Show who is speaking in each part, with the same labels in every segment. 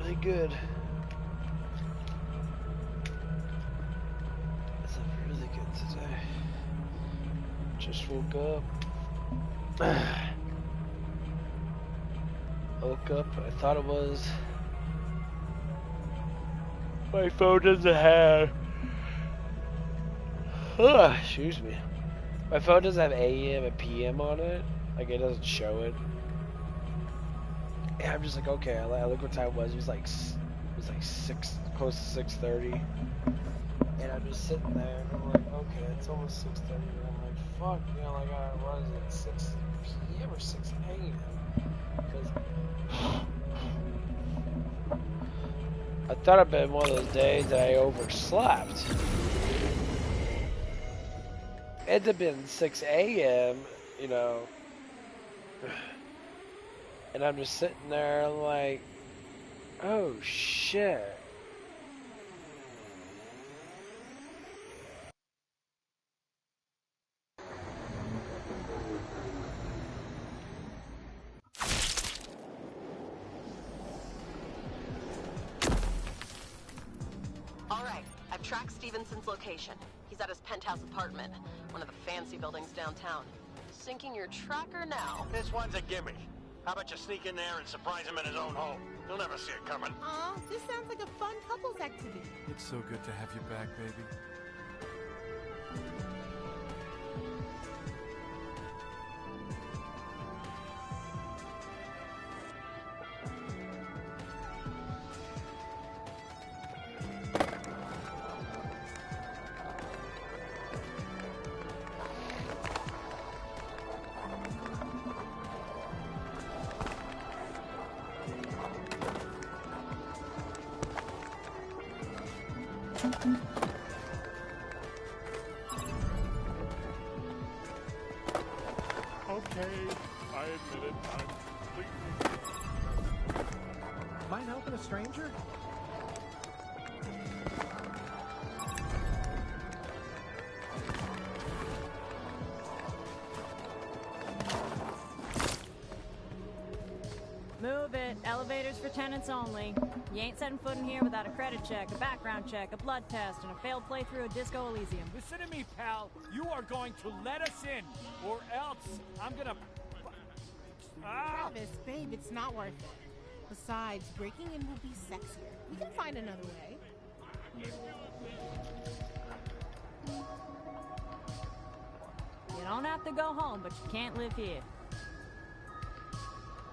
Speaker 1: really good. I slept really good today. Just woke up. Woke up. I thought it was. My phone doesn't have. Excuse me. My phone doesn't have AM and PM on it. Like, it doesn't show it. And I'm just like, okay. I look what time it was. It was like 6, close to 6:30. And I'm just sitting there, and I'm like, okay, it's almost 6:30. And I'm like, fuck, you know, like, what is it, 6 PM or 6 AM? Because I thought it'd been one of those days that I overslept. It'd have been 6 AM, you know. And I'm just sitting there, like, oh shit.
Speaker 2: Alright, I've tracked Stevenson's location. He's at his penthouse apartment, one of the fancy buildings downtown. Syncing your tracker now.
Speaker 3: This one's a gimme. How about you sneak in there and surprise him in his own home? You'll never see it coming.
Speaker 4: Aw, this sounds like a fun couples activity.
Speaker 5: It's so good to have you back, baby.
Speaker 6: Okay, I admit it. I'm completely...
Speaker 7: Mind helping a stranger?
Speaker 8: Move it. Elevators for tenants only. You ain't setting foot in here without a credit check, a background check, a blood test, and a failed playthrough of Disco Elysium.
Speaker 9: Listen to me, pal. You are going to let us in, or else I'm gonna...
Speaker 4: Travis, babe, it's not worth it. Besides, breaking in will be sexier. We can find another way.
Speaker 8: You don't have to go home, but you can't live here.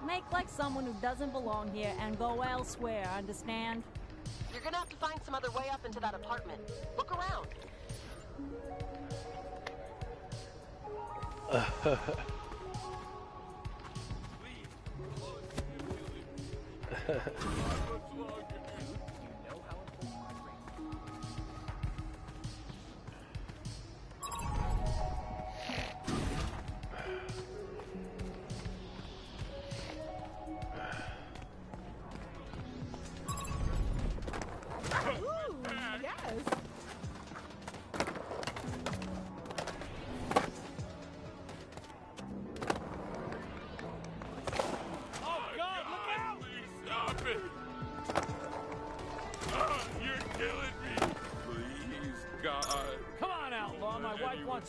Speaker 8: Make like someone who doesn't belong here and go elsewhere, understand?
Speaker 2: You're gonna have to find some other way up into that apartment. Look around.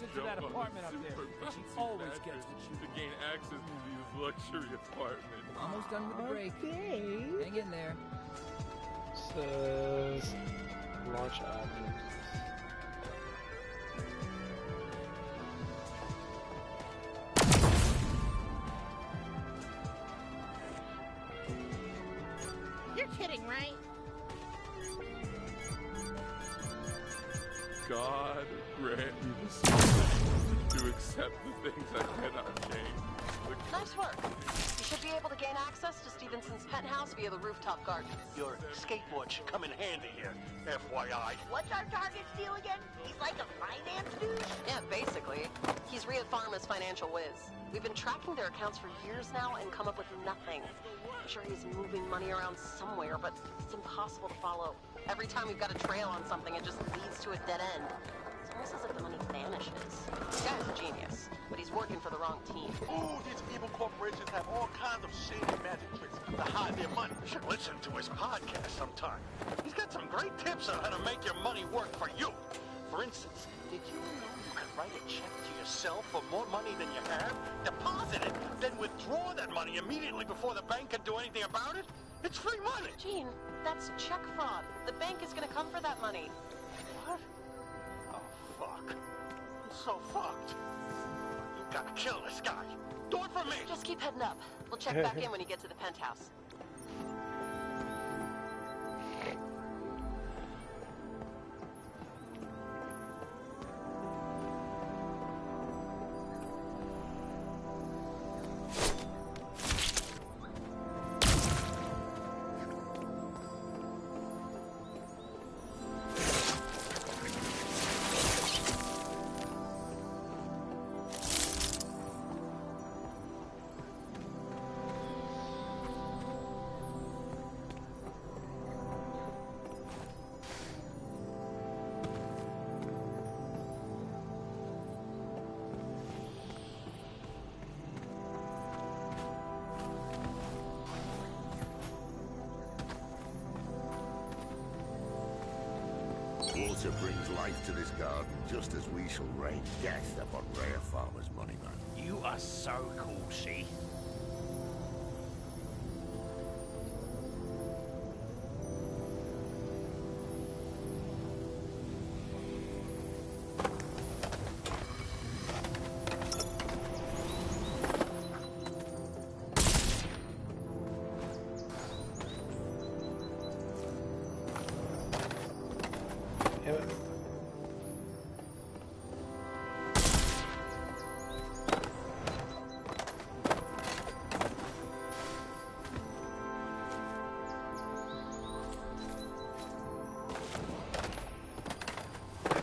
Speaker 9: Into that apartment up there. She always gets what she wants.
Speaker 6: To gain access to these luxury apartments.
Speaker 7: Almost done with the break.
Speaker 4: Okay.
Speaker 7: Hang in there.
Speaker 1: Says launch options.
Speaker 4: You're kidding, right?
Speaker 6: God grant me the strength to accept the things I cannot change.
Speaker 2: Nice work. You should be able to gain access to Stevenson's penthouse via the rooftop gardens.
Speaker 3: Your skateboard should come in handy here, FYI.
Speaker 4: What's our target's deal again? He's like a finance dude?
Speaker 2: Yeah, basically. He's Rhea Pharma's financial whiz. We've been tracking their accounts for years now and come up with nothing. I'm sure he's moving money around somewhere, but it's impossible to follow. Every time we've got a trail on something, it just leads to a dead end. It's almost as if the money vanishes. This guy's a genius, but he's working for the wrong team.
Speaker 3: Ooh, these evil corporations have all kinds of shady magic tricks. to hide their money. You should listen to his podcast sometime. He's got some great tips on how to make your money work for you. For instance, did you know you can write a check to yourself for more money than you have, deposit it, then withdraw that money immediately before the bank can do anything about it? It's free money.
Speaker 2: Gene, that's check fraud. The bank is gonna come for that money.
Speaker 3: What? Oh, fuck. I'm so fucked. You gotta kill this guy. Do it for me.
Speaker 2: Just keep heading up. We'll check back in when you get to the penthouse.
Speaker 10: Water brings life to this garden, just as we shall rain death upon rare farmers' money, man.
Speaker 3: You are so cool, see?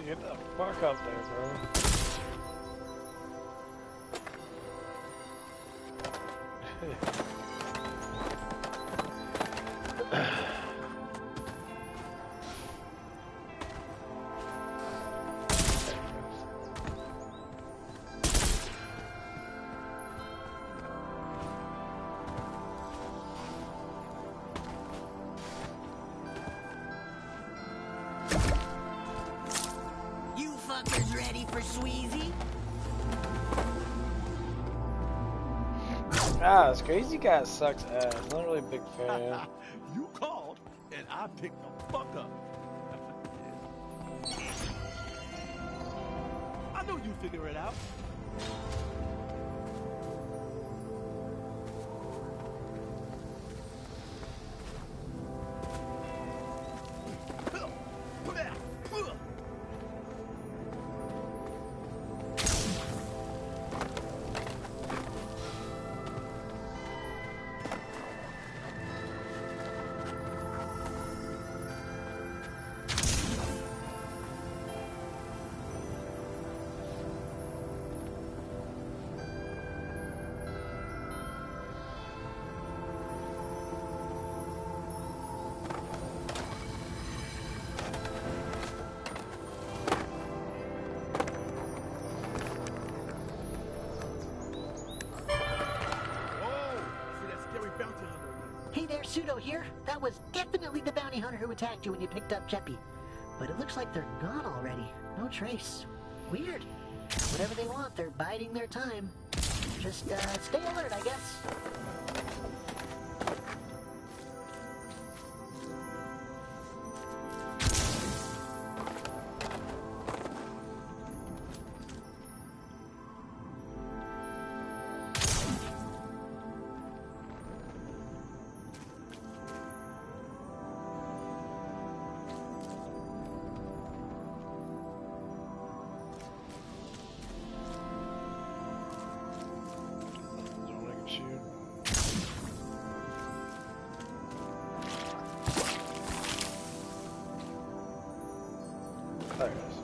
Speaker 1: Get the fuck up there, bro.
Speaker 11: Fuckers ready for Sweezy?
Speaker 1: Ah, this crazy guy sucks ass. Not really a big fan.
Speaker 9: You called, and I picked the fuck up. I knew you'd figure it out.
Speaker 11: Hey there, Pseudo here. That was definitely the bounty hunter who attacked you when you picked up Cheppy. But it looks like they're gone already. No trace. Weird. Whatever they want, they're biding their time. Just, stay alert, I guess.
Speaker 1: There it is.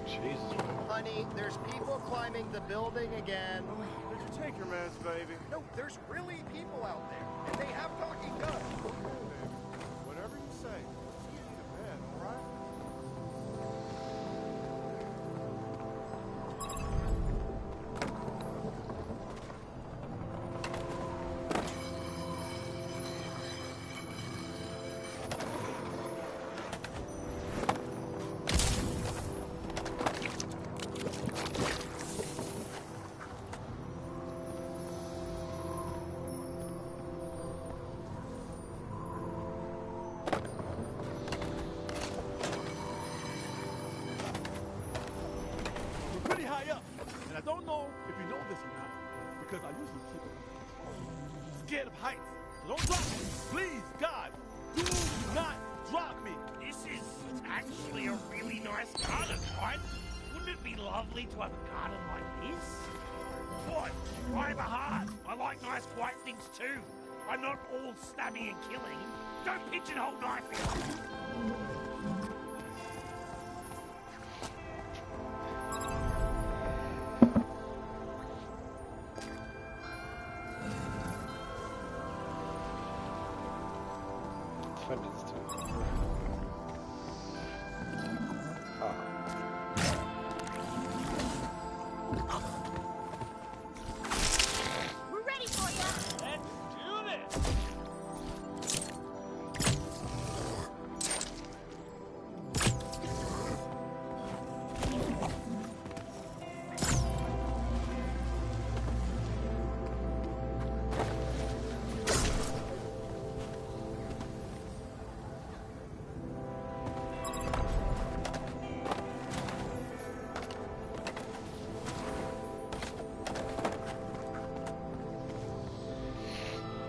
Speaker 1: Jesus.
Speaker 12: Honey, there's people climbing the building again.
Speaker 6: Did you take your meds, baby?
Speaker 12: No, there's really people out there, and they have talking guns.
Speaker 6: Okay, baby. Whatever you say. See you to bed, all right?
Speaker 9: you know this or not, because I usually keep it under control. Scared of heights. So don't drop me. Please, God, do not drop me.
Speaker 13: This is actually a really nice garden, right? Wouldn't it be lovely to have a garden like this? What? I have a heart. I like nice quiet things too. I'm not all stabbing and killing. Don't pigeonhole knife me.
Speaker 4: We're ready for you.
Speaker 9: Let's do this.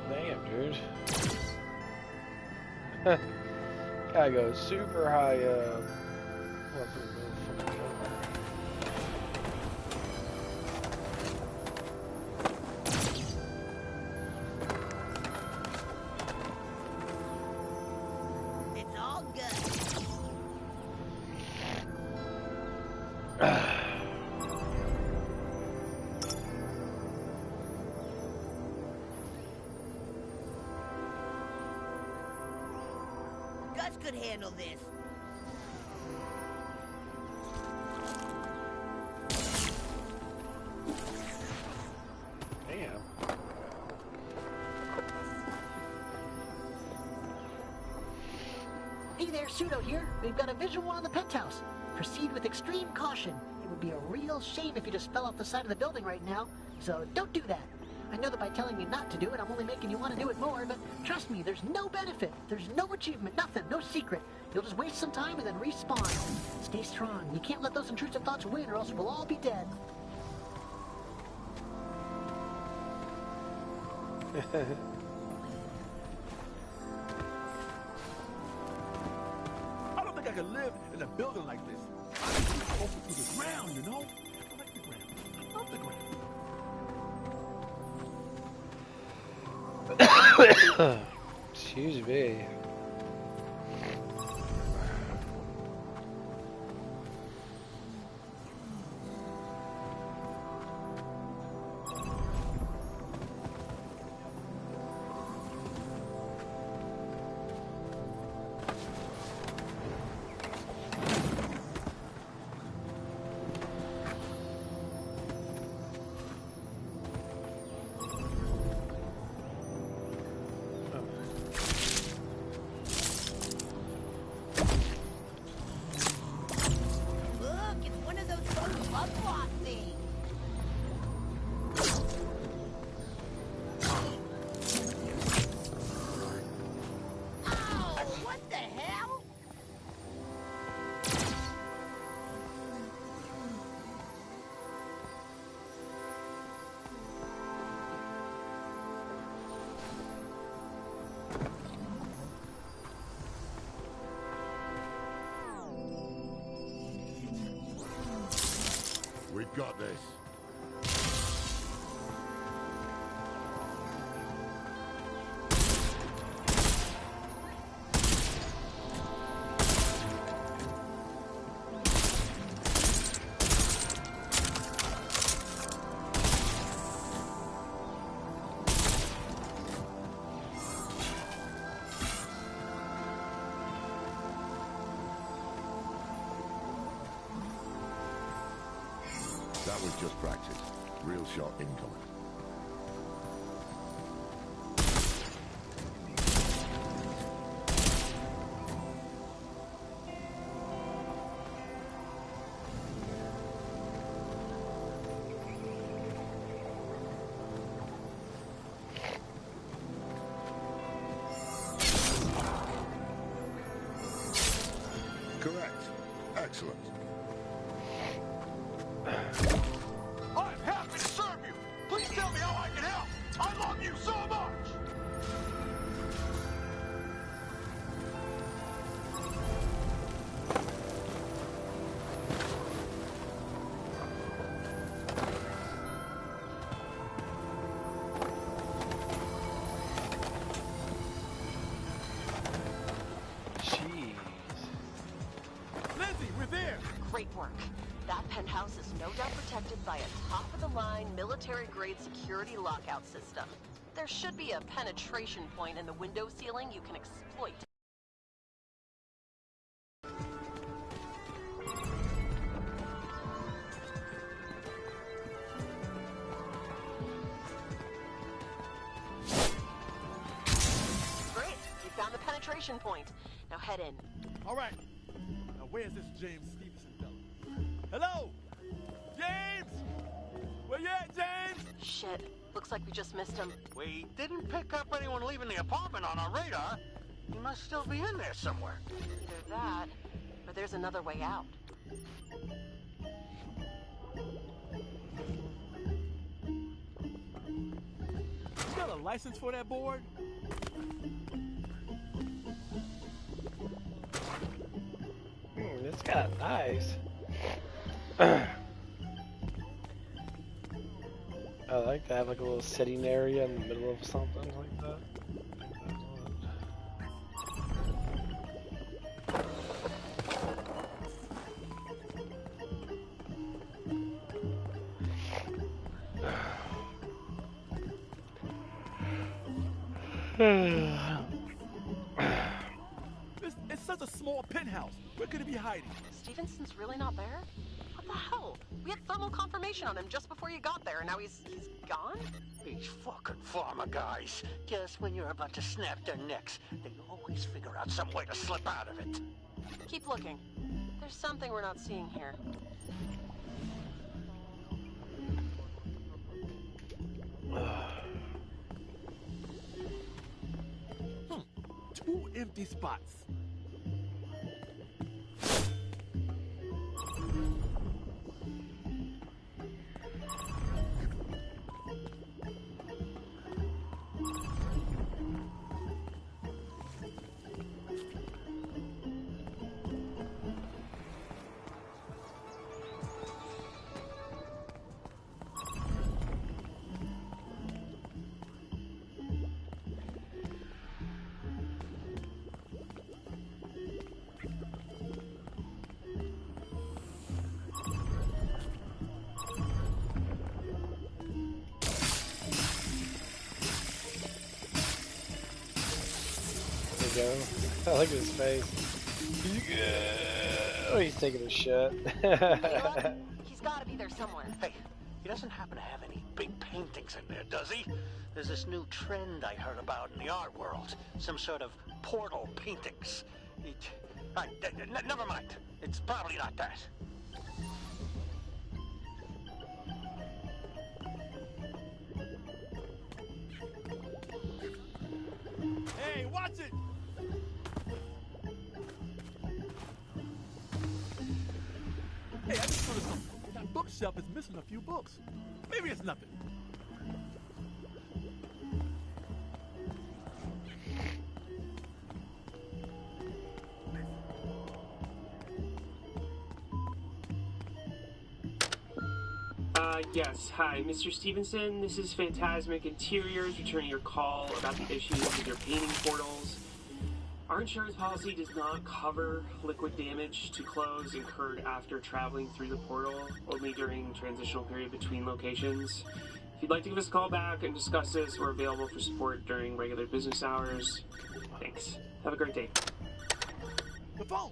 Speaker 1: Damn, dude. Gotta go super high up. Well, for the really fucking camera.
Speaker 11: It's all good. Gus could handle this.
Speaker 1: Damn.
Speaker 11: Hey there, Pseudo here. We've got a visual on the penthouse. Proceed with extreme caution. It would be a real shame if you just fell off the side of the building right now, so don't do that. I know that by telling you not to do it, I'm only making you want to do it more, but trust me, there's no benefit. There's no achievement, nothing, no secret. You'll just waste some time and then respawn. Stay strong. You can't let those intrusive thoughts win or else we'll all be dead.
Speaker 9: I don't think I could live in a building like this. I need to be closer to the ground, you know? I like the ground. I love the ground.
Speaker 1: Excuse me.
Speaker 11: Look, it's one of those bug block things. Ow! What the hell?
Speaker 10: We've got this. That was just practice. Real shot incoming. Correct. Excellent.
Speaker 3: I'm happy to serve.
Speaker 2: doubt protected by a top-of-the-line military-grade security lockout system. There should be a penetration point in the window ceiling you can exploit. Great, you found the penetration point. Now head in.
Speaker 9: All right. Now where's this James Stevenson fella? Hello? James? Where you at, James?
Speaker 2: Shit, looks like we just missed him.
Speaker 3: We didn't pick up anyone leaving the apartment on our radar. He must still be in there somewhere.
Speaker 2: Either that, or there's another way out.
Speaker 9: You got a license for that board?
Speaker 1: It's kind of nice. I like to have like a little sitting area in the middle of something like that.
Speaker 9: It's such a small penthouse. Where could he be hiding?
Speaker 2: Stevenson's really not there? What the hell? We had thermal confirmation on him just before you got there, and now he's gone?
Speaker 3: These fucking farmer guys. Just when you're about to snap their necks, they always figure out some way to slip out of it.
Speaker 2: Keep looking. There's something we're not seeing here.
Speaker 9: Two empty spots.
Speaker 1: Go. I look at his face. Oh, he's taking a shit.
Speaker 2: He's gotta be there somewhere.
Speaker 3: Hey, he doesn't happen to have any big paintings in there, does he? There's this new trend I heard about in the art world. Some sort of portal paintings. Never mind. It's probably not that.
Speaker 9: Hey, watch it! Hey, I just noticed something. That bookshelf is missing a few books. Maybe it's nothing.
Speaker 14: Yes, hi, Mr. Stevenson. This is Phantasmic Interiors returning your call about the issues with your painting portals. Our insurance policy does not cover liquid damage to clothes incurred after traveling through the portal, only during transitional period between locations. If you'd like to give us a call back and discuss this, we're available for support during regular business hours. Thanks. Have a great day.
Speaker 9: The phone!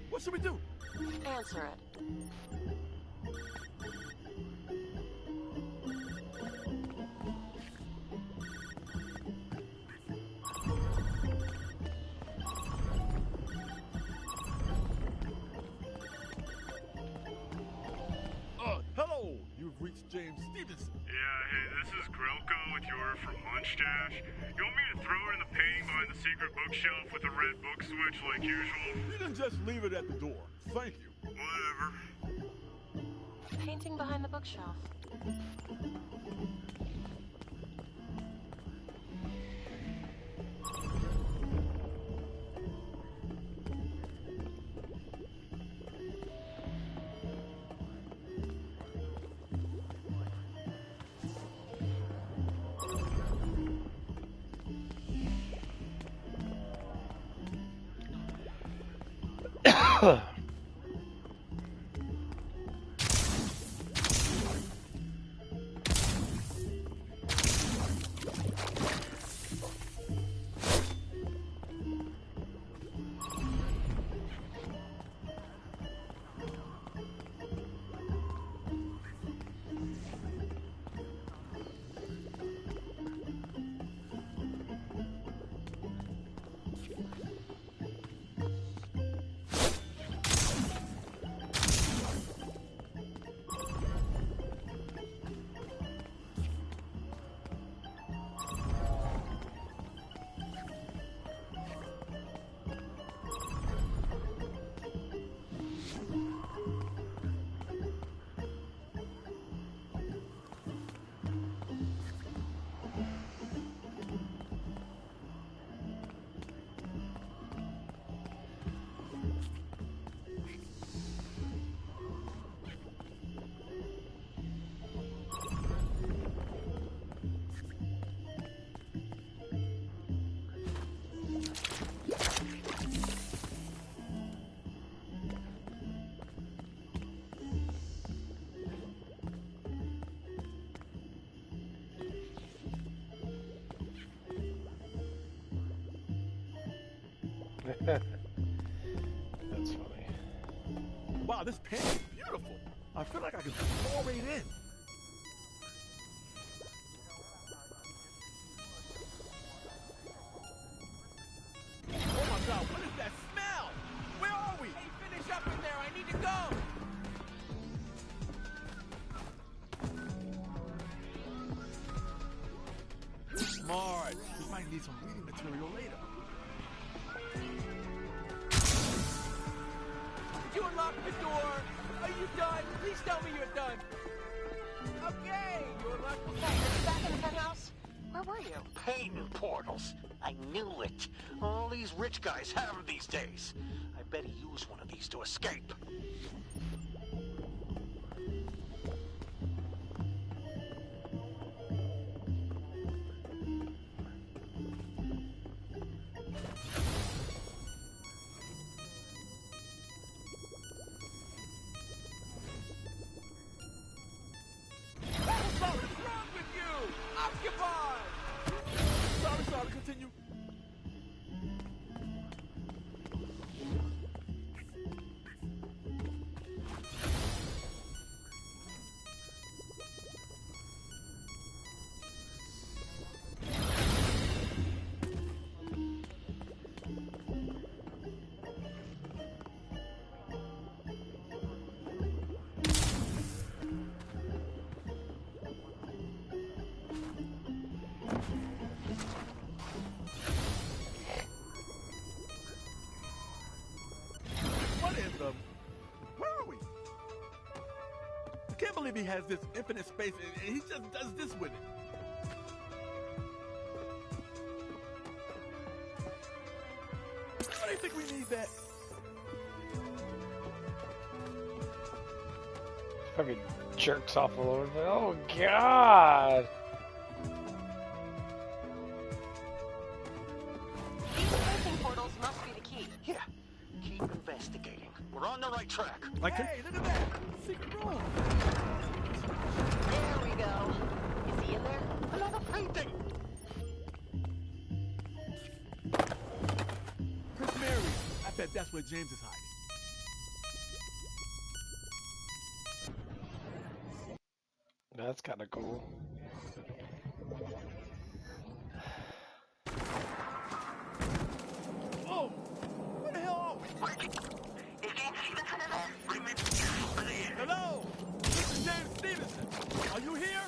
Speaker 9: What should we do?
Speaker 2: Answer it.
Speaker 9: Hello! You've reached James Stevenson.
Speaker 15: Yeah, hey, this is Grelko with your From Lunch Dash. You want me to throw her in the painting behind the secret bookshelf with the red book switch like usual?
Speaker 9: You can just leave it at the door. Thank you.
Speaker 15: Whatever.
Speaker 2: Painting behind the bookshelf.
Speaker 1: That's funny.
Speaker 9: Wow, this paint is beautiful. I feel like I could fall right in. Oh my God, what is that smell? Where are we?
Speaker 13: Hey, finish up in there. I need to go.
Speaker 9: Smart. We might need some reading material later.
Speaker 13: Did you unlock the door? Are you done? Please tell me you're done. Okay, you unlocked the door.
Speaker 2: Hey, are you back in the penthouse? Where were you?
Speaker 3: Painting portals. I knew it. All these rich guys have them these days. I bet he used one of these to escape.
Speaker 9: What's wrong with you? Occupy! Sorry, continue. Where are we? I can't believe he has this infinite space and he just does this with it. Why do you think we need that?
Speaker 1: Fucking jerks off a little bit. Oh God!
Speaker 2: These painting portals must be the key.
Speaker 3: Yeah, keep investigating. We're on the right track.
Speaker 9: Hey, look at that! Secret room!
Speaker 2: There we go. Is he in there?
Speaker 3: Another painting!
Speaker 9: Chris Mary! I bet that's where James is hiding.
Speaker 1: That's kind of cool.
Speaker 9: Oh! Where the hell are we? Hello! This is James Stevenson. Are you here?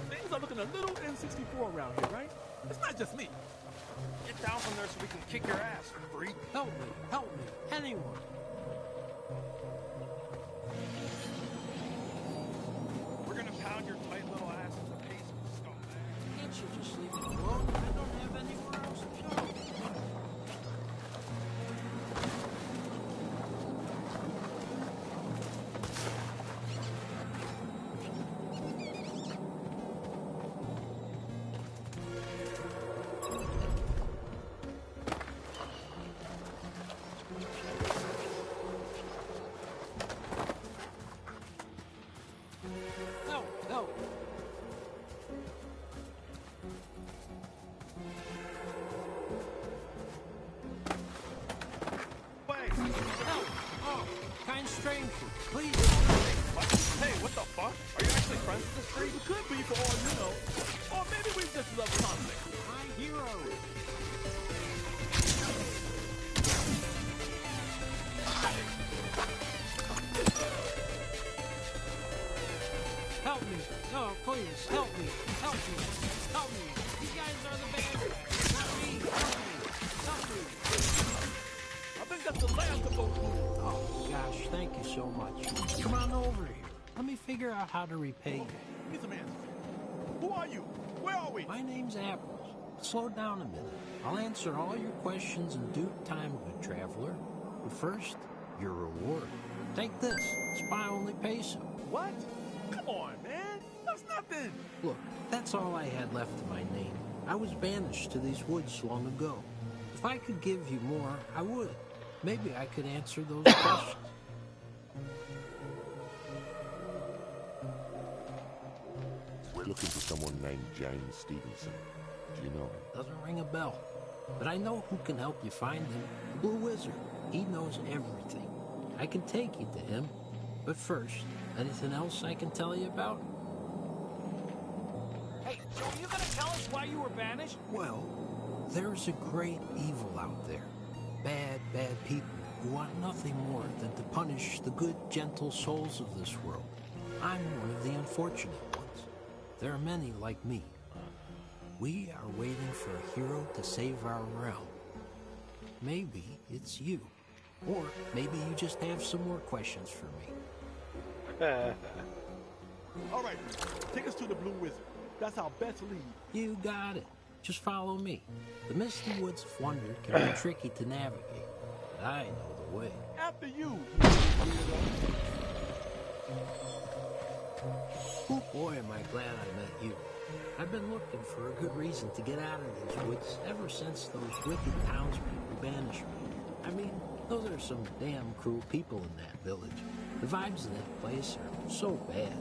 Speaker 9: Things are looking a little N64 around here, right? It's not just me.
Speaker 13: Get down from there so we can kick your ass, freak.
Speaker 16: Help me, anyone.
Speaker 13: We're gonna pound your tight little ass as a paste, scumbag.
Speaker 16: Can't you just leave it alone? I don't have anywhere else to go. No.
Speaker 9: Wait!
Speaker 16: Help! Oh, kind stranger, please.
Speaker 9: Hey, what the fuck? Are you actually friends with this freak? We could be for all you know. Or maybe we just love conflict.
Speaker 16: My hero. Help me. No, please, help me. Help me. Help me. You guys are the bad guys. Not me. Help me.
Speaker 9: I think that's the last of those moves.
Speaker 16: Oh, gosh, thank you so much. Come on over here. Let me figure out how to repay you.
Speaker 9: Need some answers. Who are you? Where are we?
Speaker 16: My name's Apples. Slow down a minute. I'll answer all your questions in due time, good traveler. But first, your reward. Take this. Spy only peso.
Speaker 9: What? Come on, man. That's nothing.
Speaker 16: Look, that's all I had left of my name. I was banished to these woods long ago. The If I could give you more, I would. Maybe I could answer those questions.
Speaker 10: We're looking for someone named James Stevenson. Do you know him?
Speaker 16: Doesn't ring a bell. But I know who can help you find him. The Blue Wizard. He knows everything. I can take you to him. But first, anything else I can tell you about?
Speaker 13: Hey, so are you gonna tell us why you were banished?
Speaker 16: Well, there's a great evil out there. Bad, bad people who want nothing more than to punish the good, gentle souls of this world. I'm one of the unfortunate ones. There are many like me. We are waiting for a hero to save our realm. Maybe it's you. Or maybe you just have some more questions for me.
Speaker 9: All right, take us to the Blue Wizard. That's our best lead.
Speaker 16: You got it. Just follow me. The misty woods of wonder can be tricky to navigate, but I know the way.
Speaker 9: After you.
Speaker 16: Oh boy, am I glad I met you. I've been looking for a good reason to get out of these woods ever since those wicked townspeople banished me. I mean, those are some damn cruel people in that village. The vibes in that place are so bad.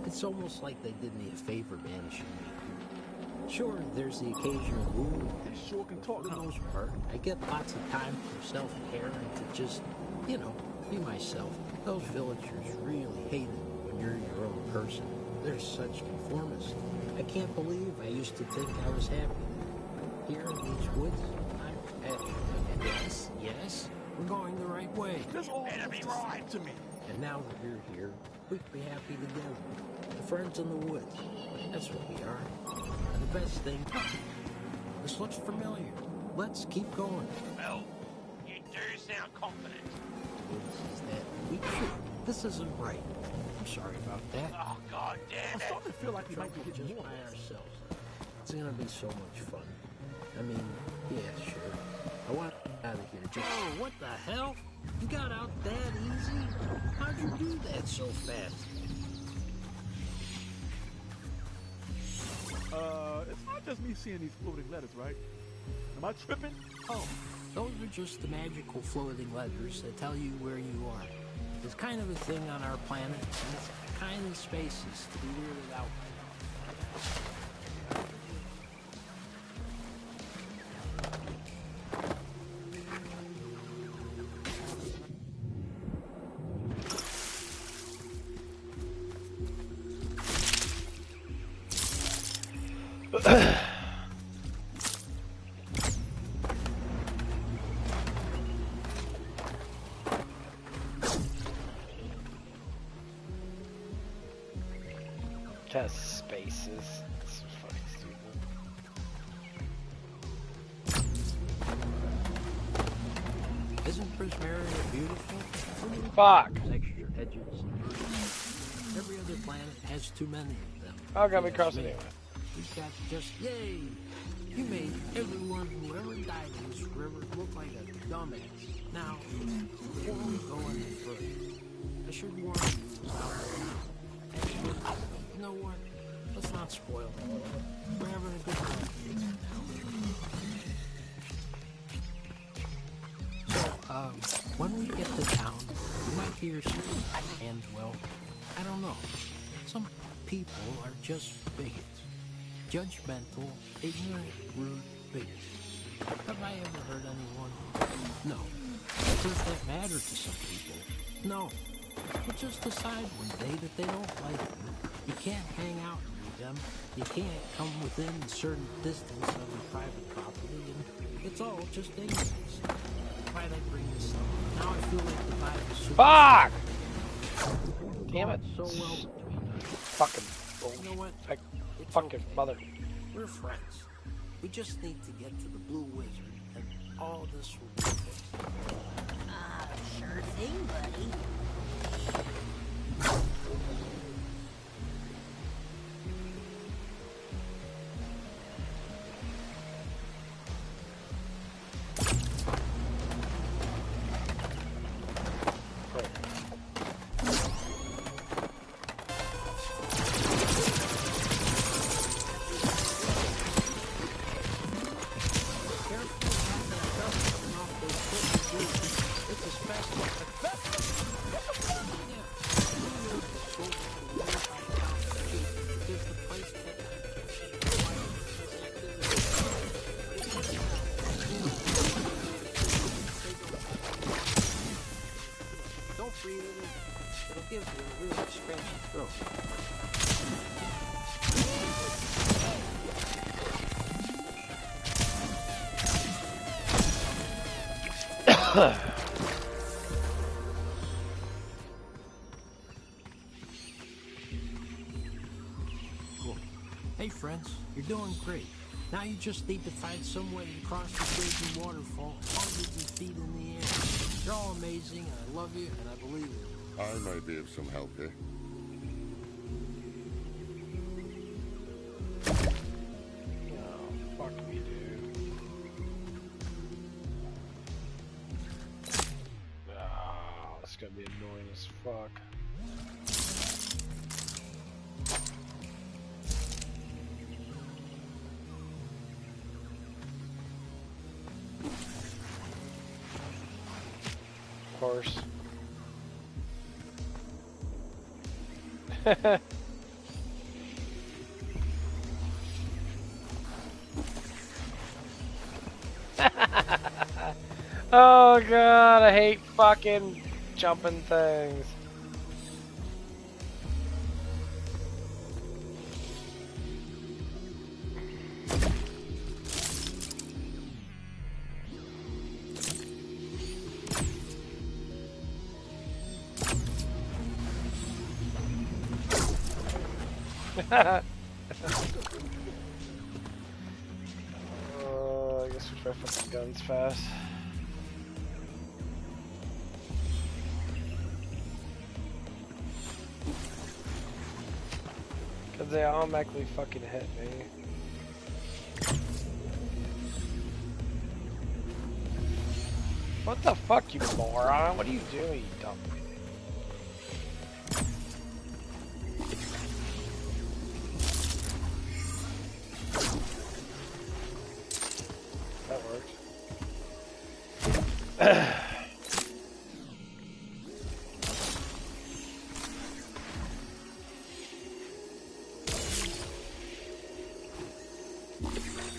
Speaker 16: It's almost like they did me a favor banishing me. Sure, there's the occasional ooh.
Speaker 9: They sure can talk.
Speaker 16: For the most part, I get lots of time for self-care and to just, you know, be myself. Those villagers really hate it when you're your own person. They're such conformists. I can't believe I used to think I was happy. Here in these woods, I'm happy. And yes, we're going the right way.
Speaker 9: This all better be right to me.
Speaker 16: And now that you're here, we can be happy together. The friends in the woods. That's what we are. And the best thing, this looks familiar. Let's keep going.
Speaker 13: Well, you do sound confident.
Speaker 16: What is that? We should. This isn't right. I'm sorry about that.
Speaker 13: Oh, God damn
Speaker 9: I'm
Speaker 13: it.
Speaker 9: starting to feel like we might be
Speaker 16: Just
Speaker 9: getting
Speaker 16: by
Speaker 9: more.
Speaker 16: ourselves. It's gonna be so much fun. I mean, yeah, sure. I want out of here. Just what the hell? You got out that easy? How'd you do that so fast?
Speaker 9: It's not just me seeing these floating letters, right? Am I tripping?
Speaker 16: Oh, those are just the magical floating letters that tell you where you are. It's kind of a thing on our planet, and it's kind of spaces to be weirded out
Speaker 1: Test spaces. It's so fucking stupid.
Speaker 16: Isn't Prismaria beautiful?
Speaker 1: Fuck!
Speaker 16: Extra edges. Every other planet has too many of them.
Speaker 1: How can we
Speaker 16: Yes,
Speaker 1: cross
Speaker 16: me.
Speaker 1: anyway?
Speaker 16: We've got just yay! You made everyone who ever died in this river look like a dumbass. Now, before we go any further, I should warn you. Actually, you know what? Let's not spoil it. We're having a good time. So, when we get to town, you might hear something, and well, I don't know. Some people are just bigots. Judgmental, ignorant, rude bigots. Have I ever hurt anyone? No. Does that matter to some people? No. But just decide one day that they don't like you. You can't hang out with them. You can't come within a certain distance of your private property, and it's all just ignorance. Why'd I bring this up? Now I feel like the vibe is super.
Speaker 1: Fuck! Damn it.
Speaker 16: So well between us.
Speaker 1: Fucking bullshit.
Speaker 16: You know what? It's
Speaker 1: Fucking
Speaker 16: okay.
Speaker 1: mother.
Speaker 16: We're friends. We just need to get to the Blue Wizard, and all this will be fixed.
Speaker 4: Sure thing, buddy.
Speaker 16: Cool. Hey, friends, you're doing great. Now you just need to find some way to cross the raging waterfall hundreds of feet in the air. You're all amazing, and I love you, and I believe you.
Speaker 10: I may be of some help here.
Speaker 1: Oh, fuck me, dude. Oh, it's gonna be annoying as fuck. Of course. Oh god, I hate fucking jumping things. I guess we try fucking guns fast. Cause they automatically fucking hit me. What the fuck, you moron? What are you doing, you dumb? That worked.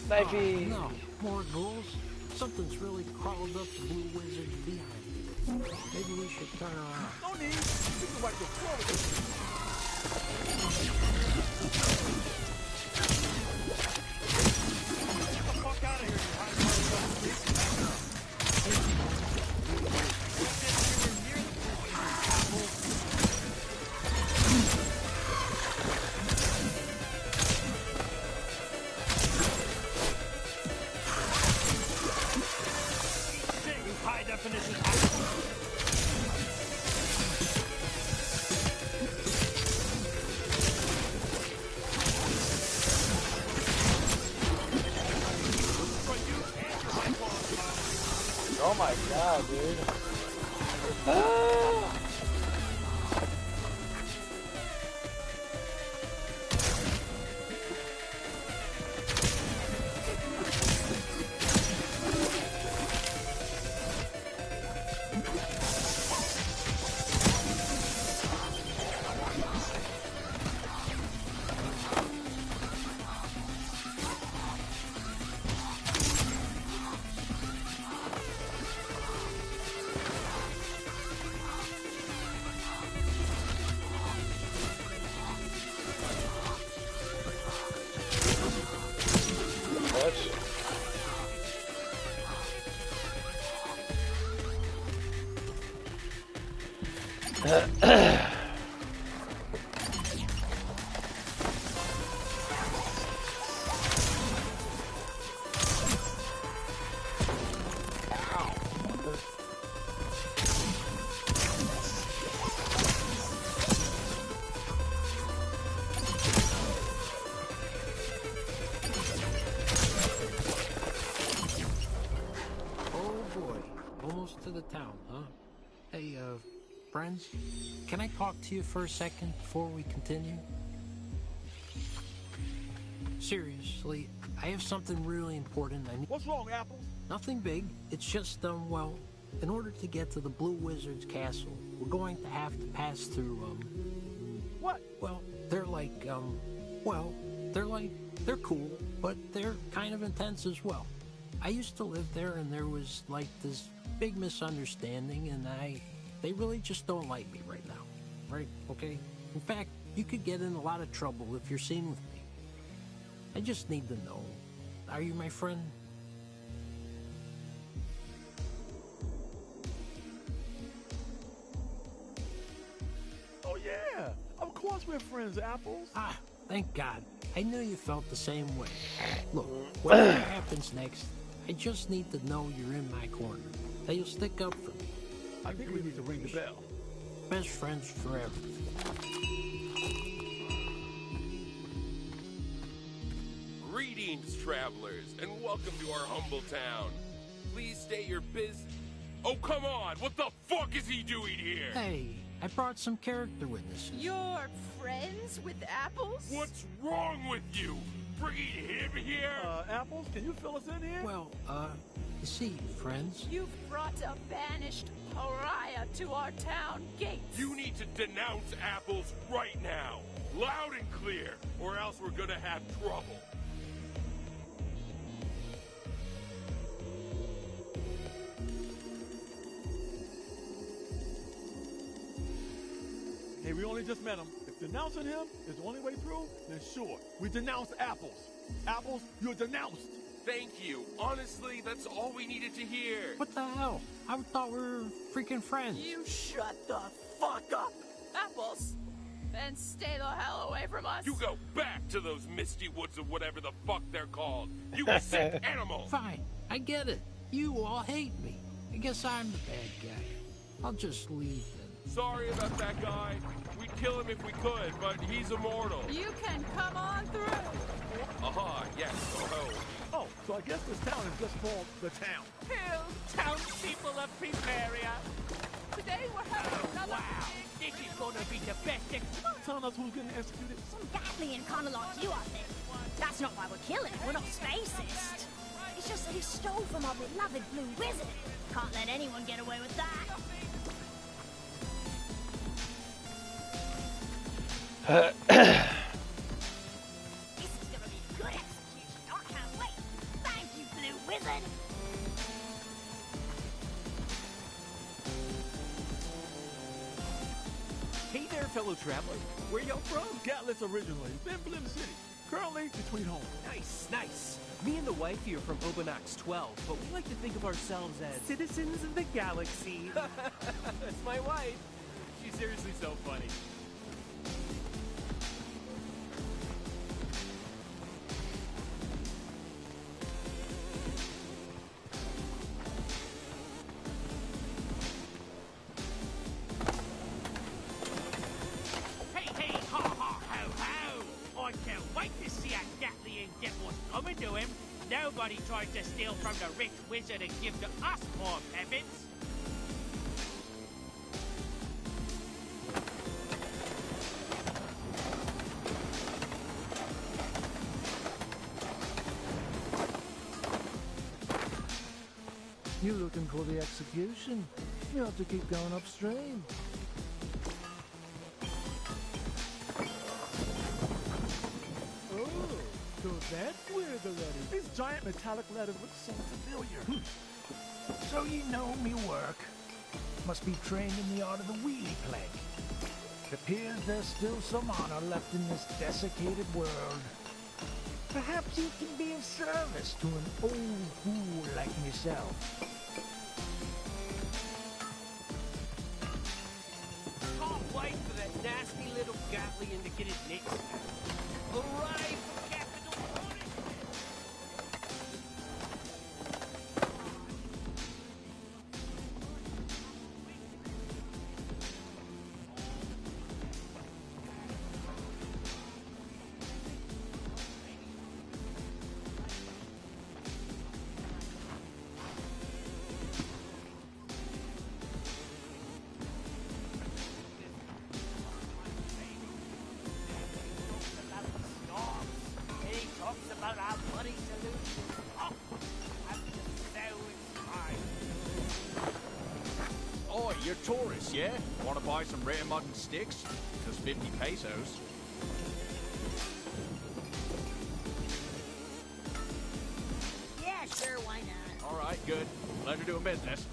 Speaker 1: Knifey!
Speaker 16: Oh, no, more ghouls? Something's really crawled up the Blue Wizard's behind. Maybe we should turn around.
Speaker 9: No need. You can wipe your floor with this. Get the fuck out of here, you high-minded high definition.
Speaker 1: Oh my god, dude. Ah!
Speaker 16: To the town, huh? Hey, friends, can I talk to you for a second before we continue? Seriously, I have something really important I need.
Speaker 9: What's wrong, Apple?
Speaker 16: Nothing big. It's just, well, in order to get to the Blue Wizard's castle, we're going to have to pass through,
Speaker 9: What?
Speaker 16: Well, they're like, they're cool, but they're kind of intense as well. I used to live there, and there was, like, this big misunderstanding, and they really just don't like me right now, right? Okay? In fact, you could get in a lot of trouble if you're seen with me. I just need to know, are you my friend?
Speaker 9: Yeah, of course we're friends, Apples.
Speaker 16: Ah, thank God. I knew you felt the same way. Look, whatever happens next, I just need to know you're in my corner. That you'll stick up for me.
Speaker 9: I think we need to ring the bell.
Speaker 16: Best friends forever.
Speaker 6: Greetings, travelers, and welcome to our humble town. Please state your business. Oh, come on! What the fuck is he doing here?
Speaker 16: Hey, I brought some character witnesses.
Speaker 17: You're friends with Apples?
Speaker 6: What's wrong with you? Bringing him here?
Speaker 9: Apples, can you fill us in here?
Speaker 16: Well, you see, friends.
Speaker 17: You've brought a banished pariah to our town gates.
Speaker 6: You need to denounce Apples right now. Loud and clear, or else we're gonna have trouble.
Speaker 9: Hey, we only just met him. If denouncing him is the only way through, then sure. We denounce Apples. Apples, you're denounced.
Speaker 6: Thank you. Honestly, that's all we needed to hear.
Speaker 16: What the hell? I thought we were freaking friends.
Speaker 17: You shut the fuck up, Apples, and stay the hell away from us.
Speaker 6: You go back to those misty woods or whatever the fuck they're called. You sick animal.
Speaker 16: Fine, I get it. You all hate me. I guess I'm the bad guy. I'll just leave then.
Speaker 6: Sorry about that guy. We'd kill him if we could, but he's immortal.
Speaker 17: You can come on through.
Speaker 6: Aha, yes, oh.
Speaker 9: Oh, so I guess this town is just called the town.
Speaker 13: Hail, townspeople of Primaria.
Speaker 17: Today we're having another...
Speaker 13: Wow, this is gonna be the best
Speaker 9: Telling us who's getting executed.
Speaker 18: Some Gatlian kind of like you, I think. That's not why we're killing him. We're not spacist. It's just that he stole from our beloved Blue Wizard. Can't let anyone get away with that.
Speaker 1: Uh,
Speaker 18: This is gonna be a good execution. I can't wait. Thank you, Blue Wizard.
Speaker 19: Hey there, fellow traveler. Where y'all from?
Speaker 9: Gatlis originally, then Blim City. Currently between homes.
Speaker 19: Nice, nice. Me and the wifey are from Obanax 12, but we like to think of ourselves as citizens of the galaxy. That's my wife. She's seriously so funny.
Speaker 13: Hey, ha, ha, ho, ho! I can't wait to see how Gatlian get what's coming to him. Nobody tried to steal from the rich wizard and give to us poor peasants.
Speaker 20: You're looking for the execution. You have to keep going upstream.
Speaker 9: Oh, so that's where the letters. These giant metallic letters look so familiar.
Speaker 20: So you know me work. Must be trained in the art of the wheelie plank. It appears there's still some honor left in this desiccated world. Perhaps you can be of service to an old fool like myself.
Speaker 13: Can't wait for that nasty little Gatlian to get his neck snapped. Hooray for capital punishment! About our money solution. Oh, I'm just so inspired.
Speaker 21: Oh, you're tourists, yeah? Want to buy some rare modern sticks? Just 50 pesos.
Speaker 18: Yeah, sure, why not?
Speaker 21: All right, good. Pleasure doing business.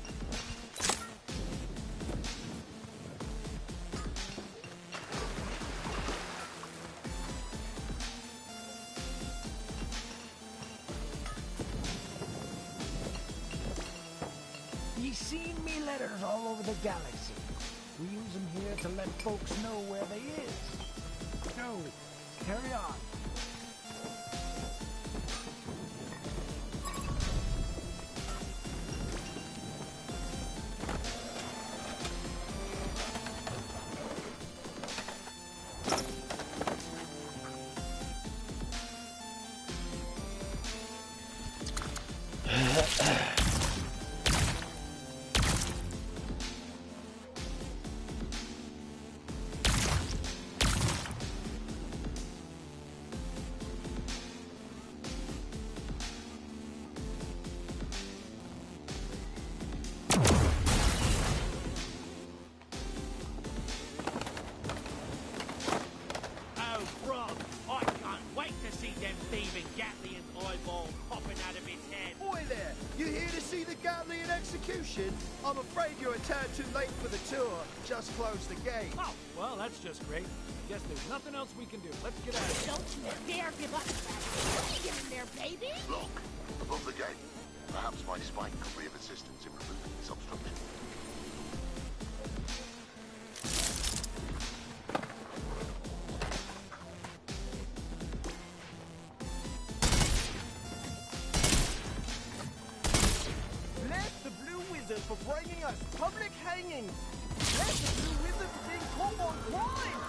Speaker 20: Ye seen me letters all over the galaxy. We use them here to let folks know where they is. Go, carry on.
Speaker 12: I'm afraid you're a tad too late for the tour. Just closed the gate.
Speaker 5: Oh, well, that's just great. Guess there's nothing else we can do. Let's get out of here.
Speaker 4: Don't you dare give up. Get in there, baby.
Speaker 10: Look, above the gate. Perhaps my spike could be of assistance in removing this obstruction.
Speaker 12: For bringing us public hangings. Let the Blue Wizard begin call on crime.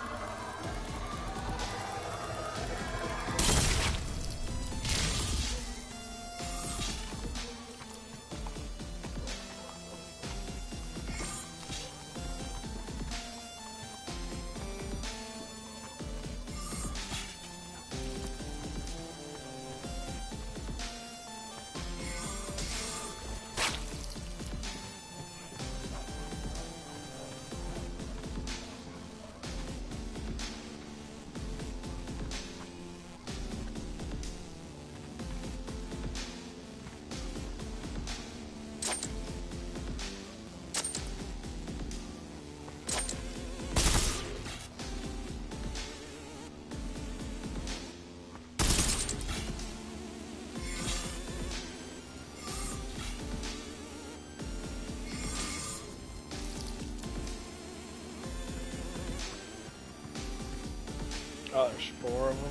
Speaker 1: Oh, there's 4 of them?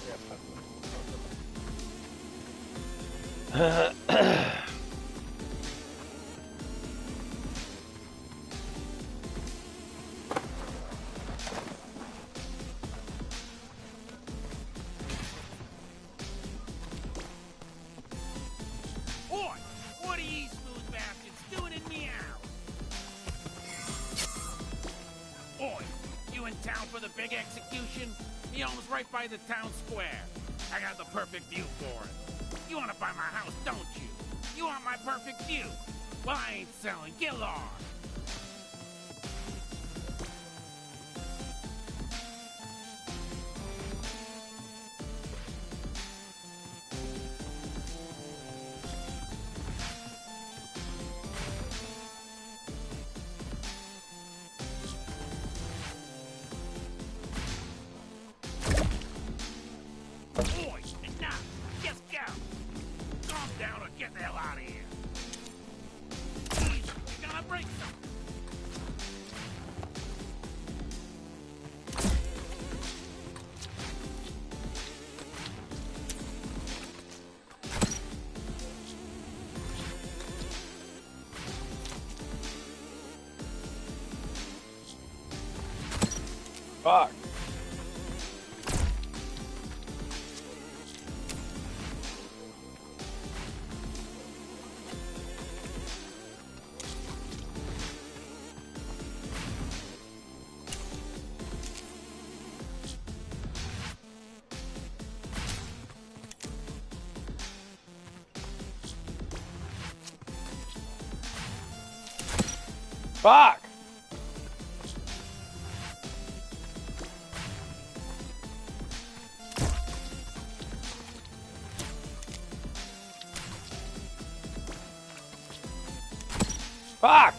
Speaker 1: Yeah, fuck.
Speaker 13: Oi! What are ye smooth bastards doing in me house? Oi! You in town for the big execution? He owns right by the town square. I got the perfect view for it. You wanna buy my house, don't you? You want my perfect view? Well, I ain't selling. Get lost. Boy, enough! Just go! Calm down or get the hell out of here! You're gonna break something!
Speaker 1: Fuck. Fuck! Fuck!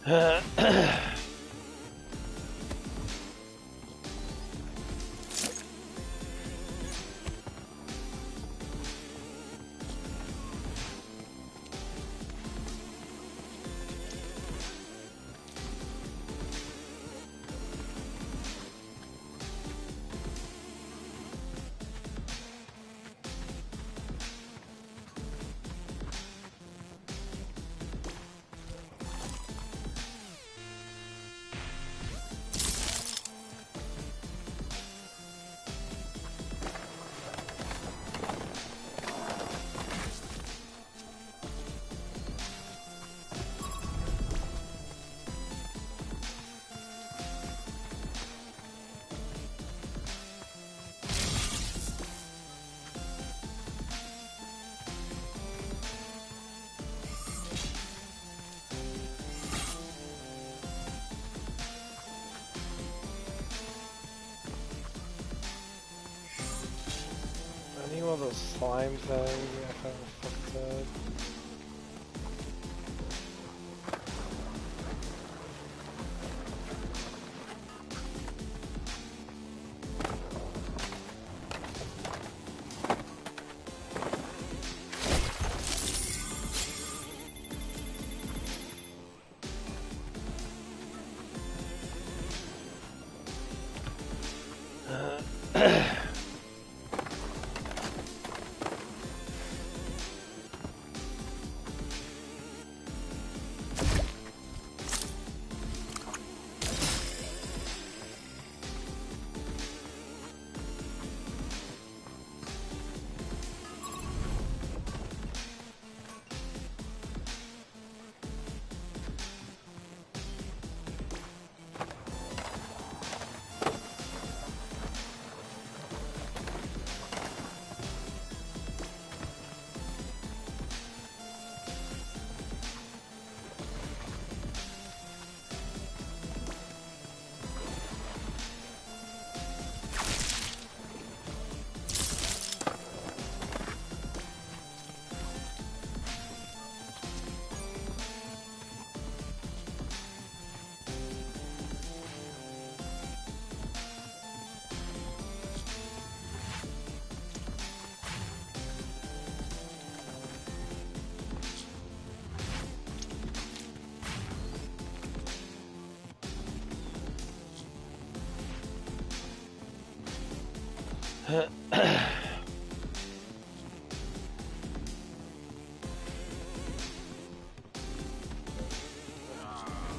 Speaker 1: I need one of those slime things. I kind of fucked that.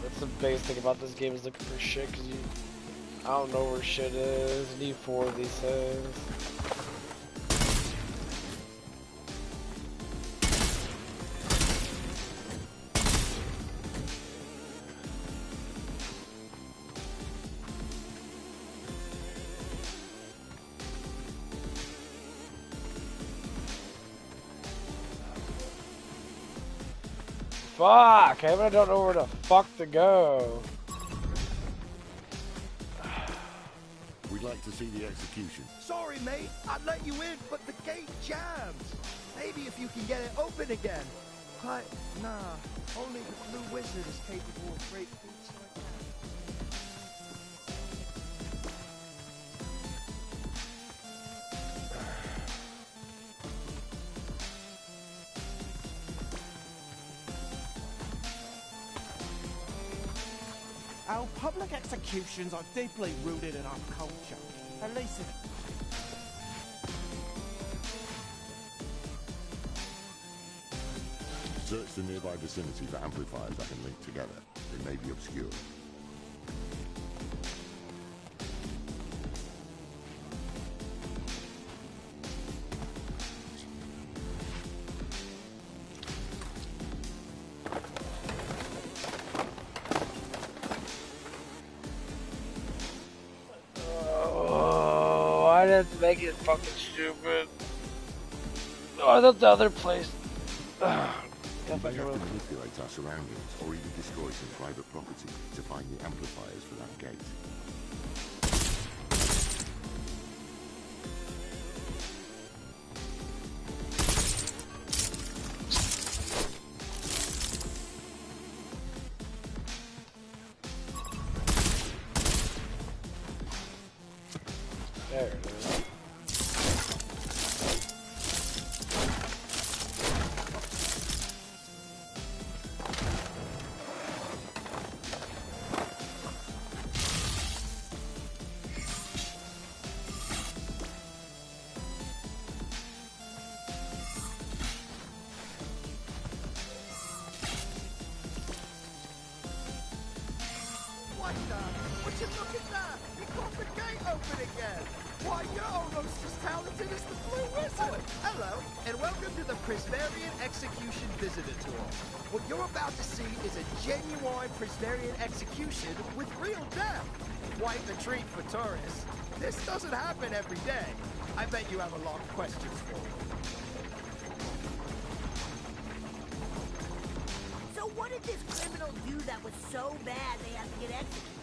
Speaker 1: That's the biggest thing about this game is looking for shit, because I don't know where shit is. I need 4 of these things. Fuck! I don't know where the fuck to go.
Speaker 10: We'd like to see the execution.
Speaker 12: Sorry, mate. I'd let you in, but the gate jams. Maybe if you can get it open again. But, nah. Only the Blue Wizard is capable of great feats like that.
Speaker 8: Our public executions are deeply rooted in our culture. At least
Speaker 10: Search the nearby vicinity for amplifiers that can link together. They may be obscure.
Speaker 1: Oh, I didn't have to make it fucking stupid. Oh, I thought the other place.
Speaker 10: We may have to manipulate our surroundings or even destroy some private property to find the amplifiers for that gate.
Speaker 12: and welcome to the Prismarian Execution Visitor Tour. What you're about to see is a genuine Prismarian execution with real death. Quite a treat for tourists. This doesn't happen every day. I bet you have a lot of questions for me.
Speaker 18: So what did this criminal do that was so bad they had to get executed?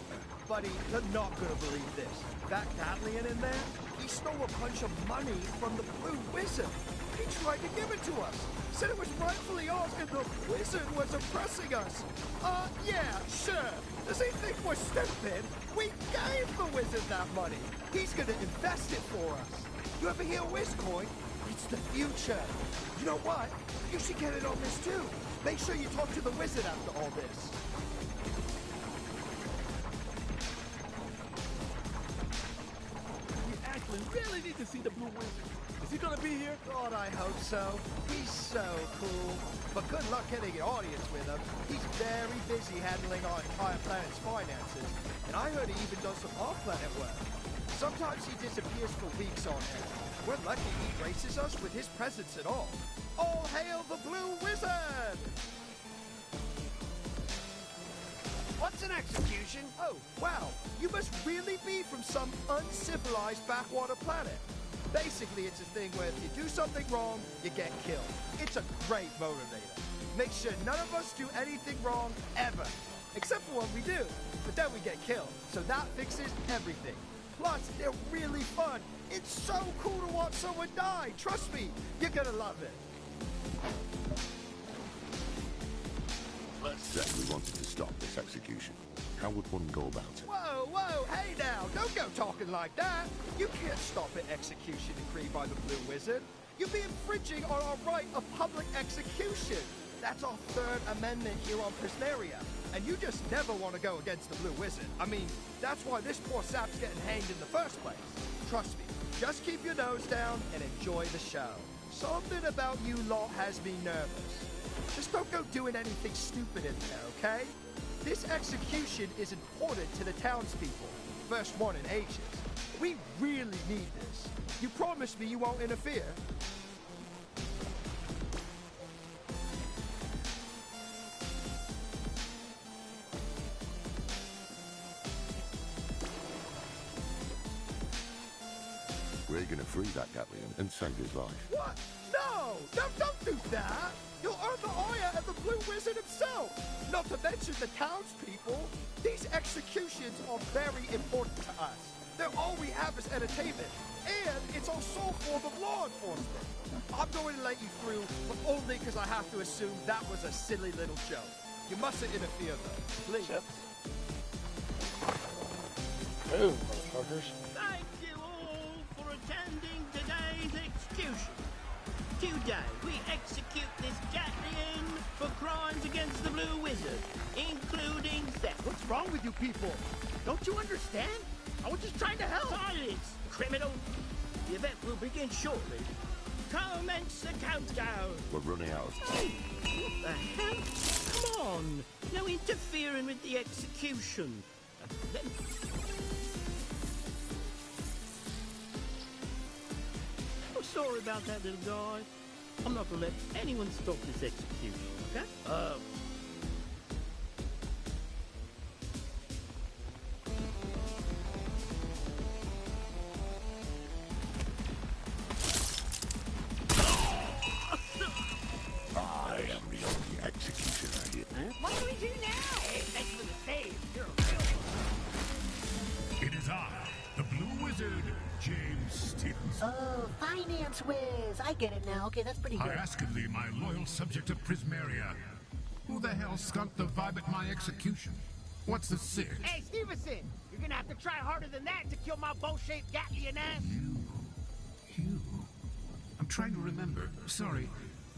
Speaker 12: Buddy, you're not gonna believe this. That Gatlian in there, he stole a bunch of money from the Blue Wizard. He tried to give it to us. Said it was rightfully ours and the Wizard was oppressing us. Yeah, sure. Does he think we're stupid? We gave the Wizard that money. He's gonna invest it for us. You ever hear Wizcoin? It's the future. You know what? You should get in on this too. Make sure you talk to the Wizard after all this.
Speaker 9: We really need to see the Blue Wizard. Is he gonna be here?
Speaker 12: God, I hope so. He's so cool. But good luck getting an audience with him. He's very busy handling our entire planet's finances. And I heard he even does some off-planet work. Sometimes he disappears for weeks on end. We're lucky he graces us with his presence at all. All hail the Blue Wizard!
Speaker 13: What's an execution?
Speaker 12: Oh, wow. You must really be from some uncivilized backwater planet. Basically, it's a thing where if you do something wrong, you get killed. It's a great motivator. Make sure none of us do anything wrong ever. Except for what we do. But then we get killed. So that fixes everything. Plus, they're really fun. It's so cool to watch someone die. Trust me, you're gonna love it.
Speaker 10: Said we wanted to stop this execution. How would one go about it?
Speaker 12: Whoa, whoa, hey now, don't go talking like that. You can't stop an execution decree by the Blue Wizard. You'd be infringing on our right of public execution. That's our Third Amendment here on Prismaria. And you just never want to go against the Blue Wizard. I mean, that's why this poor sap's getting hanged in the first place. Trust me, just keep your nose down and enjoy the show. Something about you lot has me nervous. Just don't go doing anything stupid in there, okay? This execution is important to the townspeople. First one in ages. We really need this. You promise me you won't interfere?
Speaker 10: We're gonna free that Gatlian and save his life.
Speaker 12: What? No! No, don't do that! You'll earn the ire of the Blue Wizard himself! Not to mention the townspeople. These executions are very important to us. They're all we have as entertainment. And it's our sole form of law enforcement. I'm going to let you through, but only because I have to assume that was a silly little joke. You mustn't interfere, though. Please.
Speaker 1: Oh, motherfuckers.
Speaker 13: Thank you all for attending today's execution. Today, we execute this Gatlian for crimes against the Blue Wizard, including theft.
Speaker 12: What's wrong with you people? Don't you understand? I was just trying to help.
Speaker 13: Silence, criminal. The event will begin shortly. Commence the countdown.
Speaker 10: We're running out of time.
Speaker 13: What the hell? Come on. No interfering with the execution. I'm sorry about that, little guy. I'm not gonna let anyone stop this execution, okay?
Speaker 10: I am the only executioner here.
Speaker 18: What do we do now?
Speaker 13: Hey, thanks for the save. You're a real...
Speaker 7: It is I, the Blue Wizard, James Stevens.
Speaker 11: Oh, finance whiz. I get it now. Okay, that's pretty good.
Speaker 7: I ask of thee, my loyal subject of Prismaria, who the hell skunked the vibe at my execution? What's the sitch?
Speaker 13: Hey, Stevenson! You're gonna have to try harder than that to kill my bow-shaped Gatlian ass!
Speaker 7: You? I'm trying to remember. Sorry,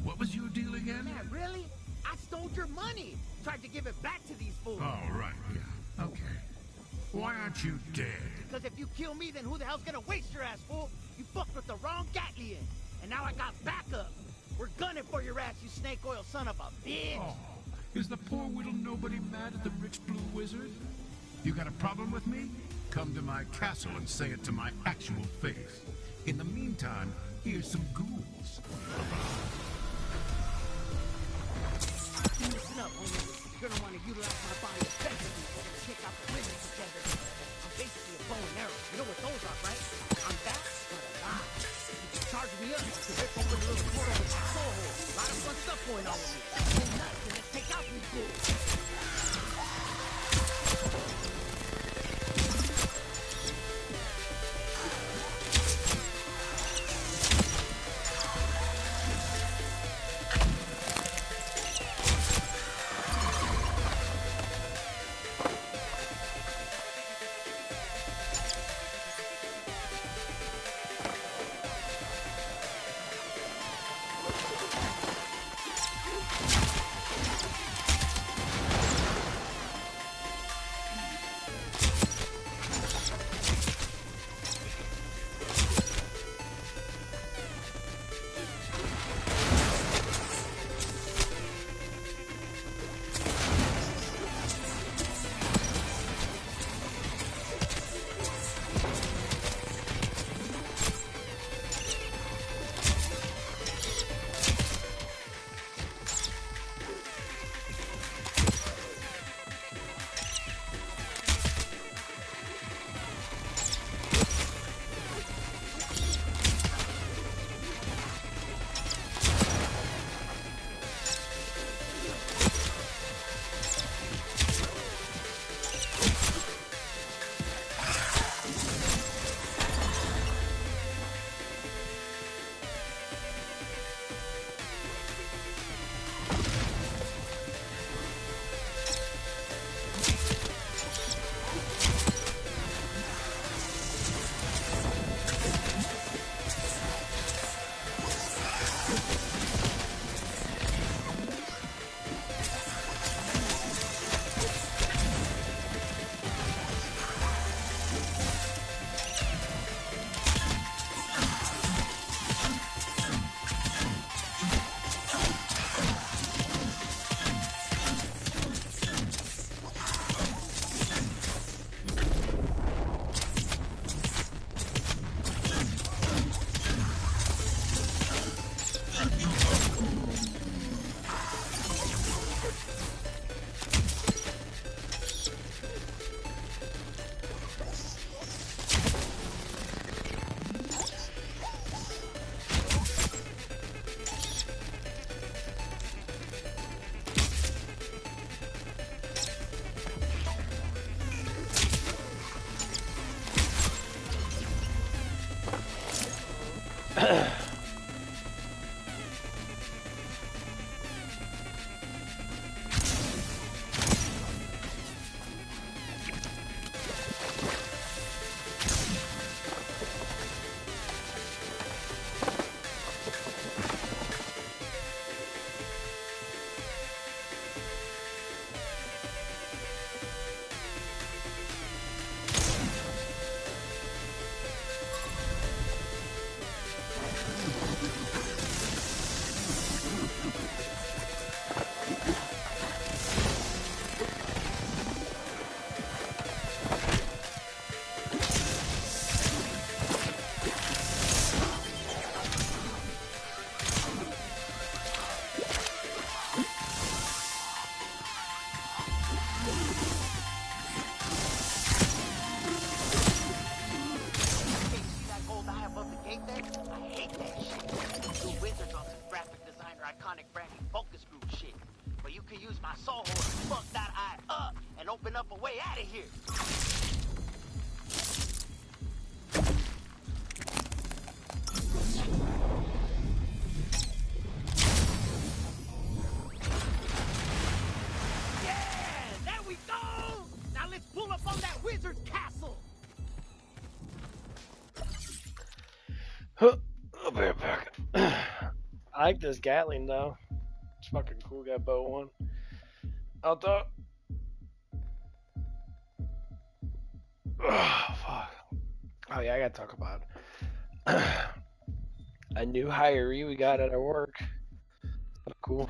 Speaker 7: what was your deal again?
Speaker 13: Man, really? I stole your money! Tried to give it back to these fools!
Speaker 7: Oh, right, yeah. Okay. Why aren't you dead?
Speaker 13: Because if you kill me, then who the hell's gonna waste your ass, fool? You fucked with the wrong Gatlian! And now I got backup! We're gunning for your ass, you snake oil son of a bitch!
Speaker 7: Oh, is the poor little nobody mad at the rich Blue Wizard? You got a problem with me? Come to my castle and say it to my actual face. In the meantime, here's some ghouls.
Speaker 20: face.
Speaker 13: Listen up, homie. You're gonna want to utilize my body effectively to take out the wizards together. I'm basically a bow and arrow. You know what those are, right? I'm back, but alive. You can charge me up to rip open a little portal with my soul hole. A lot of fun stuff going on with me. Go nuts and let's take out these ghouls.
Speaker 1: I'll be right back. I like this Gatling though. It's fucking cool. Got bow one. I'll talk. Oh, fuck. Oh yeah, I gotta talk about a new hiree we got at our work. Cool.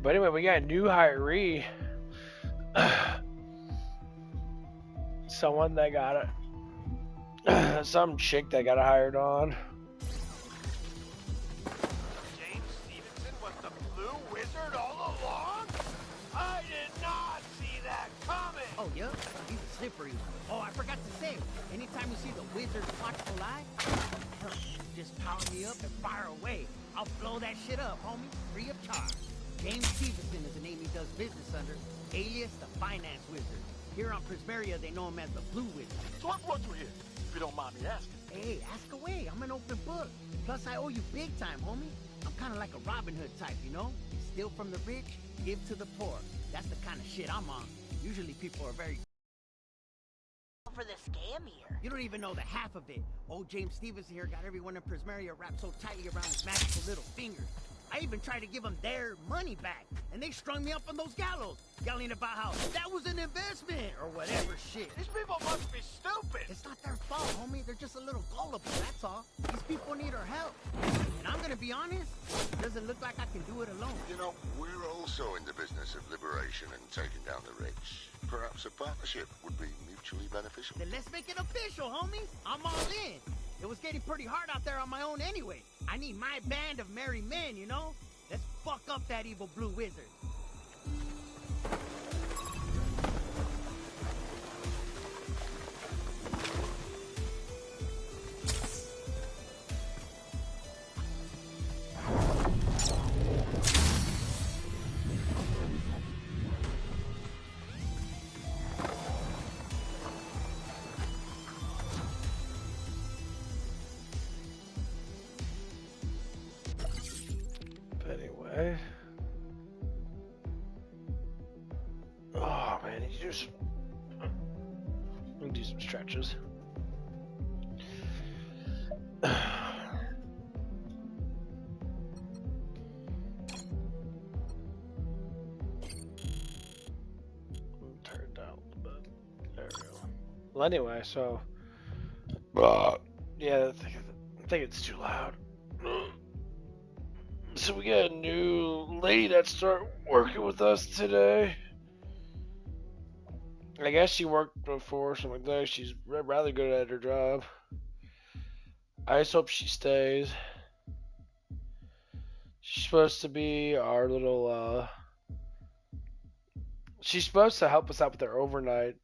Speaker 1: But anyway, we got a new hiree. Someone that got it. Some chick that got hired on.
Speaker 13: James Stevenson was the Blue Wizard all along? I did not see that coming!
Speaker 14: Oh, yeah? He's a slippery one. Oh, I forgot to say, anytime you see the Wizard's watchful eye, just power me up and fire away. I'll blow that shit up, homie, free of charge. James Stevenson is the name he does business under, alias the Finance Wizard. Here on Prismeria, they know him as the Blue Wizard.
Speaker 3: So what brought you here, if you don't mind me asking?
Speaker 14: Hey, ask away. I'm an open book. Plus, I owe you big time, homie. I'm kind of like a Robin Hood type, you know? Steal from the rich, give to the poor. That's the kind of shit I'm on. Usually people are very...
Speaker 11: For the scam here.
Speaker 14: You don't even know the half of it. Old James Stevenson here got everyone in Prismeria wrapped so tightly around his magical little fingers. I even tried to give them their money back, and they strung me up on those gallows, yelling about how that was an investment or whatever shit.
Speaker 13: These people must be stupid!
Speaker 14: It's not their fault, homie. They're just a little gullible, that's all. These people need our help. And I'm gonna be honest, it doesn't look like I can do it alone.
Speaker 10: You know, we're also in the business of liberation and taking down the rich. Perhaps a partnership would be mutually beneficial.
Speaker 14: Then let's make it official, homie. I'm all in. It was getting pretty hard out there on my own anyway. I need my band of merry men, you know? Let's fuck up that evil Blue Wizard.
Speaker 1: Anyway. Oh man, you just do some stretches. Turn it down a little bit. There we go. Well, anyway, so yeah, I think it's too loud. So we got a new lady that started working with us today. I guess she worked before, something like that. She's rather good at her job. I just hope she stays. She's supposed to be our little, she's supposed to help us out with our overnight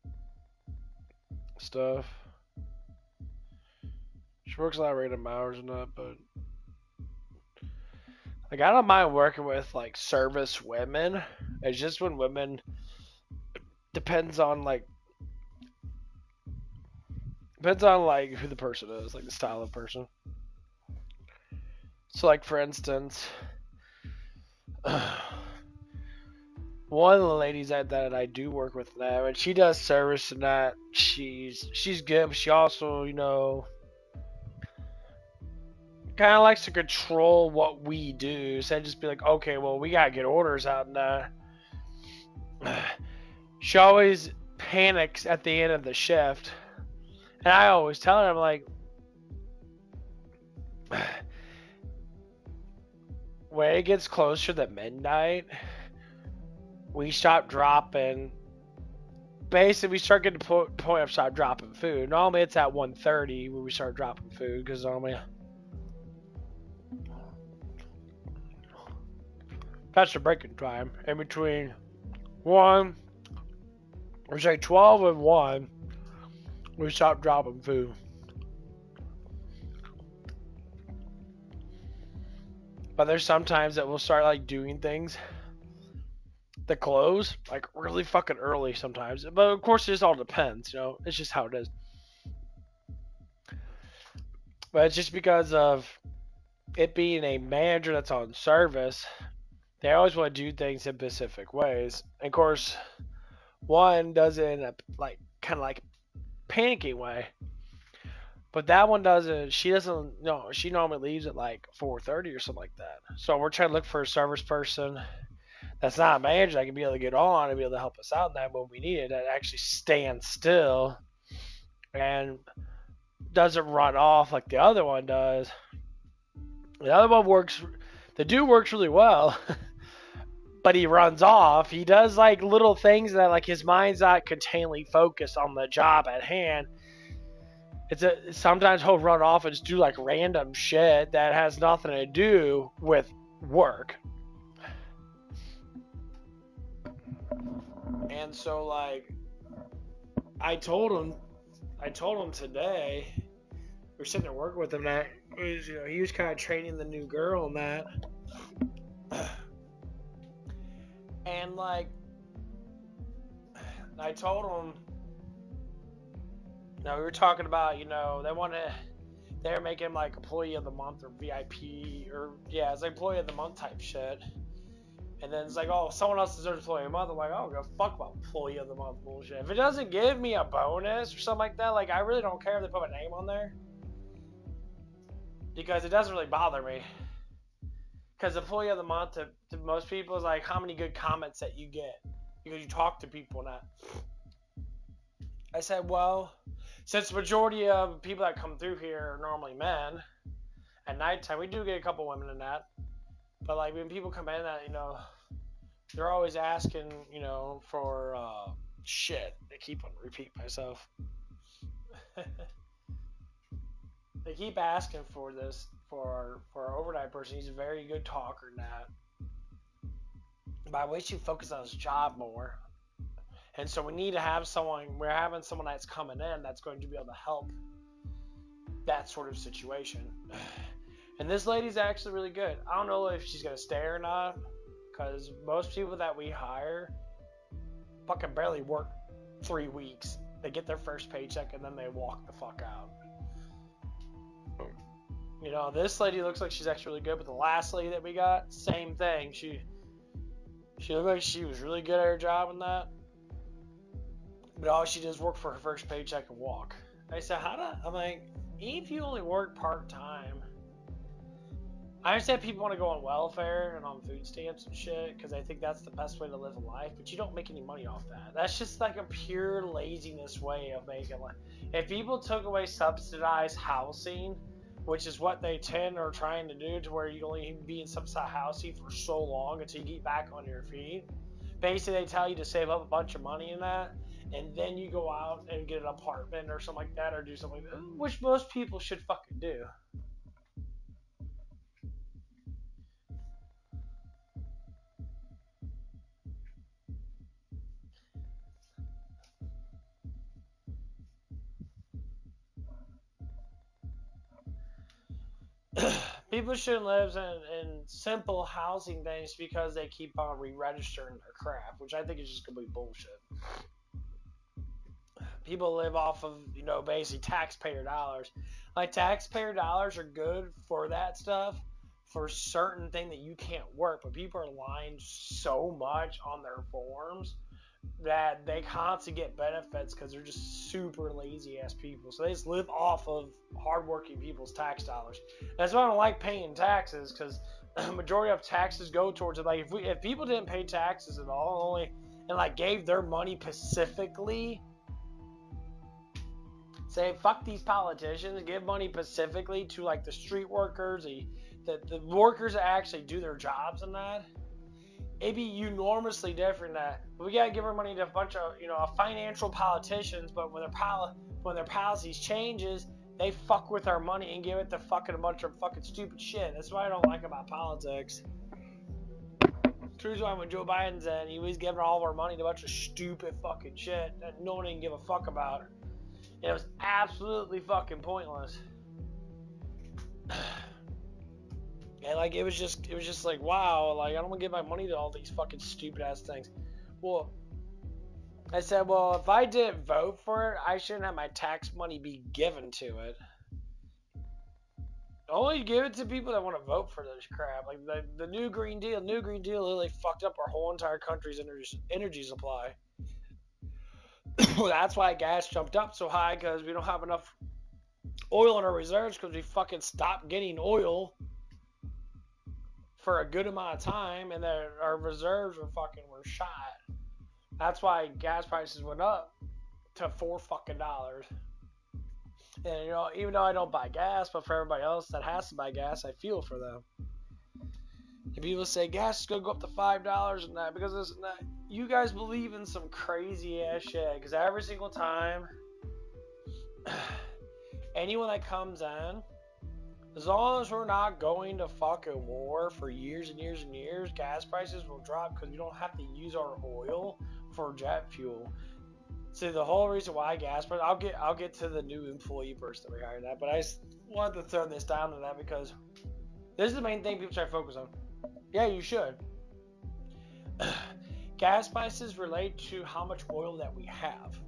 Speaker 1: stuff. She works a lot of random hours and that, but like, I don't mind working with, like, service women. It's just when women, depends on, like, who the person is, like, the style of person. So, like, for instance, one of the ladies that I do work with now, and she does service and that, she's good, but she also, you know, kind of likes to control what we do. So I'd just be like, okay, well, we gotta get orders out and that. She always panics at the end of the shift. And I always tell her, I'm like, when it gets closer to midnight, we stop dropping. Basically, we start getting to the point of stop dropping food. Normally, it's at 1:30 when we start dropping food, because normally that's the breaking time. In between 12 and 1, we stop dropping food. But there's sometimes that we'll start like doing things that close like really fucking early sometimes. But of course, it just all depends, you know. It's just how it is. But it's just because of it being a manager that's on service, they always want to do things in specific ways. And of course, one does it in a like kind of like panicky way. But that one doesn't. She doesn't. No, she normally leaves at like 4:30 or something like that. So we're trying to look for a service person that's not a manager that can be able to get on and be able to help us out in that when we need it. That actually stands still and doesn't run off like the other one does. The other one works. The dude works really well, but he runs off. He does like little things that like his mind's not continually focused on the job at hand. Sometimes he'll run off and just do like random shit that has nothing to do with work. And so like I told him today, we were sitting there working with him that he was kind of training the new girl and that. And like I told him, we were talking about, they were making him like employee of the month or VIP it's like employee of the month type shit. And then it's like, oh, someone else deserves employee of the month. I'm like, I don't give a fuck about employee of the month bullshit. If it doesn't give me a bonus or something like that, like I really don't care if they put my name on there. Because it doesn't really bother me. Because employee of the month to most people is like how many good comments that you get. Because you talk to people and that. I said, well, since the majority of people that come through here are normally men, at nighttime, we do get a couple women in that. But like when people come in, they're always asking, for shit. I keep on repeating myself. They keep asking for this for our overnight person. He's a very good talker and that. But I wish he'd focus on his job more. And so we need to have someone. We're having someone that's coming in that's going to be able to help that sort of situation. And this lady's actually really good. I don't know if she's going to stay or not, because most people that we hire fucking barely work 3 weeks. They get their first paycheck and then they walk the fuck out. This lady looks like she's actually really good, but the last lady that we got, same thing. She looked like she was really good at her job and that, but all she did is work for her first paycheck and walk. I said, I'm like, if you only work part-time, I understand people want to go on welfare and on food stamps and shit because I think that's the best way to live a life, but you don't make any money off that. That's just like a pure laziness way of making life. If people took away subsidized housing, which is what they are trying to do, to where you only be in subsidized housing for so long until you get back on your feet. Basically, they tell you to save up a bunch of money in that, and then you go out and get an apartment or something like that, or do something like that, which most people should fucking do. People shouldn't live in simple housing things because they keep on re-registering their crap, which I think is just complete bullshit. People live off of, basically taxpayer dollars. Like, taxpayer dollars are good for that stuff, for certain thing that you can't work, but people are lying so much on their forms that they constantly get benefits because they're just super lazy ass people. So they just live off of hardworking people's tax dollars. That's why I don't like paying taxes, because the majority of taxes go towards it. Like if people didn't pay taxes at all, and like gave their money specifically, say fuck these politicians, give money specifically to like the street workers, the workers that actually do their jobs and that. It'd be enormously different. That we gotta give our money to a bunch of financial politicians, but when their policies changes, they fuck with our money and give it to fucking a bunch of fucking stupid shit. That's what I don't like about politics. True time when Joe Biden's in, he was giving all of our money to a bunch of stupid fucking shit that no one didn't give a fuck about. And it was absolutely fucking pointless. And like it was just like, wow, like I don't want to give my money to all these fucking stupid ass things. Well, I said, well, if I didn't vote for it, I shouldn't have my tax money be given to it. Only give it to people that want to vote for this crap. Like the New Green Deal. New Green Deal literally fucked up our whole entire country's energy supply. That's why gas jumped up so high, because we don't have enough oil in our reserves because we fucking stopped getting oil for a good amount of time, and then our reserves were shot. That's why gas prices went up to $4 fucking. And even though I don't buy gas, but for everybody else that has to buy gas, I feel for them. And people say gas is gonna go up to $5 and that because this and that. You guys believe in some crazy ass shit. Because every single time, anyone that comes in, as long as we're not going to fucking war for years and years and years, gas prices will drop because we don't have to use our oil for jet fuel. See, the whole reason why gas prices, I'll get to the new employee person that we hired that, but I just wanted to throw this down to that because this is the main thing people try to focus on. Yeah, you should. Gas prices relate to how much oil that we have.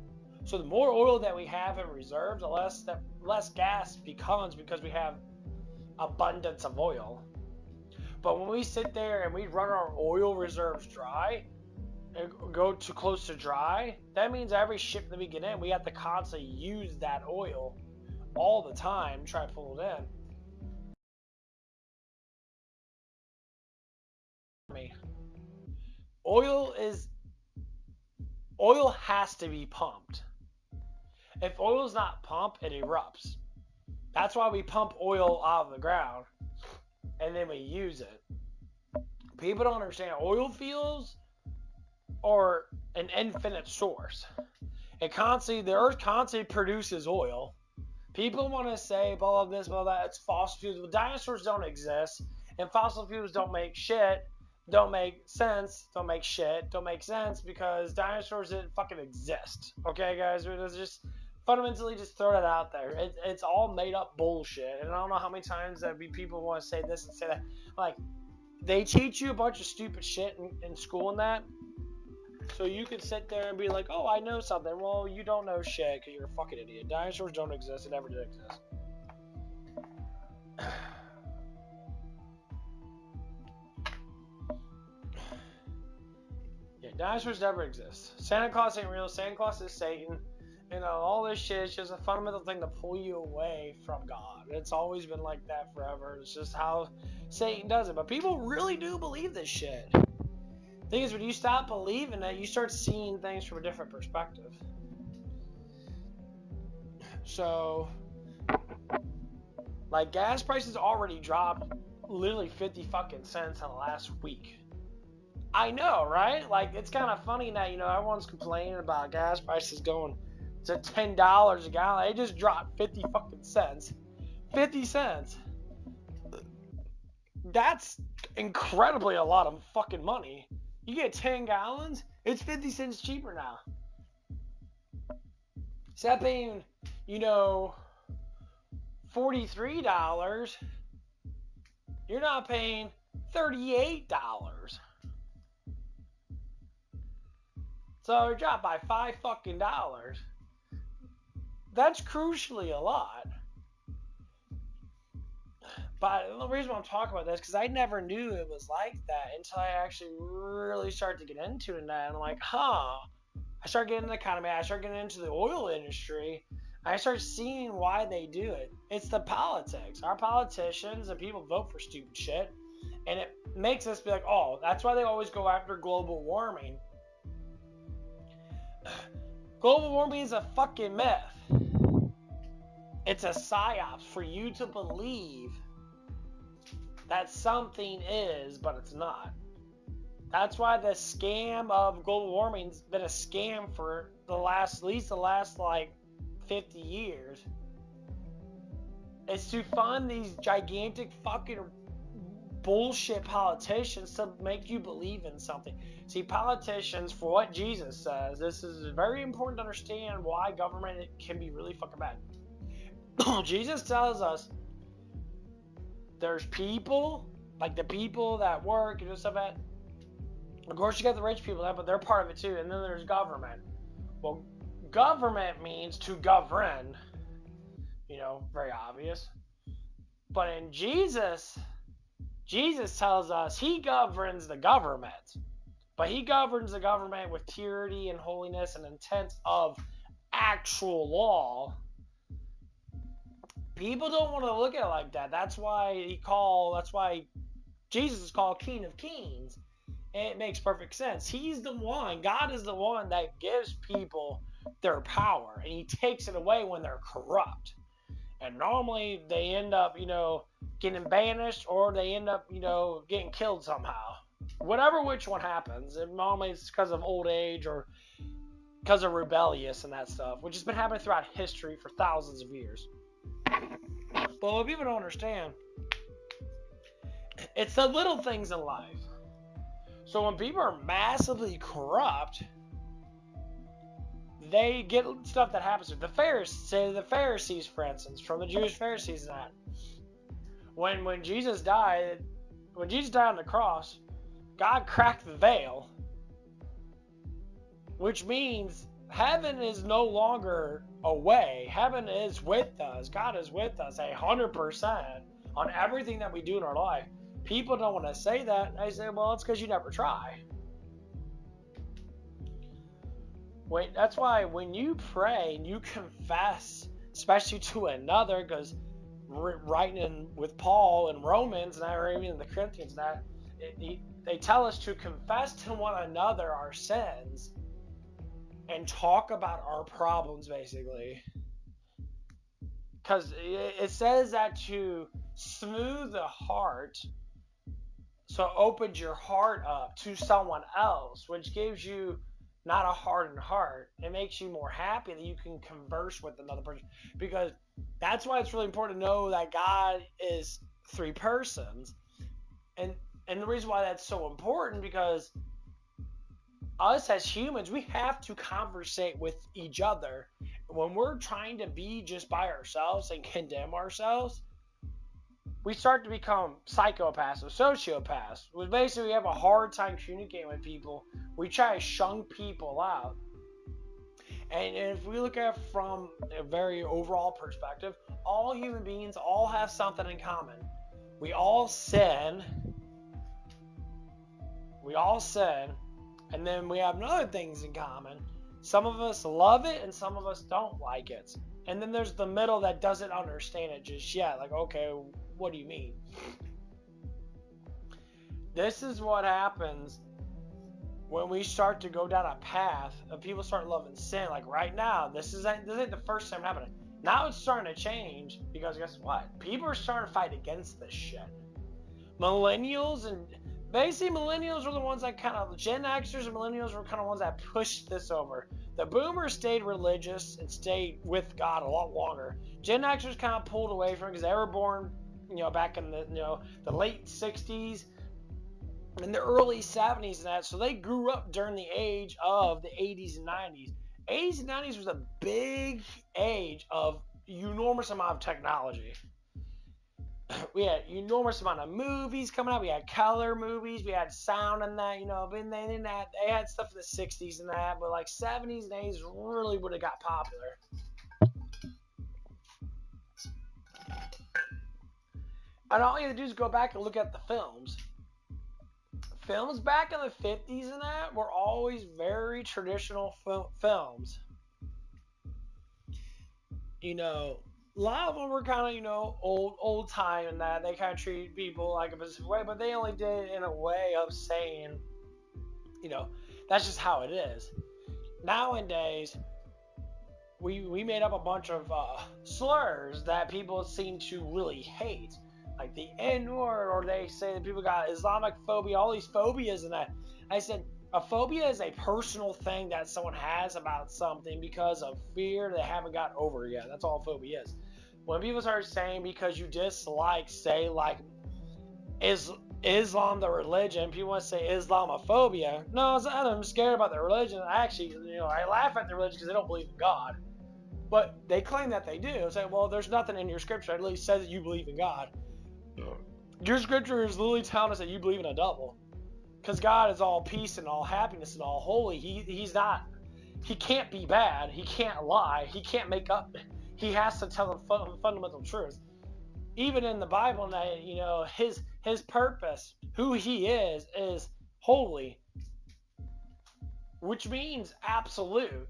Speaker 1: So the more oil that we have in reserves, the less gas becomes because we have abundance of oil. But when we sit there and we run our oil reserves dry and go too close to dry, that means every ship that we get in, we have to constantly use that oil all the time to try to pull it in. Oil has to be pumped. If oil is not pumped, it erupts. That's why we pump oil out of the ground and then we use it. People don't understand. Oil fields are an infinite source. The earth constantly produces oil. People want to say blah this, blah that. It's fossil fuels. Well, dinosaurs don't exist, and fossil fuels don't make shit. Don't make sense. Don't make shit. Don't make sense because dinosaurs didn't fucking exist. Okay, guys, it's just fundamentally just throw that out there. It's all made up bullshit, and I don't know how many times that people want to say this and say that. Like, they teach you a bunch of stupid shit in school and that, so you can sit there and be like, oh, I know something. Well, you don't know shit because you're a fucking idiot. Dinosaurs don't exist. It never did exist. Yeah, dinosaurs never exist. Santa Claus ain't real. Santa Claus is Satan. All this shit is just a fundamental thing to pull you away from God. It's always been like that forever. It's just how Satan does it. But people really do believe this shit. The thing is, when you stop believing it, you start seeing things from a different perspective. So, like, gas prices already dropped literally 50 fucking cents in the last week. I know, right? Like, it's kind of funny that, everyone's complaining about gas prices going to $10 a gallon. It just dropped 50 fucking cents. 50 cents. That's incredibly a lot of fucking money. You get 10 gallons, it's 50 cents cheaper now. Instead of paying, $43, you're not paying $38. So it dropped by $5 fucking dollars. That's crucially a lot. But the reason why I'm talking about this is because I never knew it was like that until I actually really started to get into it. And I'm like, I started getting into the economy. I started getting into the oil industry. I started seeing why they do it. It's the politics. Our politicians and people vote for stupid shit. And it makes us be like, oh, that's why they always go after global warming. Global warming is a fucking myth. It's a psyops for you to believe that something is, but it's not. That's why the scam of global warming's been a scam for at least the last like 50 years. It's to fund these gigantic fucking bullshit politicians to make you believe in something. See, politicians, for what Jesus says, this is very important to understand why government can be really fucking bad. Jesus tells us there's people, like the people that work and stuff that, of course you got the rich people, but they're part of it too, and then there's government. Well, government means to govern, very obvious. But in Jesus tells us he governs the government. But he governs the government with purity and holiness and intent of actual law. People don't want to look at it like that. That's why Jesus is called King of Kings. And it makes perfect sense. He's the one, God is the one that gives people their power, and he takes it away when they're corrupt. And normally they end up, getting banished, or they end up, getting killed somehow. Whatever which one happens. And normally it's because of old age or because of rebellious and that stuff, which has been happening throughout history for thousands of years. But what people don't understand, it's the little things in life. So when people are massively corrupt, they get stuff that happens to the Pharisees, for instance, from the Jewish Pharisees and that. When Jesus died on the cross, God cracked the veil, which means heaven is no longer away. Heaven is with us. God is with us 100% on everything that we do in our life. People don't want to say that. They say, well, it's because you never try. That's why when you pray and you confess, especially to another, because writing with Paul in Romans, and or even in the Corinthians, they tell us to confess to one another our sins and talk about our problems, basically. Because it says that to smooth the heart, so it opens your heart up to someone else, which gives you not a hardened heart. It makes you more happy that you can converse with another person. Because that's why it's really important to know that God is three persons. And the reason why that's so important, because us as humans, we have to conversate with each other. When we're trying to be just by ourselves and condemn ourselves, we start to become psychopaths or sociopaths. Which basically, we have a hard time communicating with people. We try to shun people out. And if we look at it from a very overall perspective, all human beings all have something in common. We all sin. And then we have other things in common. Some of us love it and some of us don't like it. And then there's the middle that doesn't understand it just yet. Like, okay, what do you mean? This is what happens when we start to go down a path and people start loving sin. Like right now, this ain't the first time happening. Now it's starting to change, because guess what? People are starting to fight against this shit. Millennials were the ones that kind of, Gen Xers and millennials were kind of ones that pushed this over. The boomers stayed religious and stayed with God a lot longer. Gen Xers kind of pulled away from it because they were born, back in the late 60s and the early 70s and that. So they grew up during the age of the 80s and 90s. 80s and 90s was a big age of enormous amount of technology. We had enormous amount of movies coming out. We had color movies. We had sound and that, But they had stuff in the 60s and that. But like 70s and 80s really would have got popular. And all you have to do is go back and look at the films. Films back in the 50s and that were always very traditional films. A lot of them were kind of, old time and that. They kind of treated people like a specific way, but they only did it in a way of saying, that's just how it is. Nowadays, we made up a bunch of slurs that people seem to really hate. Like the N-word, or they say that people got Islamic phobia, all these phobias and that. I said, a phobia is a personal thing that someone has about something because of fear they haven't got over yet. That's all phobia is. When people start saying because you dislike, say, like Islam, the religion, people want to say Islamophobia. No, I'm scared about the religion. Actually, I laugh at the religion because they don't believe in God. But they claim that they do. Say, well, there's nothing in your scripture that at least says that you believe in God. Your scripture is literally telling us that you believe in a devil. Because God is all peace and all happiness and all holy. He's not. He can't be bad. He can't lie. He can't make up. He has to tell the fundamental truth. Even in the Bible, his purpose, who he is holy, which means absolute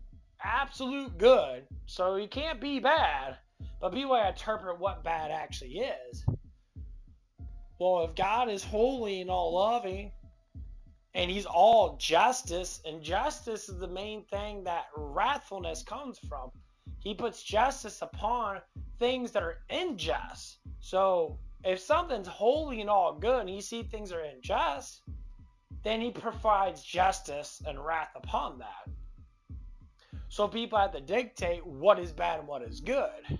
Speaker 1: good. So he can't be bad. But people interpret what bad actually is. Well, if God is holy and all loving, and he's all justice, and justice is the main thing that wrathfulness comes from. He puts justice upon things that are unjust. So if something's holy and all good, and you see things are unjust, then he provides justice and wrath upon that. So people have to dictate what is bad and what is good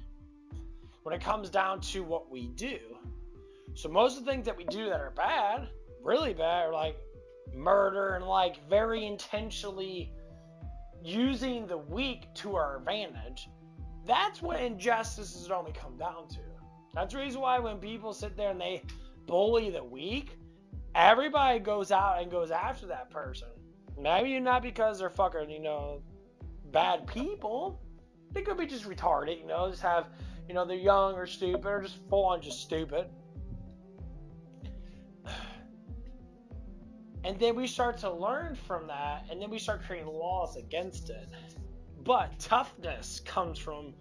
Speaker 1: when it comes down to what we do. So most of the things that we do that are bad, really bad, are like murder and like very intentionally using the weak to our advantage. That's what injustices only come down to. That's the reason why when people sit there and they bully the weak, everybody goes out and goes after that person. Maybe not because they're fucking, bad people. They could be just retarded, just have, they're young or stupid or just full on just stupid. And then we start to learn from that, and then we start creating laws against it. But toughness comes from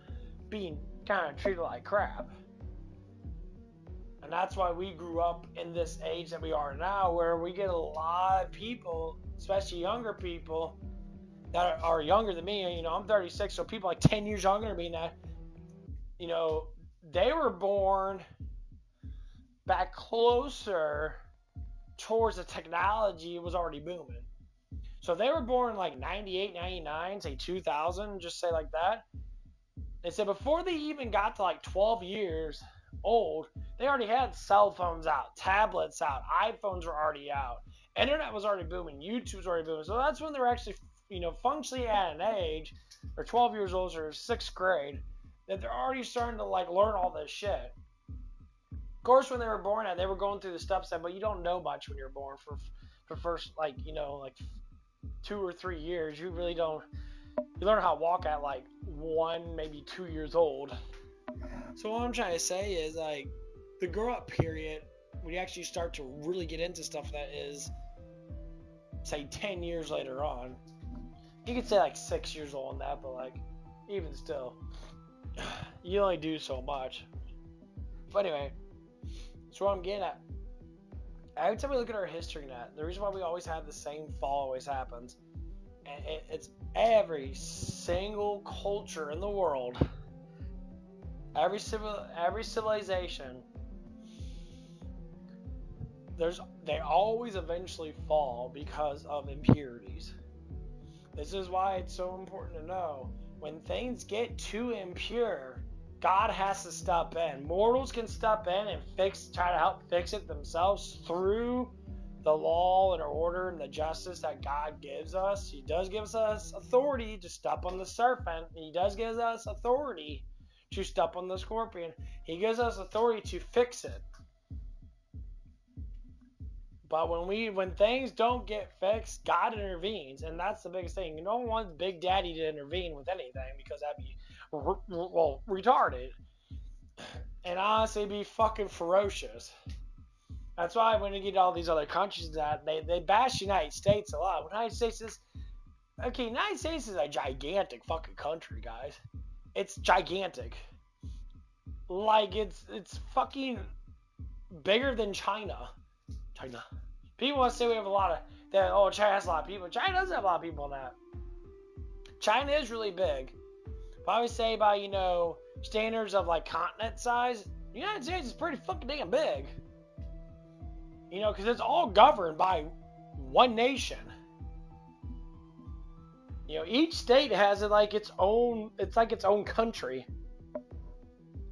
Speaker 1: being kind of treated like crap. And that's why we grew up in this age that we are now, where we get a lot of people, especially younger people, that are younger than me. I'm 36, so people like 10 years younger than me that, they were born back closer towards the technology was already booming. So if they were born like 98, 99, say 2000, just say like that. They said before they even got to like 12 years old, they already had cell phones out, tablets out, iPhones were already out, internet was already booming, YouTube was already booming. So that's when they're actually, functionally at an age, or 12 years old or 6th grade, that they're already starting to like learn all this shit. Of course, when they were born, they were going through the steps that, but you don't know much when you're born for first, like 2 or 3 years. You really don't. You learn how to walk at like 1, maybe 2 years old. So what I'm trying to say is like the grow up period, when you actually start to really get into stuff that is, say, 10 years later on. You could say like 6 years old on that, but like even still, you only do so much. But anyway. So what I'm getting at, every time we look at our history net, the reason why we always have the same fall always happens, and it's every single culture in the world, every civilization, they always eventually fall because of impurities. This is why it's so important to know, when things get too impure, God has to step in. Mortals can step in and try to help fix it themselves through the law and order and the justice that God gives us. He does give us authority to step on the serpent. He does give us authority to step on the scorpion. He gives us authority to fix it. But when things don't get fixed, God intervenes, and that's the biggest thing. You don't want Big Daddy to intervene with anything, because that'd be retarded, and honestly be fucking ferocious. That's why when you get all these other countries that they bash the United States a lot. United States is a gigantic fucking country, guys. It's gigantic. Like it's fucking bigger than China. People want to say we have a lot of that. Oh, China has a lot of people. China doesn't have a lot of people in that. China is really big. If I would say by standards of like continent size, the United States is pretty fucking damn big. Because it's all governed by one nation. Each state has it like its own. It's like its own country.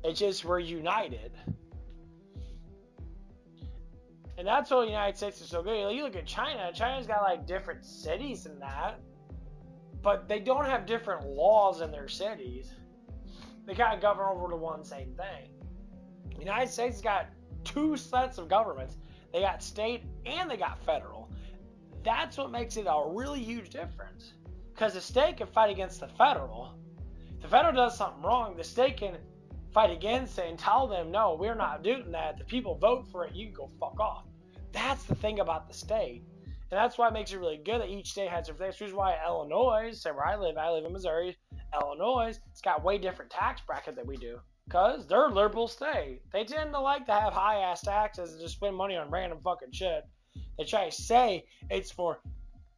Speaker 1: It's just we're united. And that's why the United States is so good. You look at China. China's got like different cities and that, but they don't have different laws in their cities. They kind of govern over the one same thing. The United States has got 2 sets of governments. They got state and they got federal. That's what makes it a really huge difference. Because the state can fight against the federal. If the federal does something wrong, the state can fight against it and tell them, no, we're not doing that. The people vote for it. You can go fuck off. That's the thing about the state. And that's why it makes it really good that each state has their things. Which is why Illinois, say where I live in Missouri, Illinois, it's got way different tax bracket than we do. Because they're a liberal state. They tend to like to have high-ass taxes and just spend money on random fucking shit. They try to say it's for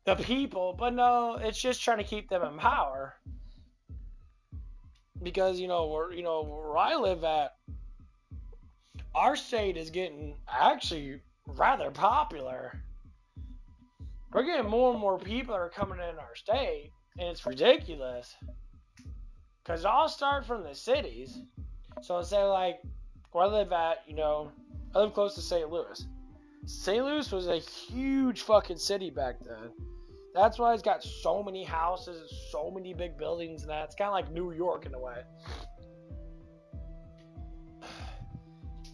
Speaker 1: the people, but no, it's just trying to keep them in power. Because, where I live at, our state is getting actually rather popular. We're getting more and more people that are coming in our state, and it's ridiculous. Because it all starts from the cities. So say like where I live at, I live close to St. Louis. St. Louis was a huge fucking city back then. That's why it's got so many houses, so many big buildings, and that. It's kind of like New York in a way.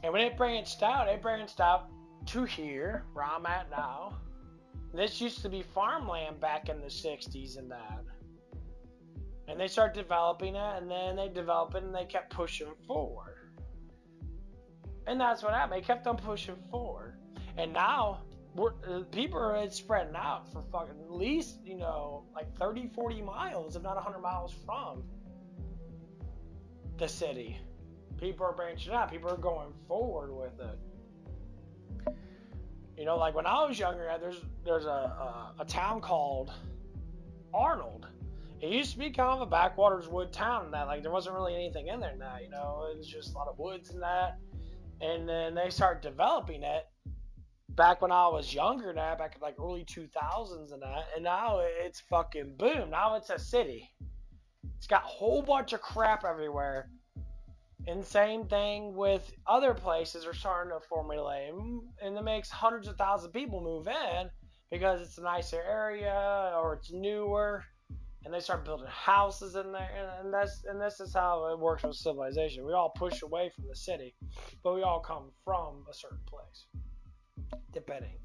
Speaker 1: And when it branched out to here, where I'm at now. This used to be farmland back in the 60s and that. And they started developing it, and then they developed it, and they kept pushing forward. And that's what happened. They kept on pushing forward. And now, people are spreading out for fucking at least, like 30, 40 miles, if not 100 miles from the city. People are branching out. People are going forward with it. Like when I was younger, there's a town called Arnold. It used to be kind of a backwaters wood town and that, like there wasn't really anything in there now, it was just a lot of woods and that. And then they started developing it back when I was younger now, back in like early 2000s and that, and now it's fucking boom. Now it's a city. It's got a whole bunch of crap everywhere. And same thing with other places are starting to formulate, and it makes hundreds of thousands of people move in because it's a nicer area or it's newer, and they start building houses in there, and this is how it works with civilization. We all push away from the city, but we all come from a certain place, depending.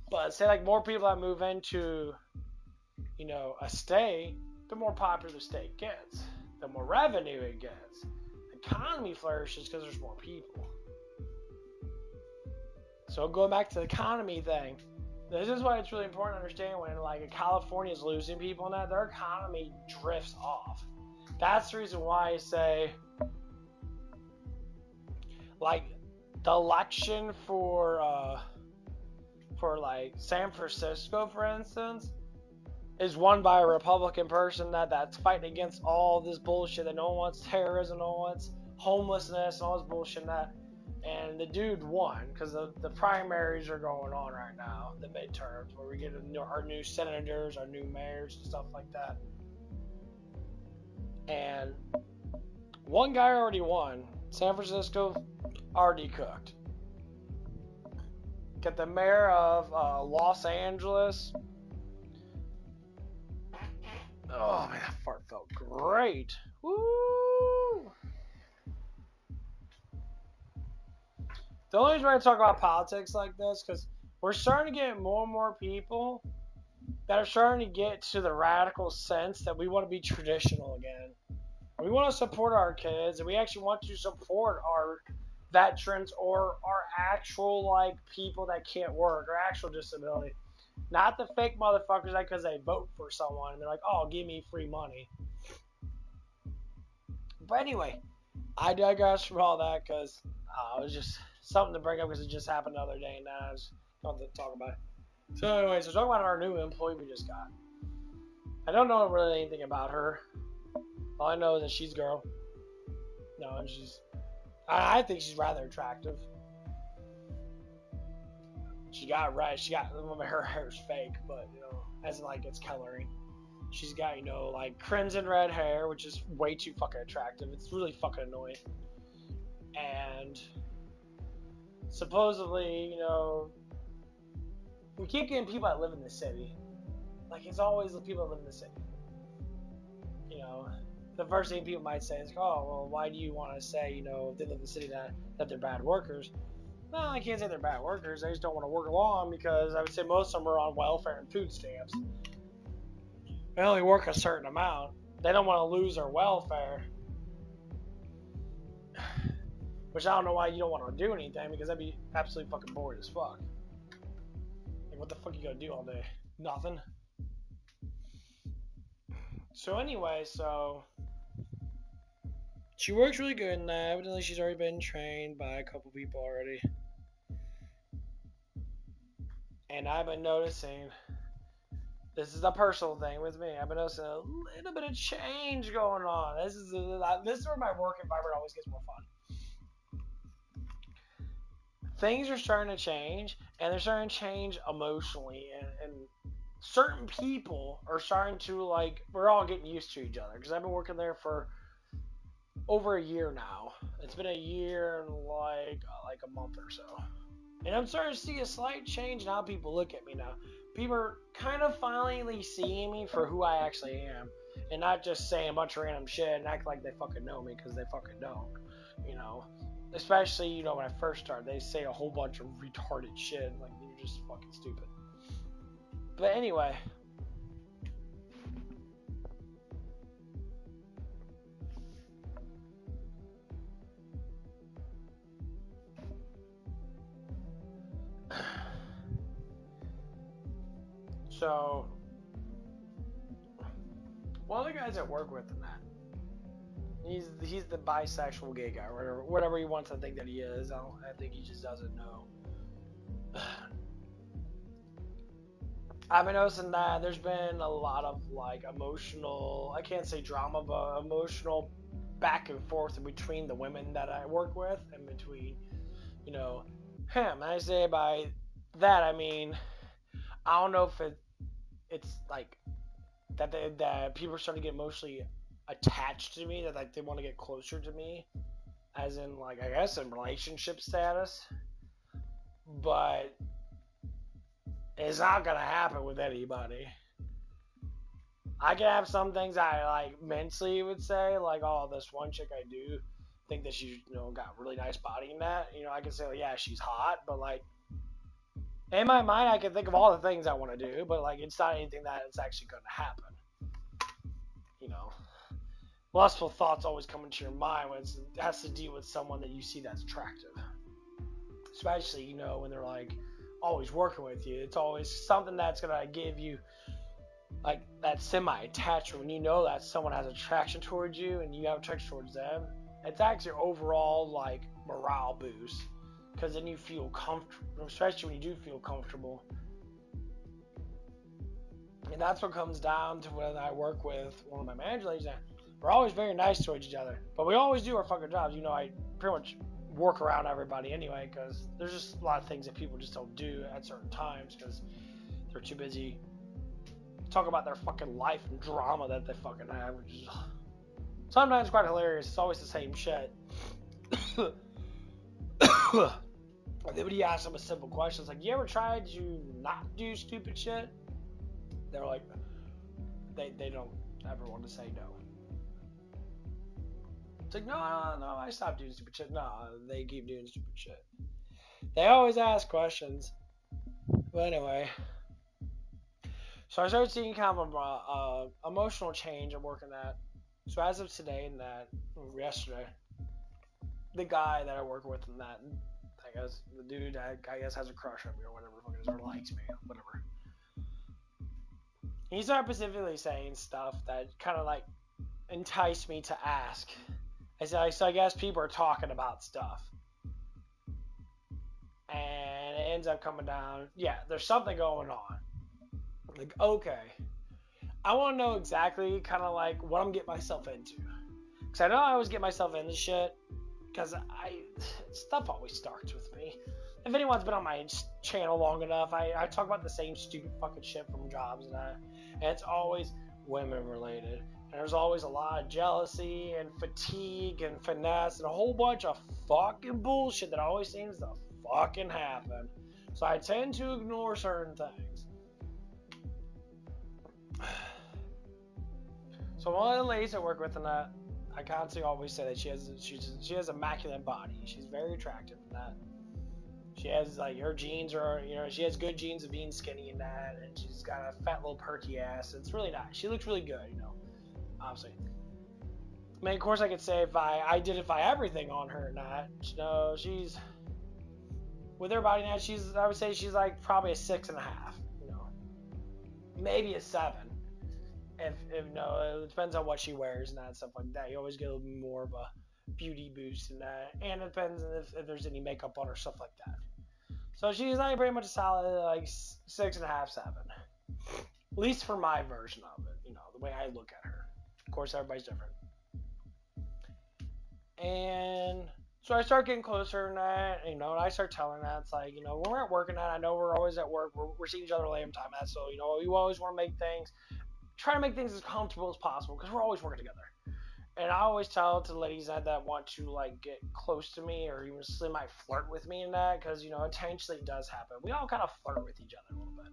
Speaker 1: But say like more people that move into, a state, the more popular the state gets, the more revenue it gets. The economy flourishes because there's more people. So going back to the economy thing, this is why it's really important to understand when like California is losing people and that their economy drifts off. That's the reason why I say like the election for like San Francisco, for instance, is won by a Republican person that's fighting against all this bullshit that no one wants terrorism, no one wants homelessness, and all this bullshit and that. And the dude won because the primaries are going on right now, the midterms, where we get our new senators, our new mayors, and stuff like that. And one guy already won. San Francisco already cooked. Get the mayor of Los Angeles. Oh man, that fart felt great. Woo! The only reason I talk about politics like this, because we're starting to get more and more people that are starting to get to the radical sense that we want to be traditional again. We want to support our kids, and we actually want to support our veterans or our actual like people that can't work or actual disability. Not the fake motherfuckers that because they vote for someone and they're like, oh, give me free money. But anyway, I digress from all that because it was just something to bring up because it just happened the other day and I just wanted to talk about it. So anyways, we're talking about our new employee we just got. I don't know really anything about her. All I know is that she's a girl. No, and I think she's rather attractive. Her hair's fake, but, as in, like, it's coloring. She's got, like, crimson red hair, which is way too fucking attractive. It's really fucking annoying. And supposedly, we keep getting people that live in the city. Like, it's always the people that live in the city. The first thing people might say is, oh, well, why do you want to say, if they live in the city that they're bad workers? Well, I can't say they're bad workers. They just don't want to work along because I would say most of them are on welfare and food stamps. They only work a certain amount. They don't want to lose their welfare. Which I don't know why you don't want to do anything because that'd be absolutely fucking boring as fuck. Like, what the fuck you gonna do all day? Nothing. So anyway, so she works really good in that. Evidently, she's already been trained by a couple people already. And I've been noticing, this is a personal thing with me, I've been noticing a little bit of change going on. This is where my work environment always gets more fun. Things are starting to change, and they're starting to change emotionally, and certain people are starting to, like, we're all getting used to each other, because I've been working there for over a year now. It's been a year and like a month or so. And I'm starting to see a slight change in how people look at me now. People are kind of finally seeing me for who I actually am, and not just saying a bunch of random shit and act like they fucking know me, because they fucking don't. You know, especially, you know, when I first started, they say a whole bunch of retarded shit, like you're just fucking stupid. But anyway, so one of the guys I work with in that, he's the bisexual gay guy, or whatever he wants to think that he is. I think he just doesn't know. I've been noticing that there's been a lot of like emotional, I can't say drama, but emotional back and forth in between the women that I work with and between, you know, him. And I say by that, I mean, I don't know if it's like that people are starting to get emotionally attached to me, that like they want to get closer to me, as in like, I guess in relationship status, but it's not gonna happen with anybody. I can have some things I like mentally would say, like, oh, this one chick I do think that she's, you know, got really nice body in that. You know, I can say, well, yeah, she's hot, but like in my mind, I can think of all the things I want to do, but like it's not anything that it's actually going to happen. You know, lustful thoughts always come into your mind when it has to deal with someone that you see that's attractive. Especially, you know, when they're like always working with you, it's always something that's gonna give you like that semi-attachment. When you know that someone has attraction towards you and you have attraction towards them, it's actually overall like morale boost, because then you feel comfortable, especially when you do feel comfortable. And that's what comes down to when I work with one of my manager ladies. We're always very nice towards each other, but we always do our fucking jobs. You know, I pretty much work around everybody anyway, because there's just a lot of things that people just don't do at certain times because they're too busy talk about their fucking life and drama that they fucking have, which is sometimes quite hilarious. It's always the same shit. And then when you ask them a simple question, it's like, you ever tried to not do stupid shit? They're like, they don't ever want to say no. It's like, no, I stopped doing stupid shit. No, they keep doing stupid shit. They always ask questions. But anyway, so I started seeing kind of emotional change I'm working at. So as of today and that, yesterday, the guy that I work with and that, I guess, the dude, I guess, has a crush on me or whatever, or likes me, whatever. He started specifically saying stuff that kind of like enticed me to ask. I said, so I guess people are talking about stuff. And it ends up coming down, yeah, there's something going on. Like, okay, I want to know exactly kind of like what I'm getting myself into. Because I know I always get myself into shit, because stuff always starts with me. If anyone's been on my channel long enough, I talk about the same stupid fucking shit from jobs and that. And it's always women related. And there's always a lot of jealousy and fatigue and finesse and a whole bunch of fucking bullshit that always seems to fucking happen. So I tend to ignore certain things. So one of the ladies I work with in that, I constantly always say that she has immaculate body. She's very attractive in that. She has like her genes are, you know, she has good genes of being skinny and that, and she's got a fat little perky ass. It's really nice. She looks really good, you know. Obviously. I mean, of course, I could say if I identify everything on her and that, you know, she's with her body now. I would say she's like probably a 6.5, you know, maybe a 7. if no, it depends on what she wears and that stuff like that. You always get a little more of a beauty boost in that, and it depends if there's any makeup on her, stuff like that. So she's like pretty much a solid like 6.5, 7. At least for my version of it, you know, the way I look at her. Of course, everybody's different. And so I start getting closer and that, you know, and I start telling that, it's like, you know, when we're at work and that, I know we're always at work, we're seeing each other late time that, so, you know, you always want to make things, try to make things as comfortable as possible, because we're always working together. And I always tell to the ladies that want to, like, get close to me, or even they might flirt with me and that, because, you know, intentionally it does happen. We all kind of flirt with each other a little bit.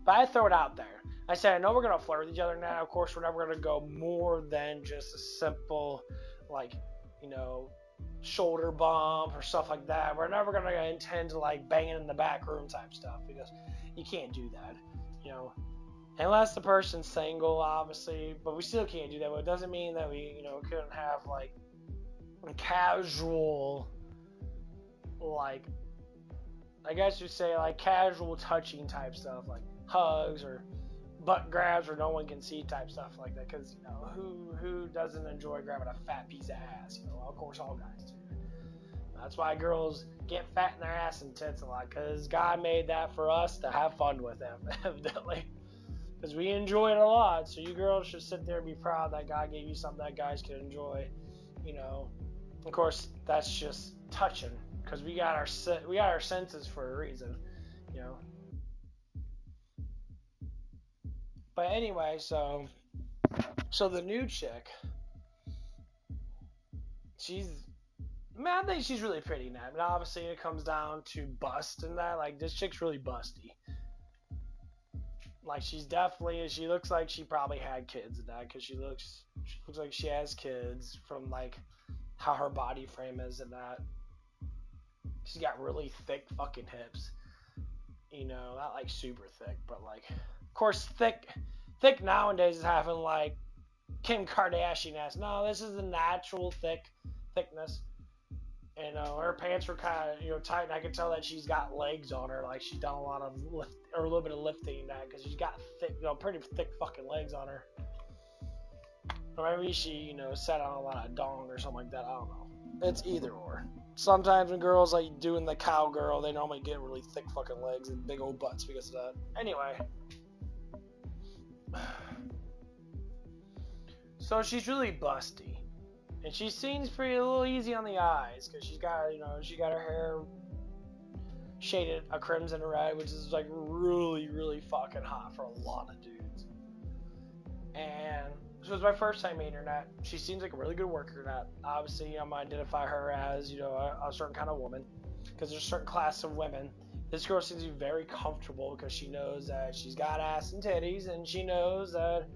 Speaker 1: But I throw it out there. I said, I know we're going to flirt with each other now. Of course, we're never going to go more than just a simple, like, you know, shoulder bump or stuff like that. We're never going to intend to, like, banging in the back room type stuff, because you can't do that, you know. Unless the person's single, obviously, but we still can't do that. But it doesn't mean that we, you know, couldn't have, like, casual, like, I guess you'd say, like, casual touching type stuff, like hugs or butt grabs where no one can see type stuff like that. Because, you know, who doesn't enjoy grabbing a fat piece of ass? You know, of course, all guys do. That's why girls get fat in their ass and tits a lot, because God made that for us to have fun with them, evidently. Because we enjoy it a lot, so you girls should sit there and be proud that God gave you something that guys can enjoy, you know. Of course, that's just touching, because we got our senses for a reason, you know. But anyway, so the new chick, I think she's really pretty now. I mean, obviously it comes down to bust and that, like, this chick's really busty. Like, she looks like she probably had kids and that, because she looks like she has kids from, like, how her body frame is and that. She's got really thick fucking hips. You know, not, like, super thick, but, like, of course, thick nowadays is having, like, Kim Kardashian ass. No, this is the natural thickness. And her pants were kind of, you know, tight, and I could tell that she's got legs on her, like she's done a lot of lift, or a little bit of lifting that, because she's got thick, you know, pretty thick fucking legs on her. Or maybe she, you know, sat on a lot of dong or something like that. I don't know. It's either or. Sometimes when girls like doing the cowgirl, they normally get really thick fucking legs and big old butts because of that. Anyway. So she's really busty. And she seems pretty a little easy on the eyes, because she's got, you know, she got her hair shaded a crimson red, which is like really, really fucking hot for a lot of dudes. And so it was my first time meeting her. That she seems like a really good worker. That obviously I'm gonna identify her as, you know, a certain kind of woman, because there's a certain class of women. This girl seems to be very comfortable, because she knows that she's got ass and titties, and she knows that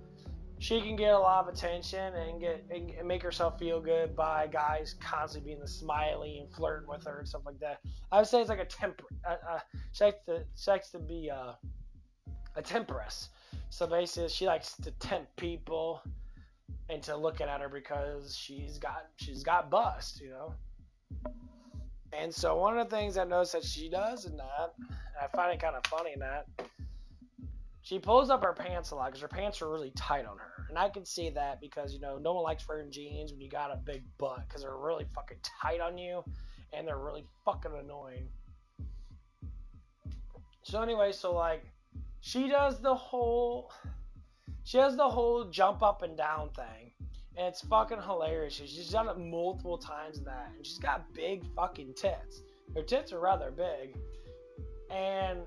Speaker 1: she can get a lot of attention and make herself feel good by guys constantly being smiley and flirting with her and stuff like that. I would say it's like a she likes to be a temperess. So basically, she likes to tempt people into looking at her, because she's got bust, you know. And so one of the things I noticed that she does in that, and I find it kind of funny in that, she pulls up her pants a lot, because her pants are really tight on her. And I can see that, because, you know, no one likes wearing jeans when you got a big butt, because they're really fucking tight on you, and they're really fucking annoying. So anyway, so like, she does the whole jump up and down thing. And it's fucking hilarious. She's done it multiple times in that. And she's got big fucking tits. Her tits are rather big. And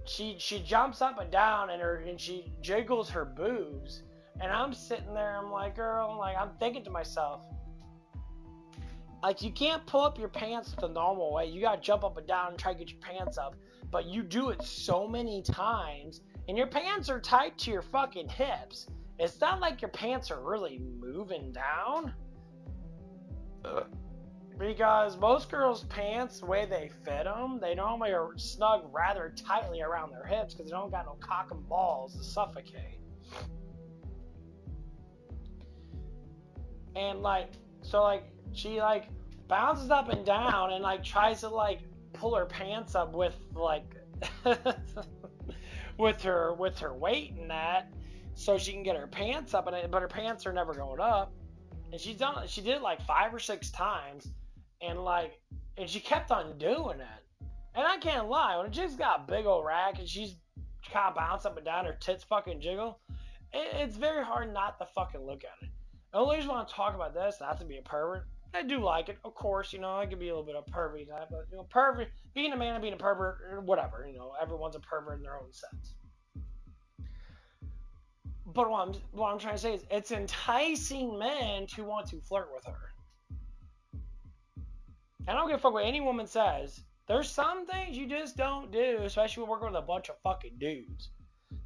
Speaker 1: she jumps up and down, and she jiggles her boobs, and I'm sitting there, I'm like, girl, like, I'm thinking to myself, like, you can't pull up your pants the normal way. You gotta jump up and down and try to get your pants up, but you do it so many times, and your pants are tight to your fucking hips. It's not like your pants are really moving down. Because most girls' pants, the way they fit them, they normally are snug rather tightly around their hips, because they don't got no cock and balls to suffocate. And like, so like, she like bounces up and down and like tries to like pull her pants up with like with her weight and that, so she can get her pants up, but her pants are never going up. And she did it like 5 or 6 times, and she kept on doing it. And I can't lie, when a chick's got a big old rack and she's kind of bounce up and down, her tits fucking jiggle, it's very hard not to fucking look at it. I always want to talk about this, not to be a pervert. I do like it, of course, I could be a little bit of a pervy type, but, pervert, being a man and being a pervert, whatever, everyone's a pervert in their own sense. But what I'm trying to say is, it's enticing men to want to flirt with her. And I don't give a fuck what any woman says. There's some things you just don't do, especially when working with a bunch of fucking dudes.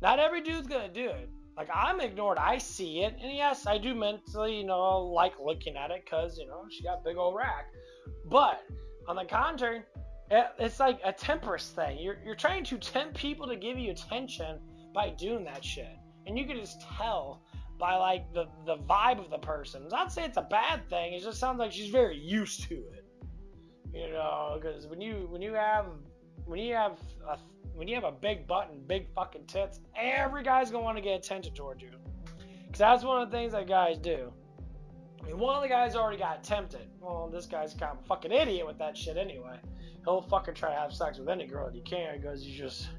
Speaker 1: Not every dude's gonna do it. Like, I'm ignored. I see it. And yes, I do mentally, like looking at it because, she got a big old rack. But, on the contrary, it's like a temperance thing. You're trying to tempt people to give you attention by doing that shit. And you can just tell by, like, the vibe of the person. I'm not saying it's a bad thing. It just sounds like she's very used to it. Because when you have a big butt and big fucking tits, every guy's gonna want to get attention toward you. Because that's one of the things that guys do. I mean, one of the guys already got tempted. Well, this guy's kind of a fucking idiot with that shit anyway. He'll fucking try to have sex with any girl that he can because he's just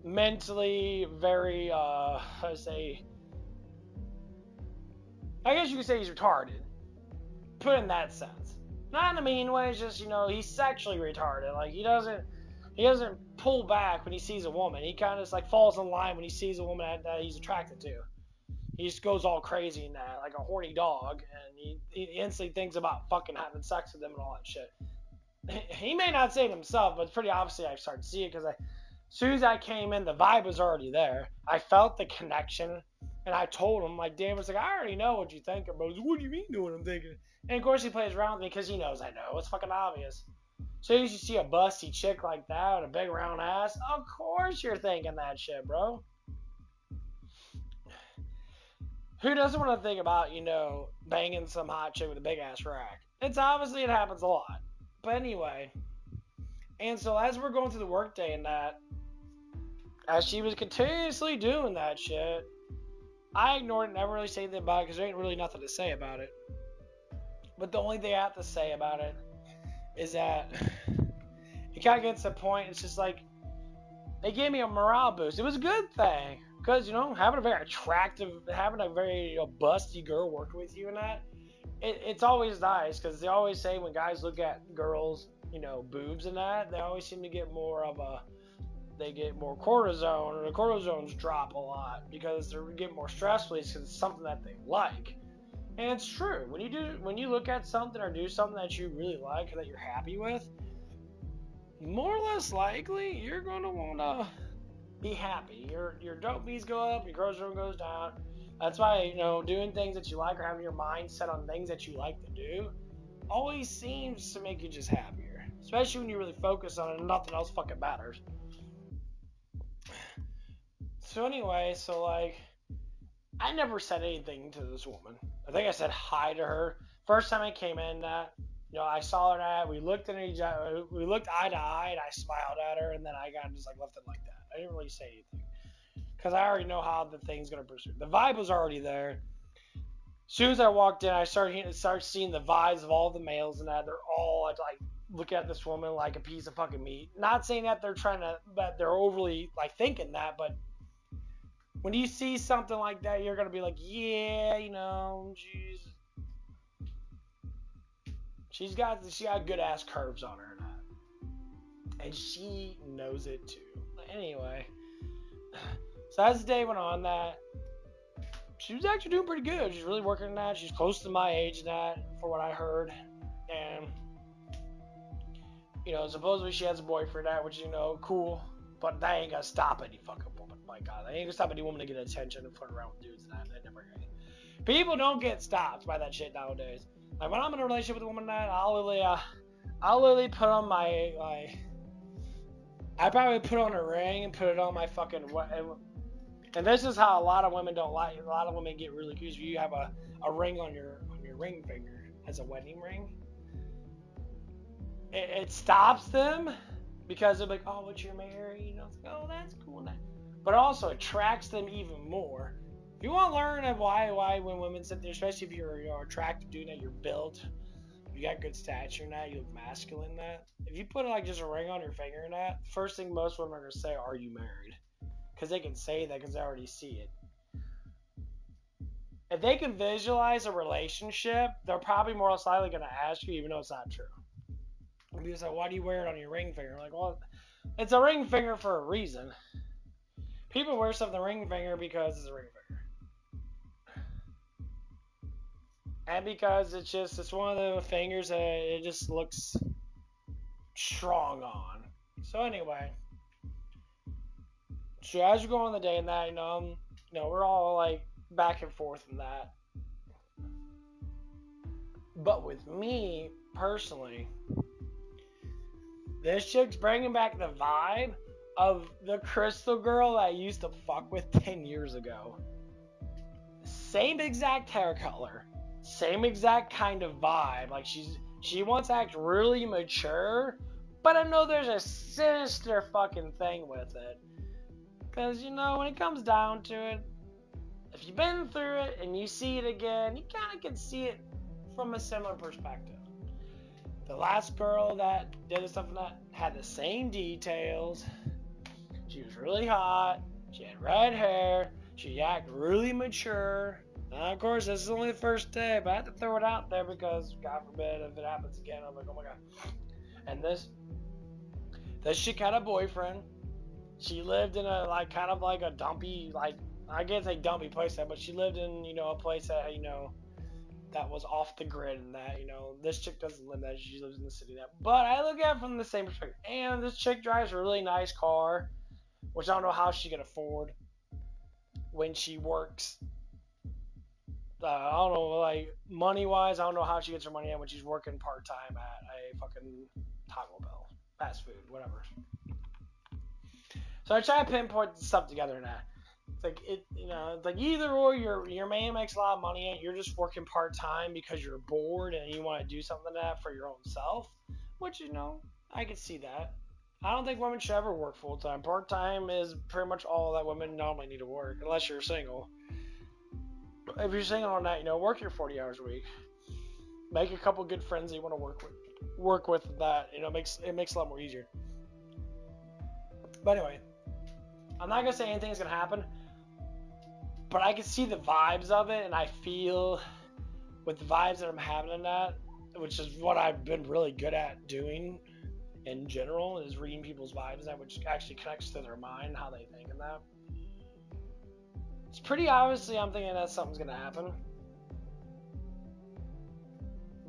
Speaker 1: mentally very, I guess you could say he's retarded. Put it in that sense. Not in a mean way, it's just, he's sexually retarded. Like, he doesn't pull back when he sees a woman. He kind of just, like, falls in line when he sees a woman that he's attracted to. He just goes all crazy in that, like a horny dog, and he instantly thinks about fucking having sex with them and all that shit. He may not say it himself, but it's pretty obviously I started to see it, because as soon as I came in, the vibe was already there. I felt the connection, and I told him, like, Dan was like, I already know what you think about. I was like, what do you mean know what I'm thinking? And of course he plays around with me because he knows I know. It's fucking obvious. So as you see a busty chick like that with a big round ass, of course you're thinking that shit, bro. Who doesn't want to think about, banging some hot chick with a big ass rack? It happens a lot. But anyway. And so as we're going through the workday and that, as she was continuously doing that shit, I ignored it and never really said anything about it because there ain't really nothing to say about it. But the only thing I have to say about it is that it kind of gets to the point, it's just like, they gave me a morale boost. It was a good thing. Because, having a very busty girl working with you and that, it's always nice. Because they always say when guys look at girls, boobs and that, they always seem to get they get more cortisone, or the cortisones drop a lot. Because they're getting more stress release because it's something that they like. And it's true. When you look at something or do something that you really like or that you're happy with, more or less likely you're gonna wanna be happy. Your dopamines go up, your cortisol goes down. That's why, doing things that you like or having your mind set on things that you like to do always seems to make you just happier. Especially when you really focus on it and nothing else fucking matters. So anyway, I never said anything to this woman. I think I said hi to her. First time I came in, I saw her we looked at each other, we looked eye to eye, and I smiled at her, and then I kind of just left it like that. I didn't really say anything. Because I already know how the thing's going to pursue. The vibe was already there. As soon as I walked in, I started seeing the vibes of all the males and that. They're all, look at this woman like a piece of fucking meat. Not saying that that they're overly, thinking that, but when you see something like that, you're going to be like, yeah, she's got good ass curves on her and that. And she knows it too. But anyway, so as the day went on, that she was actually doing pretty good. She's really working on that. She's close to my age and that, for what I heard. And supposedly she has a boyfriend that, which cool. But that ain't gonna stop any fucking woman. My God, that ain't gonna stop any woman to get attention and flirt around with dudes and that. People don't get stopped by that shit nowadays. Like, when I'm in a relationship with a woman that, I'll literally put on I probably put on a ring and put it on my fucking, and this is how a lot of women don't like, a lot of women get really confused. You have a ring on your ring finger as a wedding ring. It stops them because they're like, oh, but you're married, it's like, oh, that's cool. But it also attracts them even more If you want to learn of why when women sit there, especially if you're attractive, doing that, you're built, you got good stature and that, you look masculine and that. If you put like just a ring on your finger and that, first thing most women are gonna say, "Are you married?" Because they can say that because they already see it. If they can visualize a relationship, they're probably more likely gonna ask you, even though it's not true. And people say, "Why do you wear it on your ring finger?" I'm like, well, it's a ring finger for a reason. People wear stuff on the ring finger because it's a ring finger. And because it's one of the fingers that it just looks strong on. So anyway, so as we go on the day and that, we're all like back and forth in that. But with me personally, this chick's bringing back the vibe of the crystal girl that I used to fuck with 10 years ago. Same exact hair color, same exact kind of vibe. Like she wants to act really mature, but I know there's a sinister fucking thing with it. Because, when it comes down to it, if you've been through it and you see it again, you kind of can see it from a similar perspective. The last girl that did stuff like that had the same details. She was really hot. She had red hair. She acted really mature. Now, of course, this is only the first day, but I have to throw it out there because, God forbid, if it happens again, I'm like, oh my god. And this chick had a boyfriend. She lived in a, kind of like a dumpy, I can't say dumpy place, but she lived in, a place that, that was off the grid and that, this chick doesn't live there. She lives in the city that. But I look at it from the same perspective. And this chick drives a really nice car, which I don't know how she can afford when she works. I don't know, money-wise, I don't know how she gets her money in when she's working part-time at a fucking Taco Bell, fast food, whatever. So I try to pinpoint the stuff together in that. It's like either or your man makes a lot of money and you're just working part-time because you're bored and you want to do something like that for your own self, which, I can see that. I don't think women should ever work full-time. Part-time is pretty much all that women normally need to work, unless you're single. If you're single on that, work your 40 hours a week. Make a couple good friends that you want to work with that, it makes a lot more easier. But anyway, I'm not going to say anything's going to happen, but I can see the vibes of it, and I feel with the vibes that I'm having in that, which is what I've been really good at doing in general, is reading people's vibes, that which actually connects to their mind, how they think and that. It's pretty obviously I'm thinking that something's going to happen.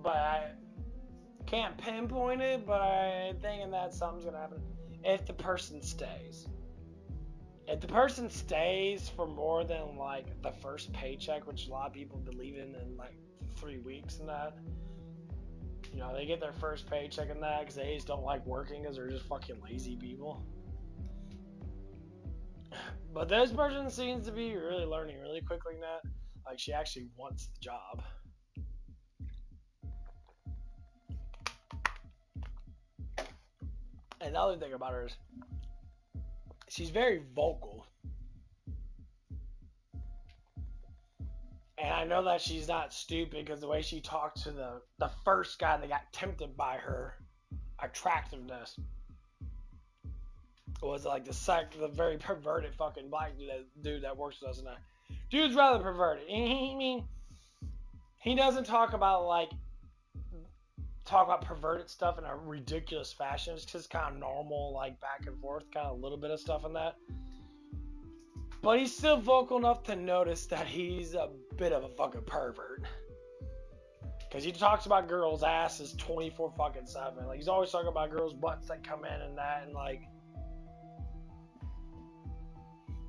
Speaker 1: But I can't pinpoint it, but I'm thinking that something's going to happen if the person stays. If the person stays for more than, the first paycheck, which a lot of people believe in 3 weeks and that, they get their first paycheck and that because they just don't like working because they're just fucking lazy people. But this person seems to be really learning really quickly in that. She actually wants the job. And the other thing about her is she's very vocal. And I know that she's not stupid because the way she talked to the first guy that got tempted by her attractiveness was the very perverted fucking black dude that works with us. And that dude's rather perverted. He doesn't talk about perverted stuff in a ridiculous fashion. It's just kind of normal, back and forth, kind of a little bit of stuff in that. But he's still vocal enough to notice that he's a bit of a fucking pervert. Because he talks about girls' asses 24 fucking 7. He's always talking about girls' butts that come in and that, and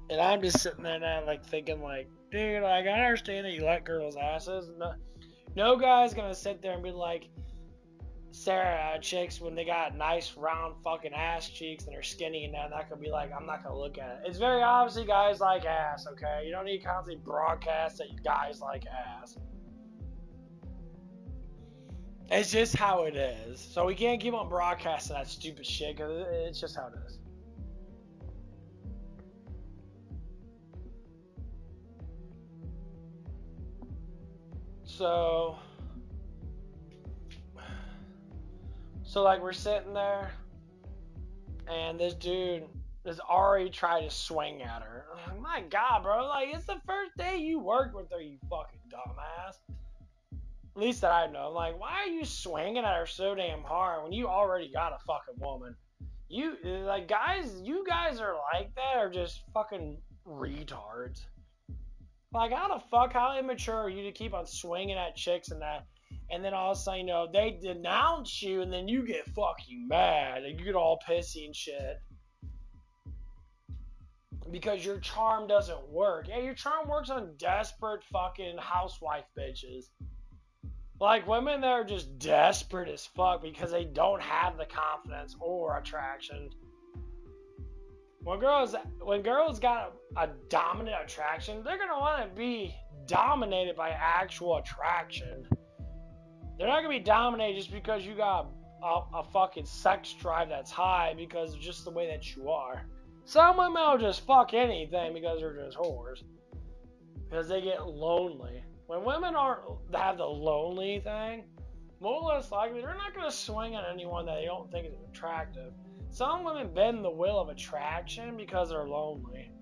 Speaker 1: and I'm just sitting there now, thinking, dude, I understand that you like girls' asses. No guy's gonna sit there and be like, Sarah, chicks, when they got nice round fucking ass cheeks and they're skinny and that could be I'm not gonna look at it. It's very obviously guys like ass, okay? You don't need to constantly broadcast that guys like ass. It's just how it is. So we can't keep on broadcasting that stupid shit because it's just how it is. So like we're sitting there, and this dude has already tried to swing at her. I'm like, my God, bro, like it's the first day you worked with her, you fucking dumbass. At least that I know. I'm like, why are you swinging at her so damn hard when you already got a fucking woman? You like you guys are like that or just fucking retards. Like how immature are you to keep on swinging at chicks and that, and then all of a sudden, they denounce you and then you get fucking mad and you get all pissy and shit. Because your charm doesn't work. Yeah, your charm works on desperate fucking housewife bitches. Like women that are just desperate as fuck because they don't have the confidence or attraction. When girls got a dominant attraction, they're gonna want to be dominated by actual attraction. They're not gonna be dominated just because you got a fucking sex drive that's high because of just the way that you are. Some women will just fuck anything because they're just whores. Because they get lonely. When women have the lonely thing, more or less likely they're not gonna swing at anyone that they don't think is attractive. Some women bend the will of attraction because they're lonely.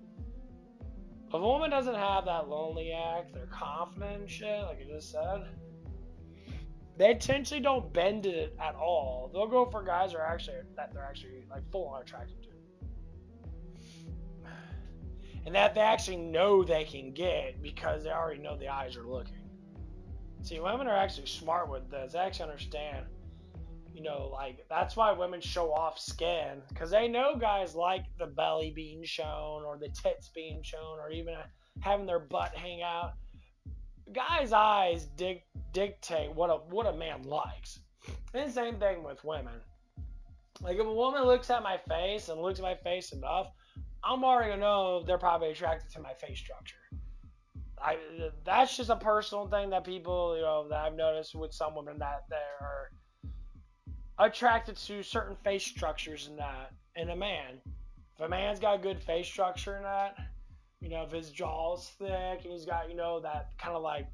Speaker 1: If a woman doesn't have that lonely act, they're confident and shit, like I just said, they intentionally don't bend it at all. They'll go for guys they're actually like full on attracted to. And that they actually know they can get because they already know the eyes are looking. See, women are actually smart with this. They actually understand. Like, that's why women show off skin, because they know guys like the belly being shown, or the tits being shown, or even having their butt hang out. Guys' eyes dictate what a man likes. And the same thing with women. Like, if a woman looks at my face and looks at my face enough, I'm already gonna know they're probably attracted to my face structure. That's just a personal thing that people, that I've noticed with some women that they are attracted to certain face structures in a man. If a man's got a good face structure in that, if his jaw's thick and he's got, that kind of like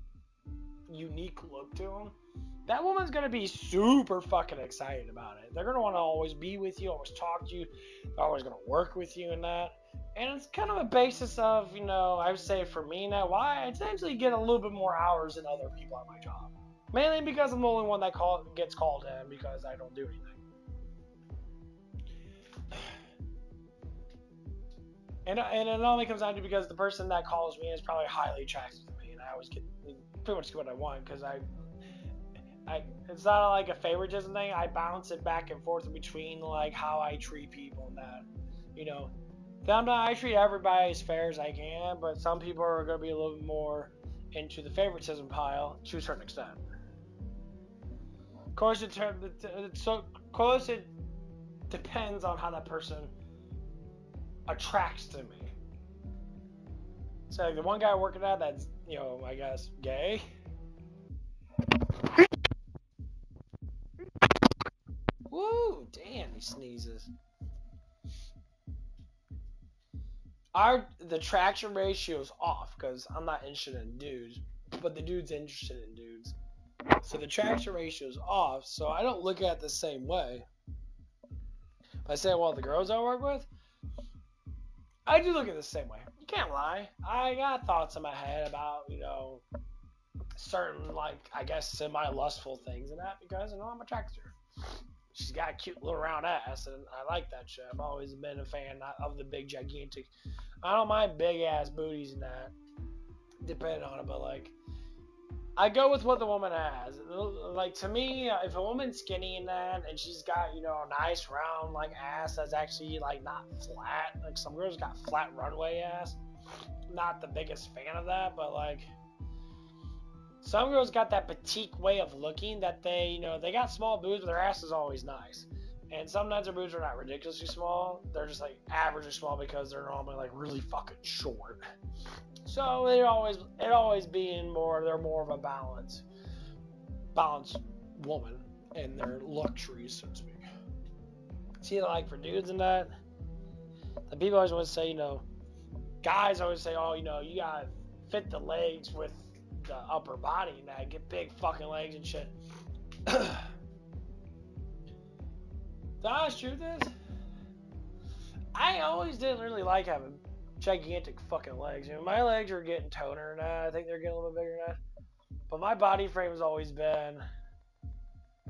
Speaker 1: unique look to him, that woman's going to be super fucking excited about it. They're going to want to always be with you, always talk to you, they're always going to work with you in that. And it's kind of a basis of, I would say for me now, why I essentially get a little bit more hours than other people at my job. Mainly because I'm the only one that gets called in because I don't do anything. And it only comes down to because the person that calls me is probably highly attracted to me, and I always pretty much get what I want because it's not like a favoritism thing. I bounce it back and forth between like how I treat people and that, I treat everybody as fair as I can, but some people are going to be a little bit more into the favoritism pile to a certain extent. Of course, it depends on how that person attracts to me. So like the one guy working at that's, I guess gay. Woo! Damn, he sneezes. The attraction ratio is off because I'm not interested in dudes, but the dude's interested in dudes. So the attraction ratio is off, so I don't look at it the same way. If I say, well, the girls I work with, I do look at it the same way. You can't lie. I got thoughts in my head about, certain, like, I guess, semi-lustful things and that because, I'm attracted to her. She's got a cute little round ass, and I like that shit. I've always been a fan of the big, gigantic. I don't mind big-ass booties and that, depending on it, but, like, I go with what the woman has. Like, to me, if a woman's skinny and that, and she's got, a nice round, like, ass that's actually, like, not flat. Like, some girls got flat runway ass. Not the biggest fan of that, but, like, some girls got that petite way of looking that they, they got small boobs, but their ass is always nice. And sometimes their boobs are not ridiculously small. They're just, like, averagely small because they're normally, like, really fucking short. So they're always being they're more of a balanced woman in their luxuries, so to speak. See, like for dudes and that, the people always want to say, guys always say, oh, you gotta fit the legs with the upper body, and I get big fucking legs and shit. The honest truth is, I always didn't really like having gigantic fucking legs. You know, my legs are getting toner now. I think they're getting a little bit bigger now. But my body frame's always been,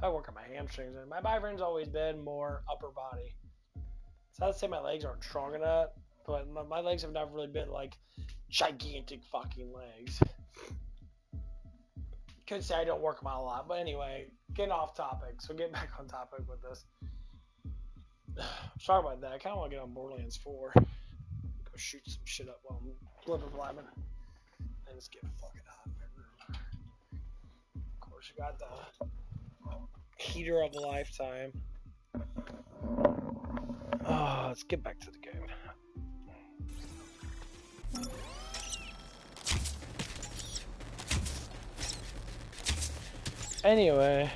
Speaker 1: I work on my hamstrings, and my body frame's always been more upper body. So I'd say my legs aren't strong enough, but my legs have never really been like gigantic fucking legs. Could say I don't work them out a lot, but anyway, getting off topic. So get back on topic with this. Sorry about that. I kind of want to get on Borderlands 4. Go shoot some shit up while I'm blibber blabbing. And just get fucking hot in my room. Of course, you got the heater of a lifetime. Oh, let's get back to the game. Anyway.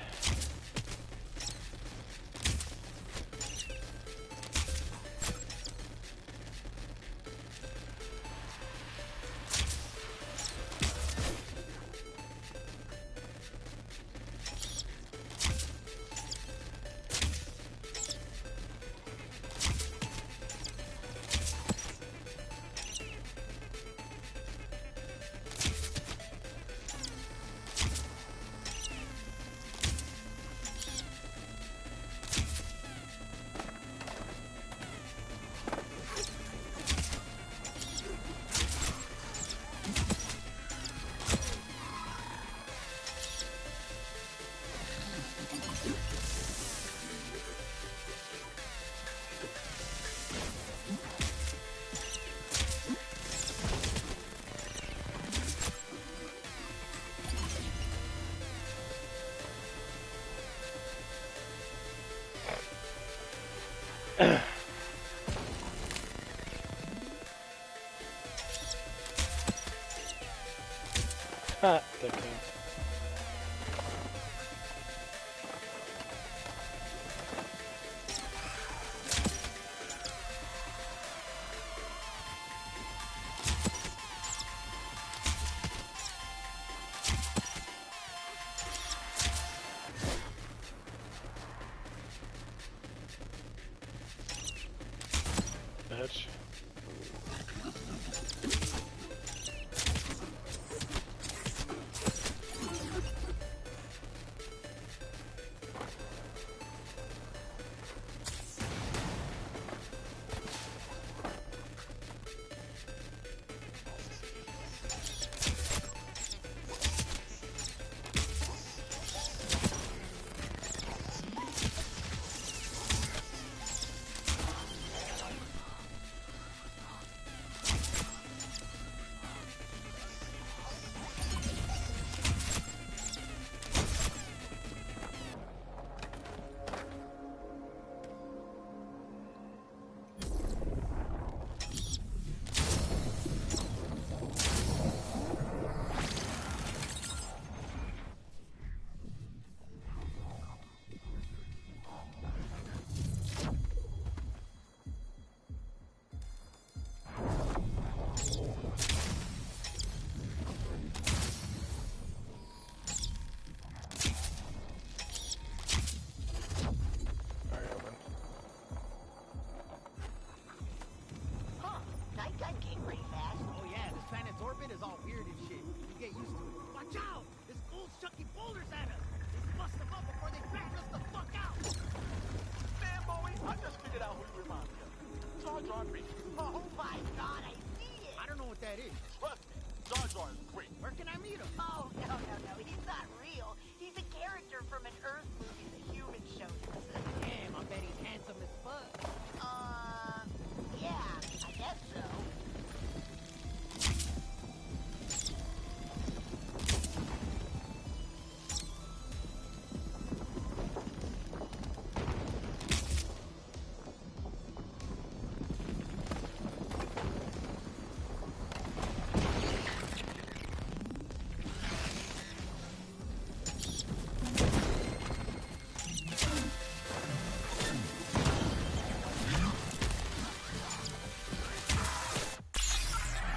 Speaker 1: Ah, dickhead. Bitch.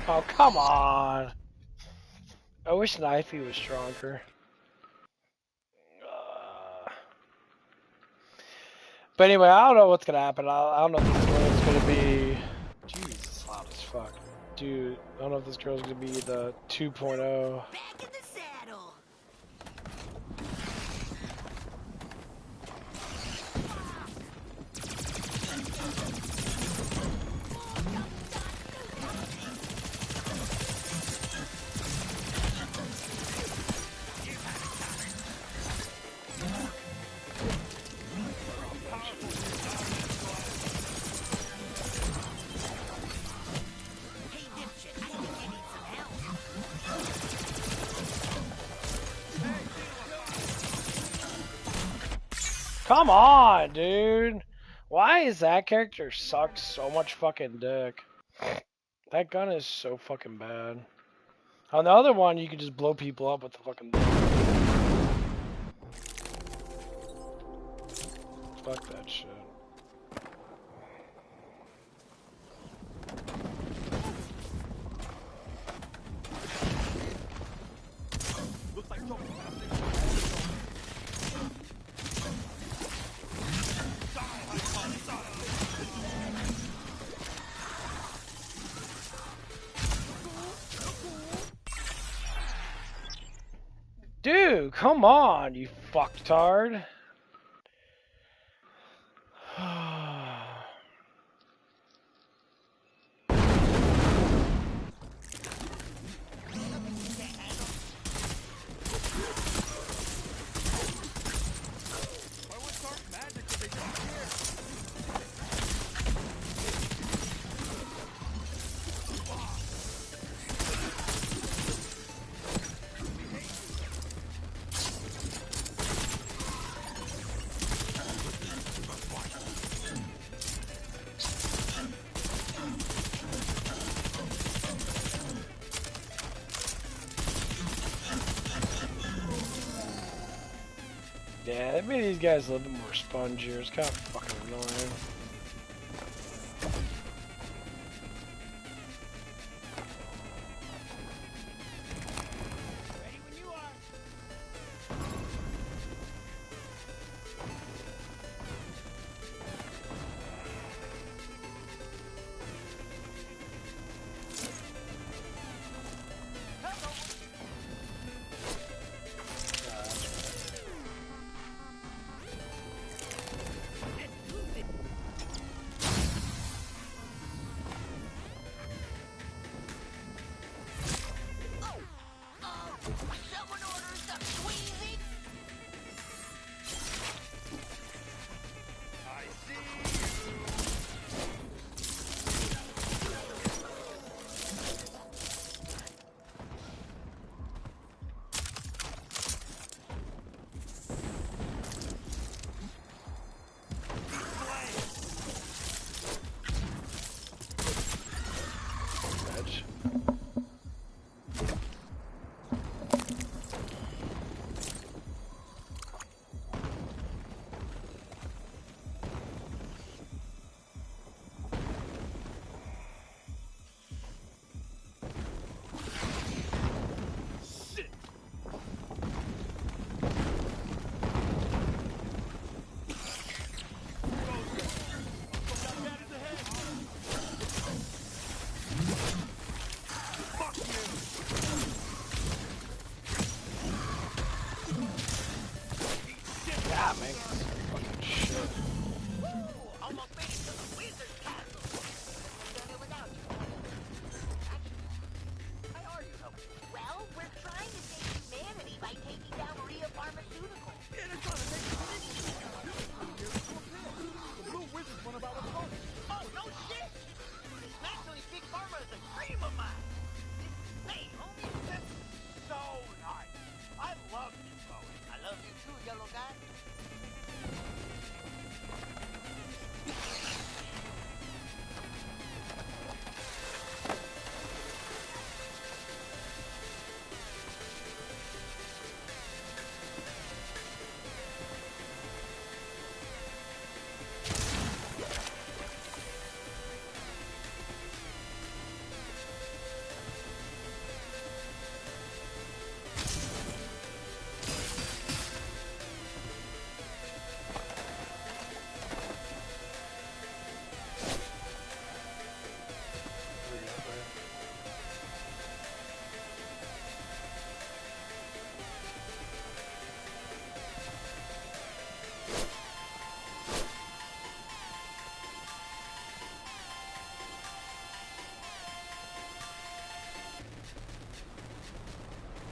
Speaker 1: Oh, come on. I wish Knifey was stronger. But anyway, I don't know what's gonna happen. I don't know if this girl's gonna be. Jeez, it's loud as fuck. Dude, I don't know if this girl's gonna be the 2.0.
Speaker 18: Back in the saddle.
Speaker 1: Come on, dude. Why is that character suck so much fucking dick? That gun is so fucking bad. On the other one, you can just blow people up with the fucking thing. Fuck that shit. Dude, come on, you fucktard. Yeah, that made these guys a little bit more spongier. It's kind of fucking annoying.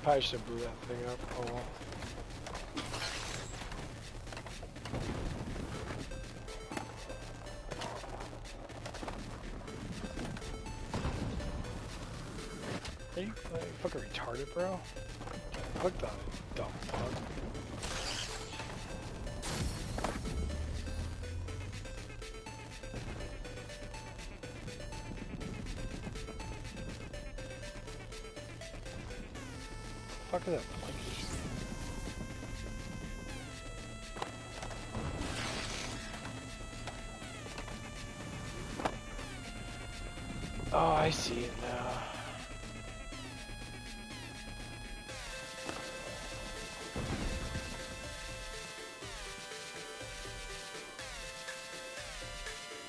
Speaker 1: Probably should boot that thing up. Oh well. Are you fucking retarded, bro? Clicked on it, dumb fuck. Fuck is that? Oh, I see it now.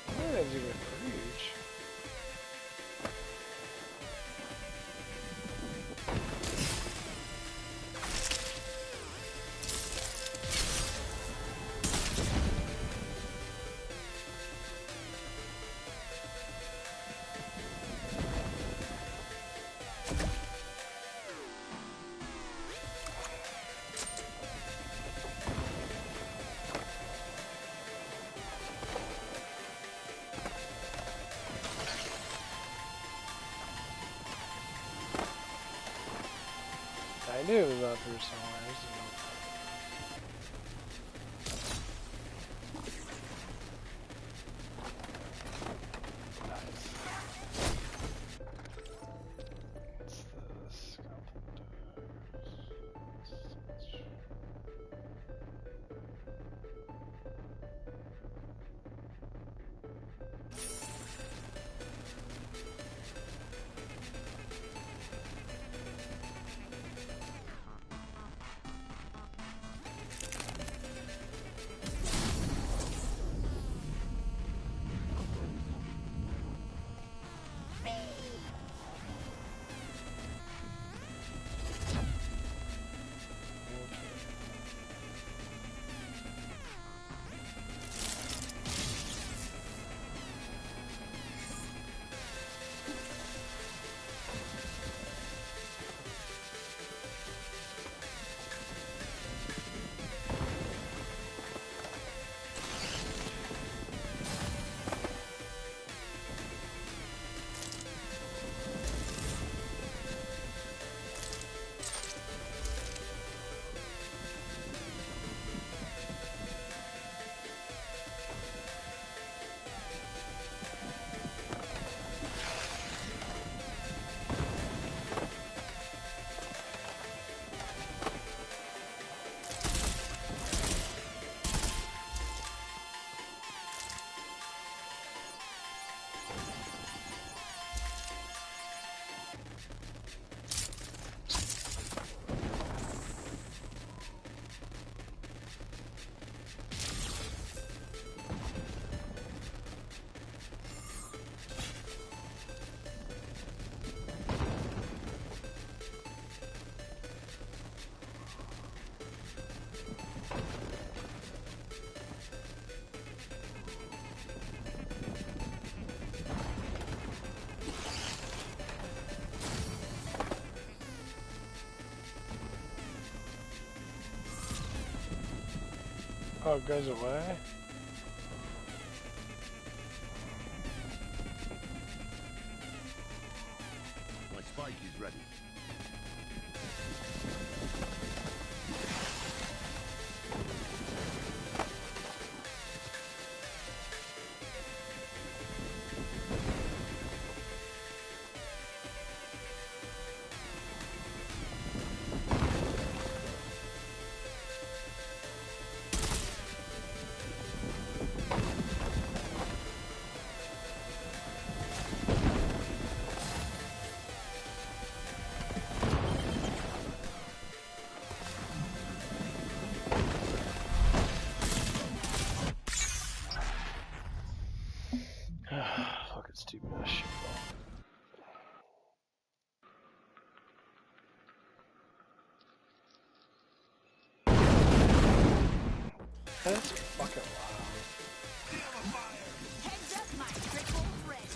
Speaker 1: What did I do with Preach? I knew it was out there somewhere. Oh, it goes away?
Speaker 10: My spike is ready.
Speaker 1: Fucking stupid ass shit. That's fucking loud.
Speaker 18: Heads up, my triple friend.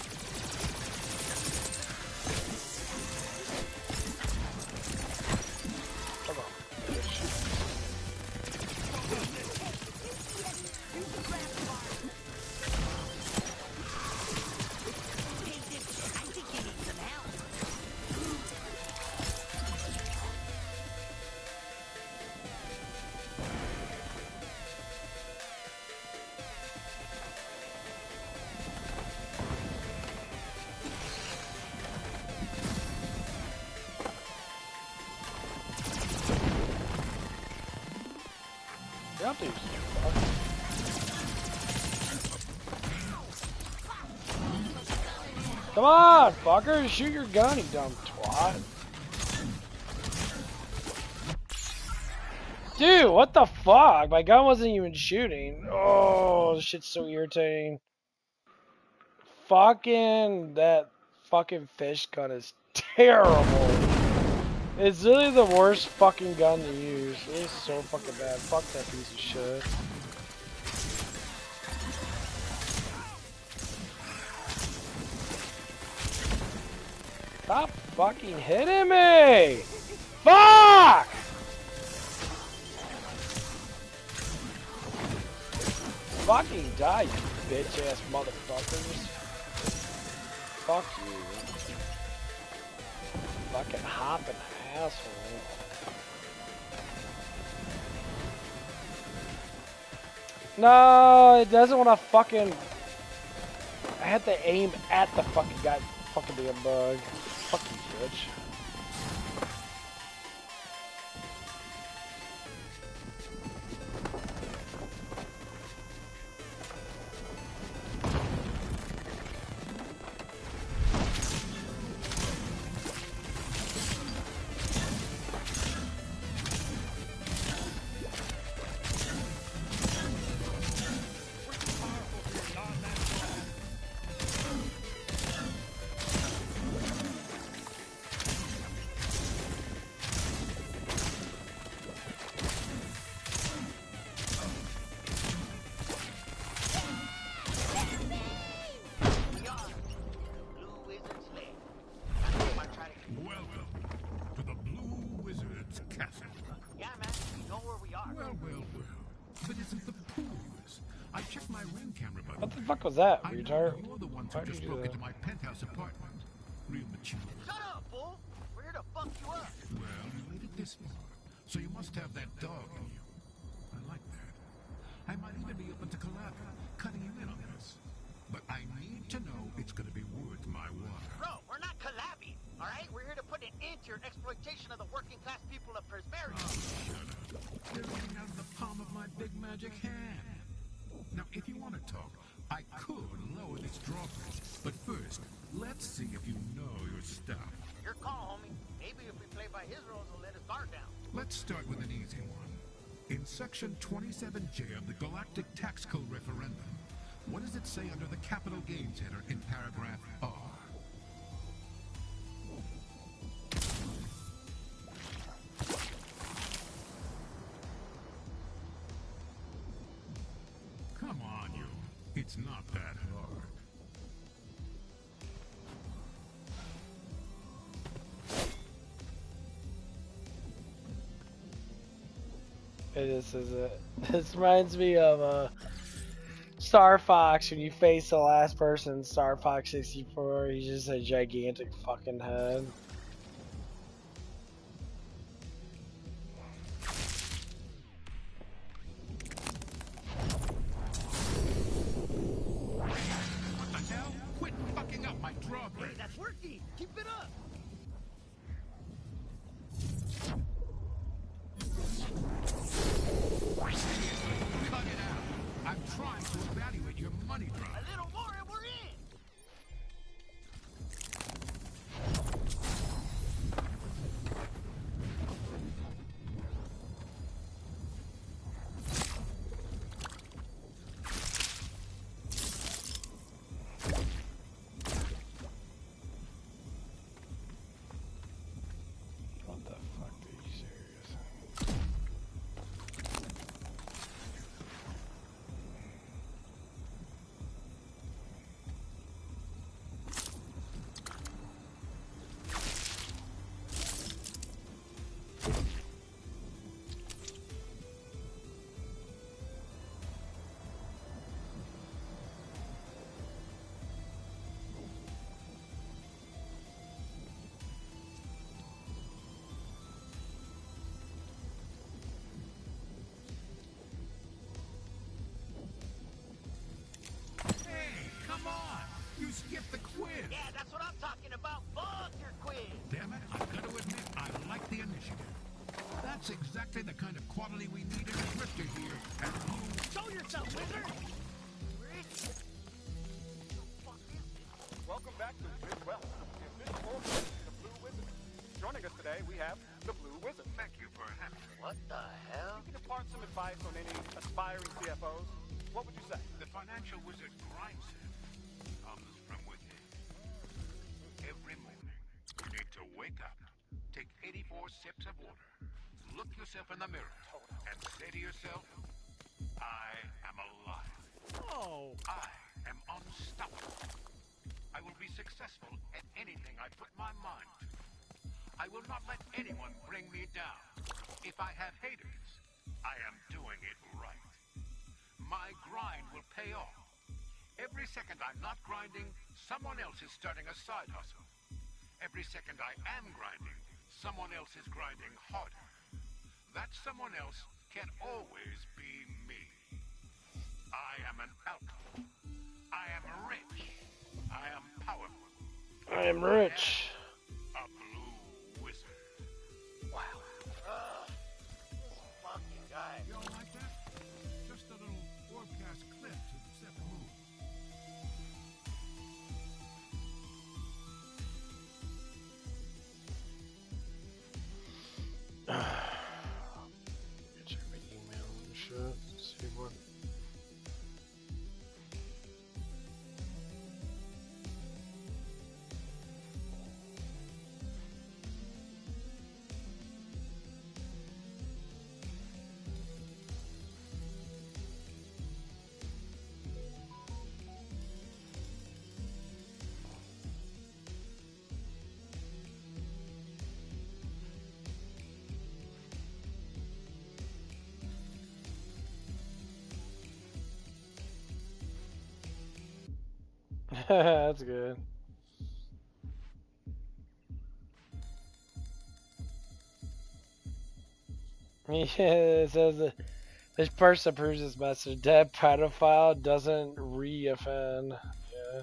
Speaker 1: Jump these. Come on, fucker! Shoot your gun, you dumb twat. Dude, what the fuck? My gun wasn't even shooting. Oh, this shit's so irritating. Fucking, that fucking fish gun is terrible. It's really the worst fucking gun to use. It is so fucking bad. Fuck that piece of shit. Stop fucking hitting me! Fuck! Fucking die, you bitch ass motherfuckers. Fuck you. Fucking hopping asshole. No, it doesn't want to fucking... I had to aim at the fucking guy. Fucking damn bug. Fuck you, bitch. What the fuck was that, retard?
Speaker 7: You're the ones who just broke into my penthouse apartment. Real mature.
Speaker 3: Shut up, fool! We're here to fuck you up.
Speaker 7: Well, you made it this far, so you must have that dog in you. I like that. I might even be open to collabing, cutting you in on this. But I need to know it's gonna be worth my while.
Speaker 3: Bro, we're not collabing, alright? We're here to put an end to your exploitation of the working class people of Prismaria.
Speaker 7: Oh, shut up. They're running out of the palm of my big magic hand. Now, if you want to talk, I could lower this drawbridge, but first, let's see if you know your stuff.
Speaker 3: Your call, homie. Maybe if we play by his rules, he'll let his guard down.
Speaker 7: Let's start with an easy one. In Section 27J of the Galactic Tax Code Referendum, what does it say under the capital gains header in paragraph R? Come on, you. It's not that hard.
Speaker 1: This is it. This reminds me of Star Fox when you face the last person in Star Fox 64. He's just a gigantic fucking head.
Speaker 7: What the hell? Quit fucking up my drawbridge.
Speaker 14: Hey, that's working. Keep it up.
Speaker 7: Cut it out. I'm trying to evaluate your money drive.
Speaker 3: A little more and we're in!
Speaker 13: What's up, wizard?
Speaker 15: Welcome back to Wiz Well, the official organization of the Blue Wizard. Joining us today, we have the Blue Wizard.
Speaker 10: Thank you for having me.
Speaker 3: What the hell?
Speaker 15: You can impart some advice on any aspiring CFOs. What would you say?
Speaker 7: The financial wizard mindset comes from within. Every morning, you need to wake up, take 84 sips of water, look yourself in the mirror, and say to yourself, I am alive.
Speaker 13: Oh.
Speaker 7: I am unstoppable. I will be successful at anything I put my mind to. I will not let anyone bring me down. If I have haters, I am doing it right. My grind will pay off. Every second I'm not grinding, someone else is starting a side hustle. Every second I am grinding, someone else is grinding harder. That someone else can always be me. I am an outlaw. I am rich. I am powerful.
Speaker 1: I am rich.
Speaker 7: A blue wizard.
Speaker 3: Wow. Fucking guy.
Speaker 7: You don't like that? Just a little broadcast clip to set the mood.
Speaker 1: Check my email and shit. See what. That's good. Yeah, it says that this person approves this message. Dead pedophile doesn't re-offend. Yeah.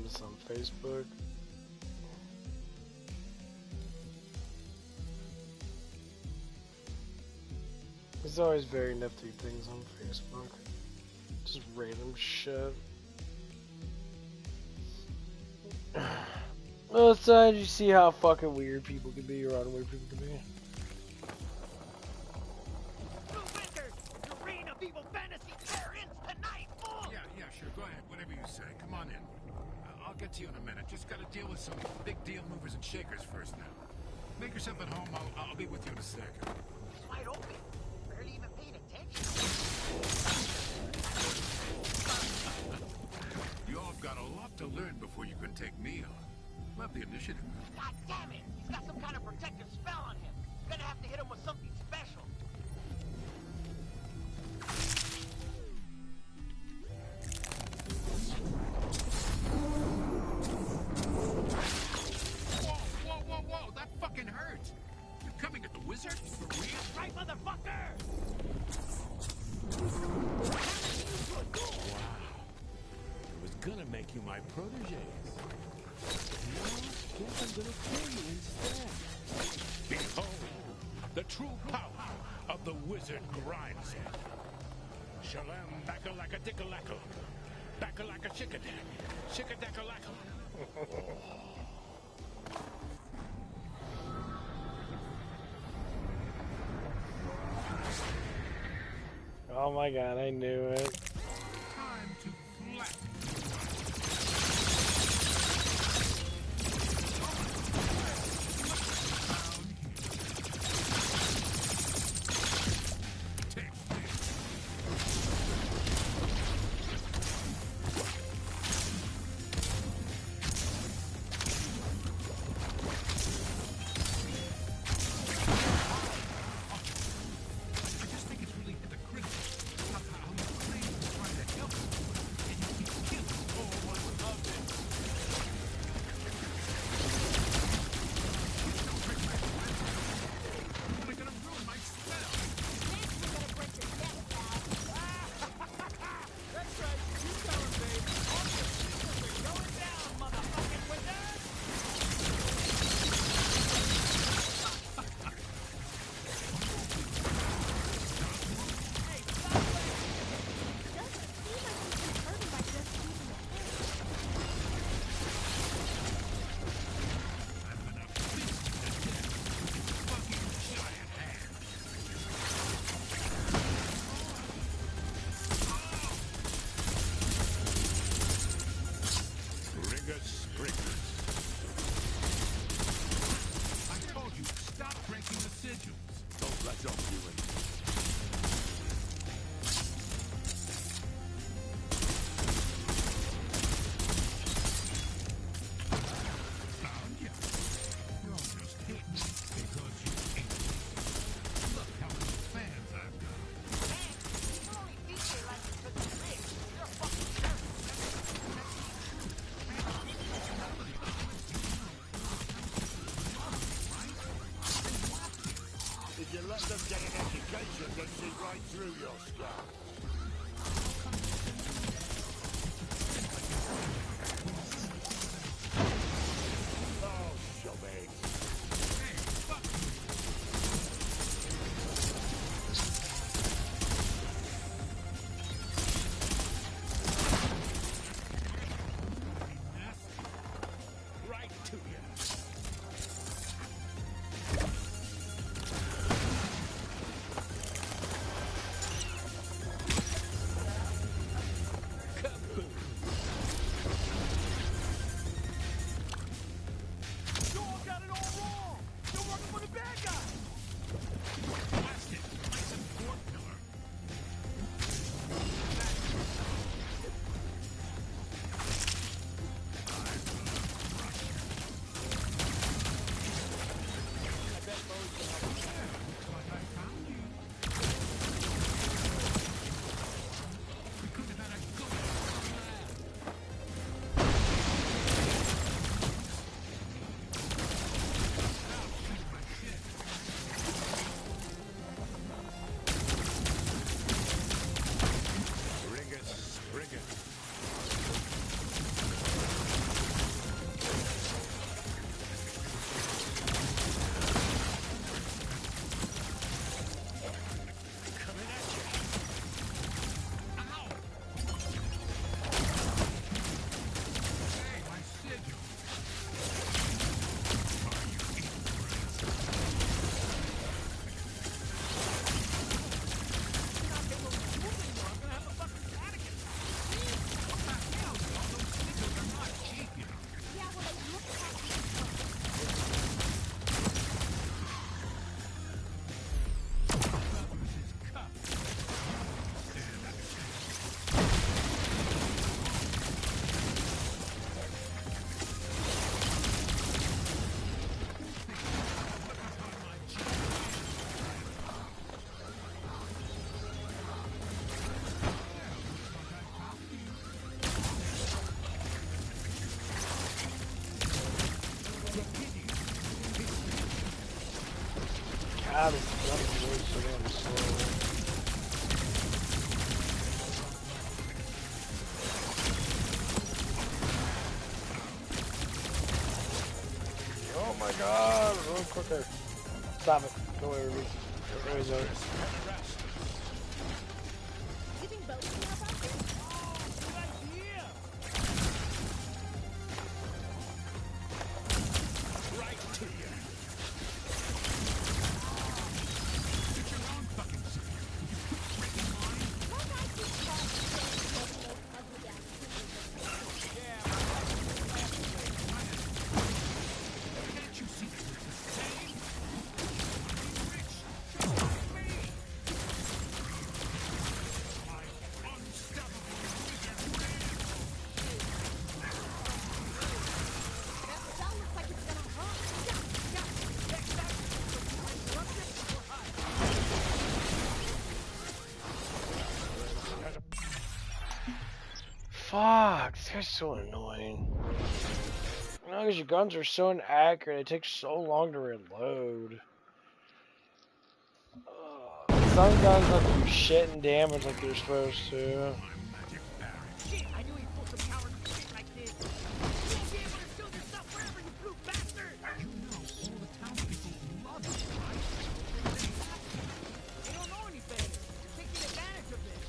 Speaker 1: this on Facebook. There's always very nifty things on Facebook. Just random shit. Well, so you see how fucking weird people can be, or how weird people can be.
Speaker 7: Yeah, sure. Go ahead. Whatever you say. Come on in. I'll get to you in a minute. Just gotta deal with some big deal movers and shakers first now. Make yourself at home. I'll be with you in a second.
Speaker 14: It's wide open. Barely even paid attention.
Speaker 7: You all have got a lot to learn before you can take me on. Love the initiative.
Speaker 14: God damn it! He's got some kind of protective spell on him. Gonna have to hit him with something special.
Speaker 7: Whoa! That fucking hurts. You're coming at the wizard? For real?
Speaker 13: That's right, motherfucker!
Speaker 20: Wow. I was gonna make you my proteges. No, guess I'm gonna kill you instead.
Speaker 7: Behold, the true power of the wizard grindset. Shalom backalaka dickalackle. Backalaka chickadack. Chickadackalackle.
Speaker 1: Oh my god, I knew it.
Speaker 7: Time to flatten.
Speaker 3: If you let them get an education, they'll see right through your skull. Oh, shubby.
Speaker 7: Right to you.
Speaker 1: god! Run quicker. Stop it. Go away, Ruby. Go away, Zoe.
Speaker 4: You think boats can help out here?
Speaker 7: Right to you. Get your own fucking savior. You quit breaking mine. Can't you see that it's the same? I'm rich. Just like me. My unstoppable wizard ring.
Speaker 4: That looks like it's gonna hurt.
Speaker 1: Fuck, this guy's so annoying. You know, because your guns are so inaccurate, it takes so long to reload. Some guns don't do shit and damage like you're supposed to.
Speaker 14: Shit, I knew he'd pull some cowardly shit like this. You won't be able to shield yourself forever, you blue bastard!
Speaker 7: You know all the townspeople love you, right?
Speaker 14: They don't know any better. They're taking advantage of this.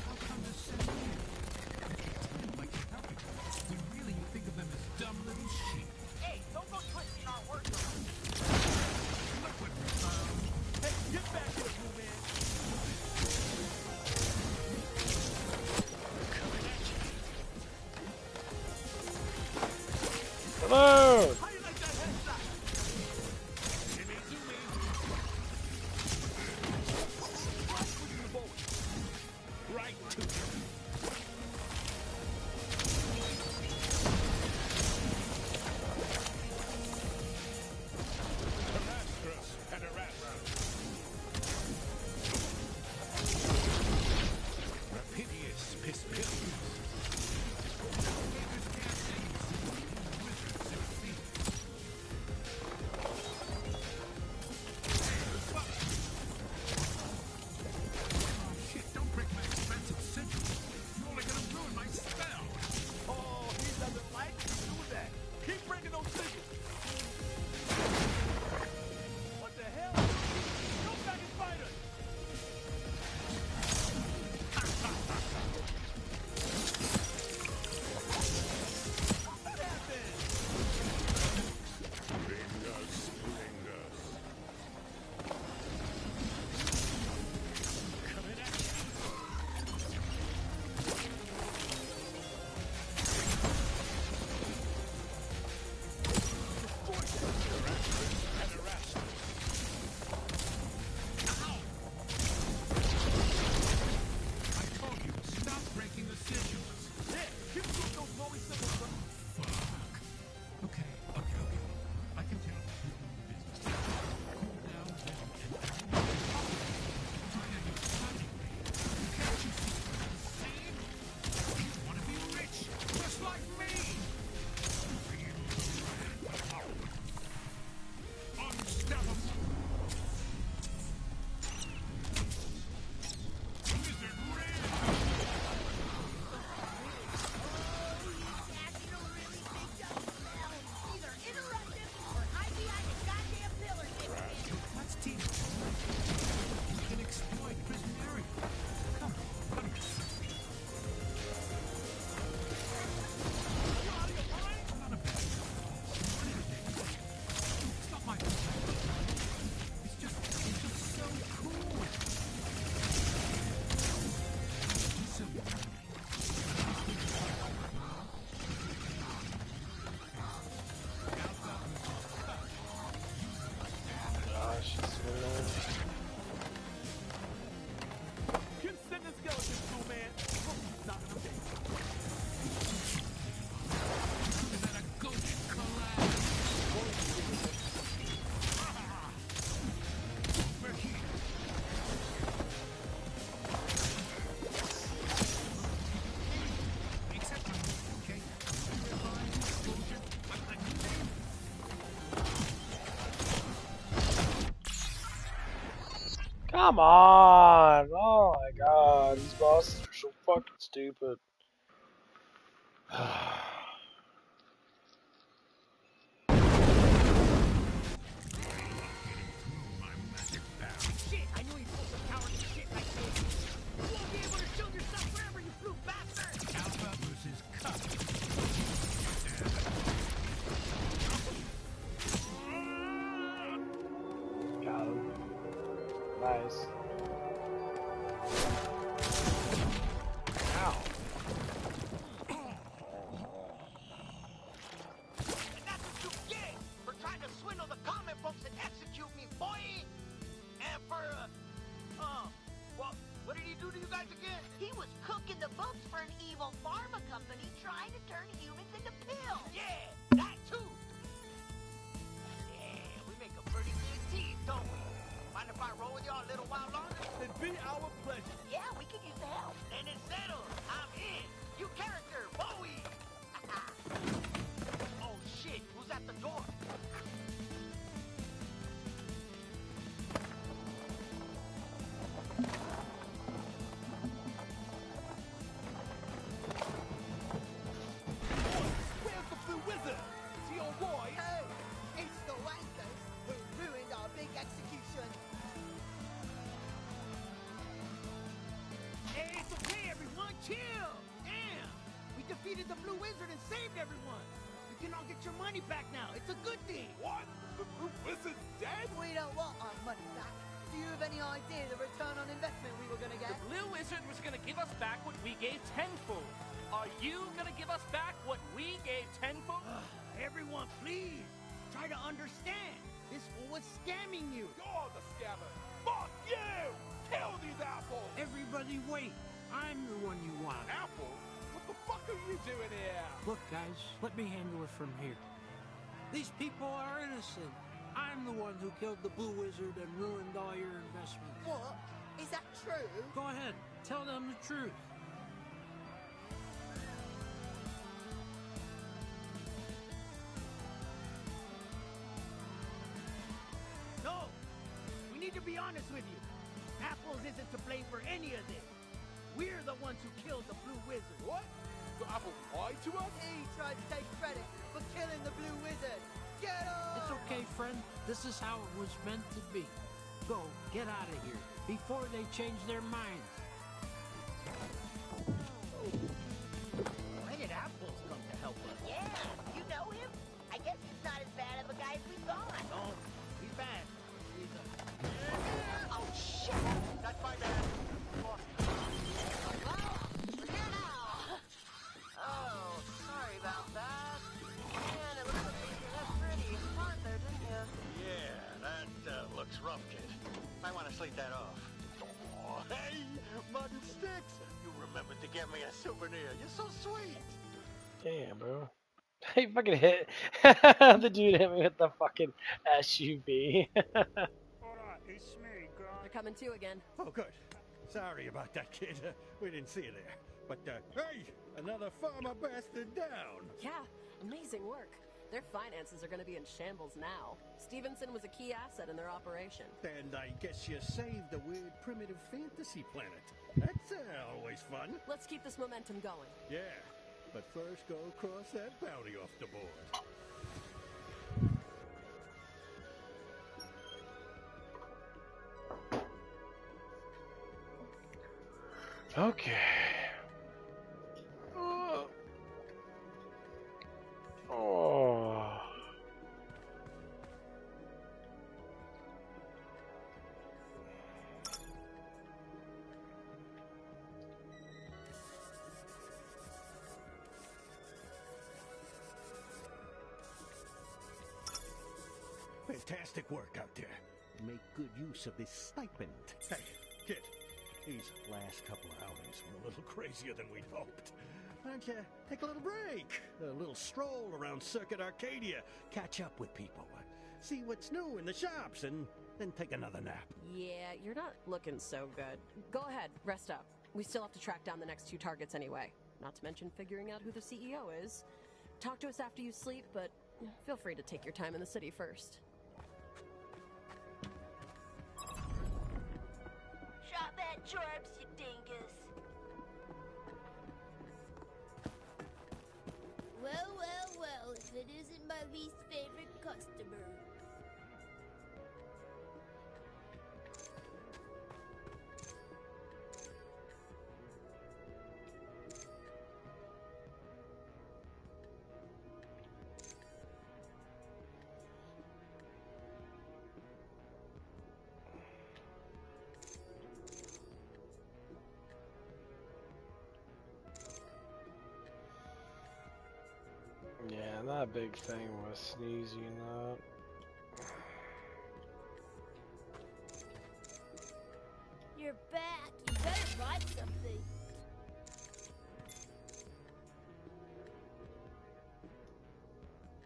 Speaker 7: How condescending. You can pretend like you're helping them, when really you think of them as dumb little sheep.
Speaker 14: Hey, don't go twisting our words around.
Speaker 7: Look what we found.
Speaker 9: Hey, get back here, blue man.
Speaker 1: Hello!
Speaker 9: How you like that headshot?
Speaker 7: Jimmy Zoomy.
Speaker 9: Pushing the boat.
Speaker 7: Right to you. Harassers and harassers. Rapidious pispillions. Shit, don't break my expensive sigil. You're only gonna ruin my spell.
Speaker 9: Oh, he doesn't like you do that. Keep breaking those signals. What the hell? Go back and fight us. What happened?
Speaker 7: Ringus, ringus. Coming at you. And harassers. I told you, stop breaking the sigils.
Speaker 9: Yeah, keep shooting those glowing signals, son.
Speaker 7: Fuck. Okay. I can tell you're on business. Cool down, and tired of fighting me. Can't you see what I'm saying? You want to be rich, just like me. Unstoppable. Wizard Ring.
Speaker 18: Either interrupt him or hide behind a goddamn pillar, dipshit.
Speaker 7: Let's team up. We can exploit prison area. Come on, come here. I'm not a bad guy. It's not my fault. It's just so cool. So
Speaker 1: Gosh, it's so annoying.
Speaker 9: Keep sending skeletons, blue man. Look, knocking them down.
Speaker 7: is that a golden collab? We're here. Except I'm okay. Refined exposure.
Speaker 1: Come on! Oh my god, these bosses are so fucking stupid. Ow.
Speaker 14: And that's what you get for trying to swindle the comic books and execute me, boy! And for, well, what did he do to you guys again?
Speaker 11: He was cooking the books for an evil pharma company trying to turn humans into pills.
Speaker 14: Yeah, that too! Yeah, we make a pretty good team, don't we? Mind if I roll with y'all a little while longer?
Speaker 9: It'd be our pleasure.
Speaker 11: Yeah, we could use the help.
Speaker 14: Then it's settled. I'm in. You character, Bowie! Oh shit, who's at the door?
Speaker 9: Where's the Blue Wizard? Is he all right?
Speaker 2: Oh, it's the wankers who ruined our big execution.
Speaker 14: Hey, it's okay, everyone. Chill. Damn. We defeated the Blue Wizard and saved everyone. You can all get your money back now. It's a good thing.
Speaker 9: What? The Blue Wizard's dead?
Speaker 2: We don't want our money back. Do you have any idea the return on investment we were gonna get?
Speaker 19: The Blue Wizard was gonna give us back what we gave tenfold. Are you gonna give us back what we gave tenfold?
Speaker 14: Everyone, please. Try to understand. This fool was scamming you.
Speaker 9: You're the scammer. Fuck you! Kill these apples!
Speaker 16: Everybody wait. I'm the one you want.
Speaker 9: Apples? What the fuck are you doing here?
Speaker 16: Look, guys, let me handle it from here. These people are innocent. I'm the one who killed the Blue Wizard and ruined all your investments.
Speaker 2: What? Is that true?
Speaker 16: Go ahead, tell them the truth.
Speaker 14: No. We need to be honest with you. Apples isn't to blame for any of this. We're the ones who killed the Blue Wizard.
Speaker 9: What? So Apple lied to us?
Speaker 2: He tried to take credit for killing the Blue Wizard. Get him!
Speaker 16: It's okay, friend. This is how it was meant to be. Go, get out of here, before they change their minds.
Speaker 14: Why did Apples come to help us?
Speaker 11: Yeah, you know him? I guess he's not as bad of a guy as we thought.
Speaker 14: No, he's bad. He's a...
Speaker 11: Oh, shit!
Speaker 14: That's my bad.
Speaker 11: Well, we're here now. Oh, sorry about that. Man, it looks like you had pretty hard there, didn't you?
Speaker 3: Yeah, that looks rough, kid. Might want to sleep that off. Oh, hey, Mud and Sticks! You remembered to get me a souvenir. You're so sweet.
Speaker 1: Damn, bro. He fucking hit. The dude hit me with the fucking SUV.
Speaker 13: Alright, it's me, Grant.
Speaker 22: They're coming to again.
Speaker 3: Oh, good. Sorry about that, kid. We didn't see you there. But, hey, another farmer bastard down.
Speaker 22: Yeah, amazing work. Their finances are going to be in shambles now. Stevenson was a key asset in their operation.
Speaker 3: And I guess you saved a weird primitive fantasy planet. That's always fun.
Speaker 22: Let's keep this momentum going.
Speaker 3: Yeah, but first go cross that bounty off the board.
Speaker 1: Okay. Oh.
Speaker 3: Fantastic work out there. Make good use of this stipend. Hey, kid, these last couple of outings were a little crazier than we'd hoped. Why don't you take a little break? A little stroll around Circuit Arcadia, catch up with people, see what's new in the shops, and then take another nap.
Speaker 22: Yeah, you're not looking so good. Go ahead, rest up. We still have to track down the next 2 targets anyway. Not to mention figuring out who the CEO is. Talk to us after you sleep, but feel free to take your time in the city first.
Speaker 11: Shop at Jorps, you dingus.
Speaker 23: Well, well, well, if it isn't my least favorite customer.
Speaker 1: That big thing was sneezing up.
Speaker 23: You're back. You better buy something.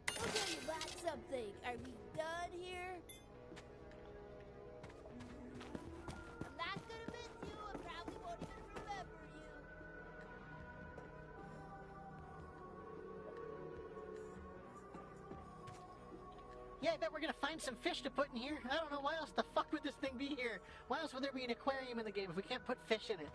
Speaker 23: Okay, you bought something. Are we done here? I'm not gonna miss you. I probably won't even remember you.
Speaker 11: Yeah, I bet we're gonna find some fish to put in here. I don't know why else the fuck would this thing be here. Why else would there be an aquarium in the game if we can't put fish in it?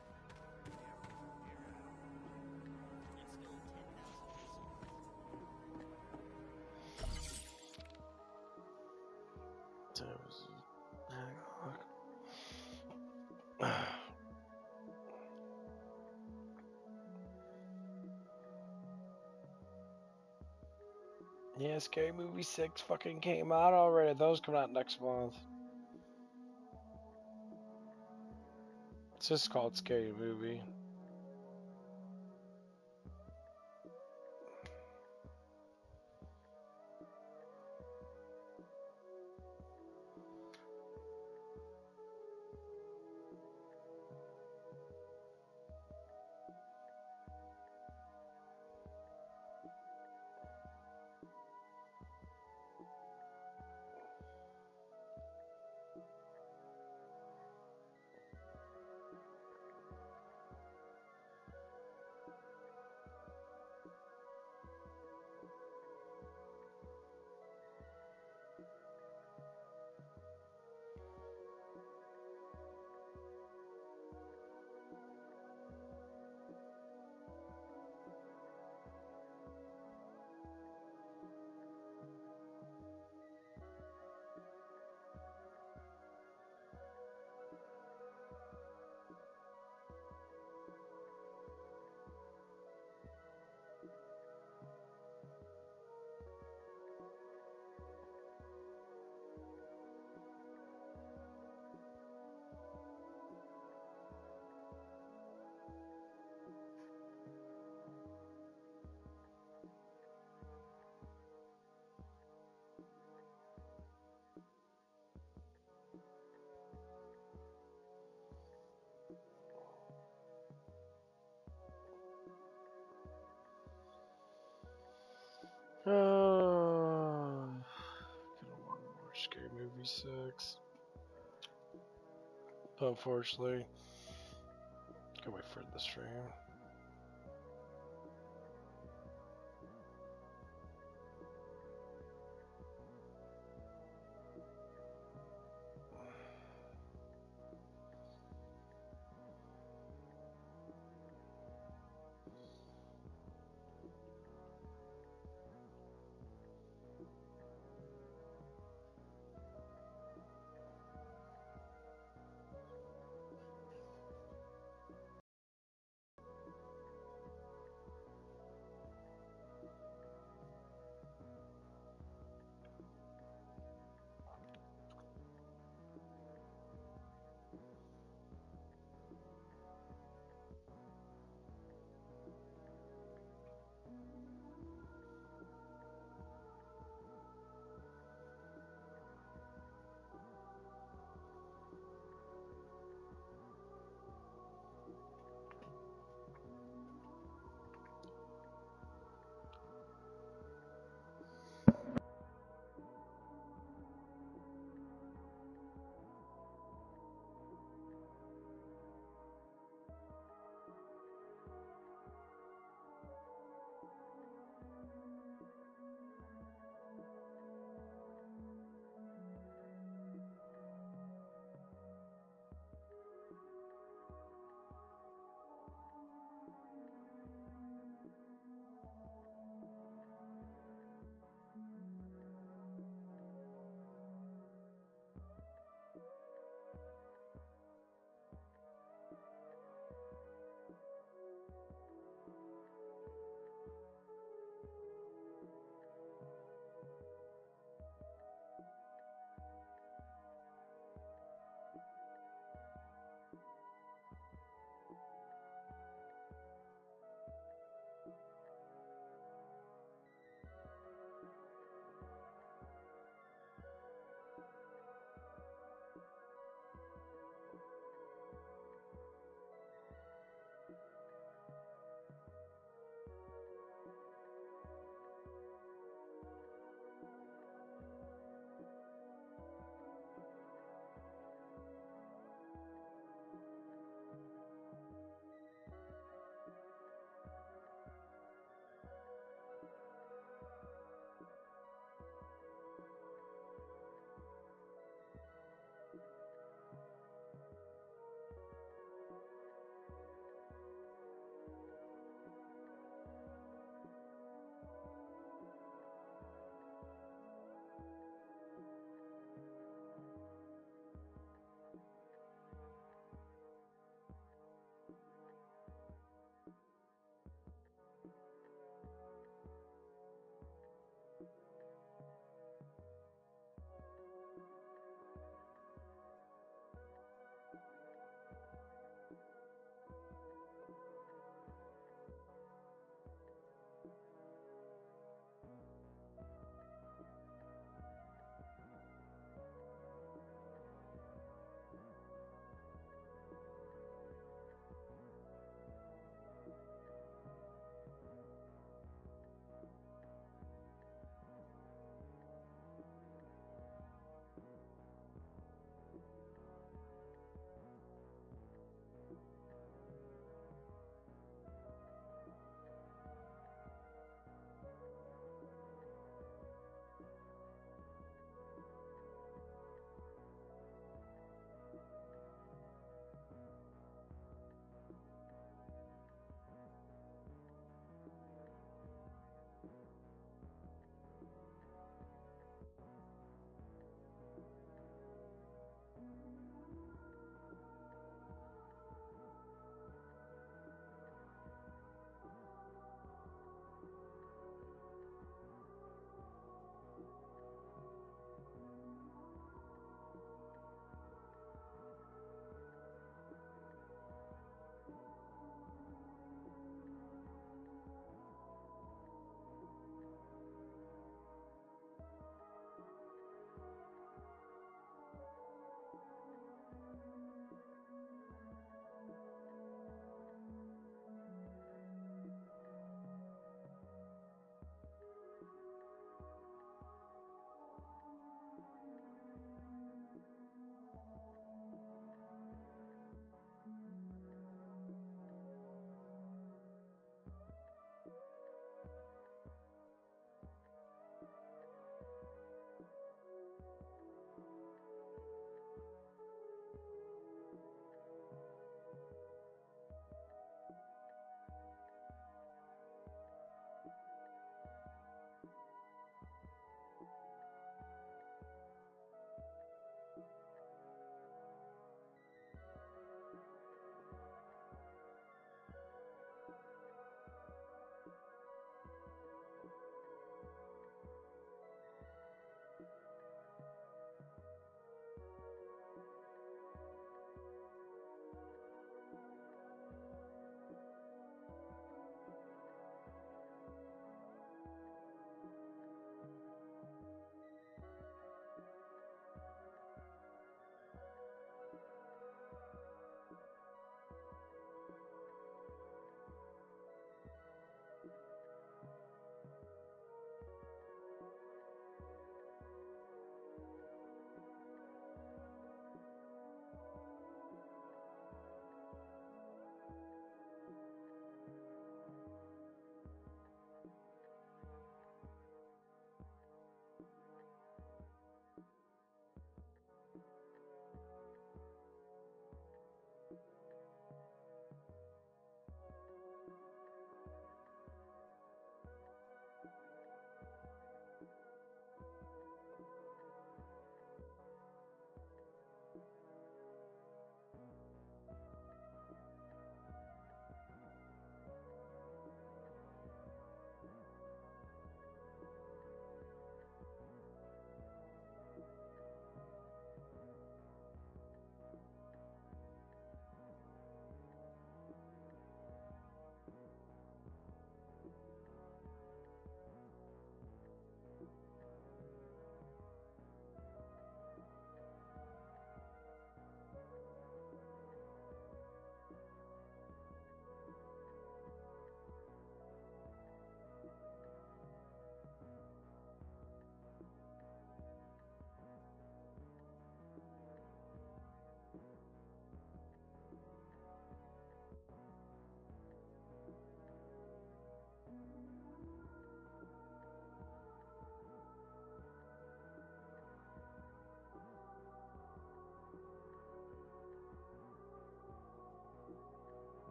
Speaker 1: Yeah, Scary Movie 6 fucking came out already. Those come out next month. It's just called Scary Movie. Gonna want more Scary Movie 6. Unfortunately, gotta wait for the stream.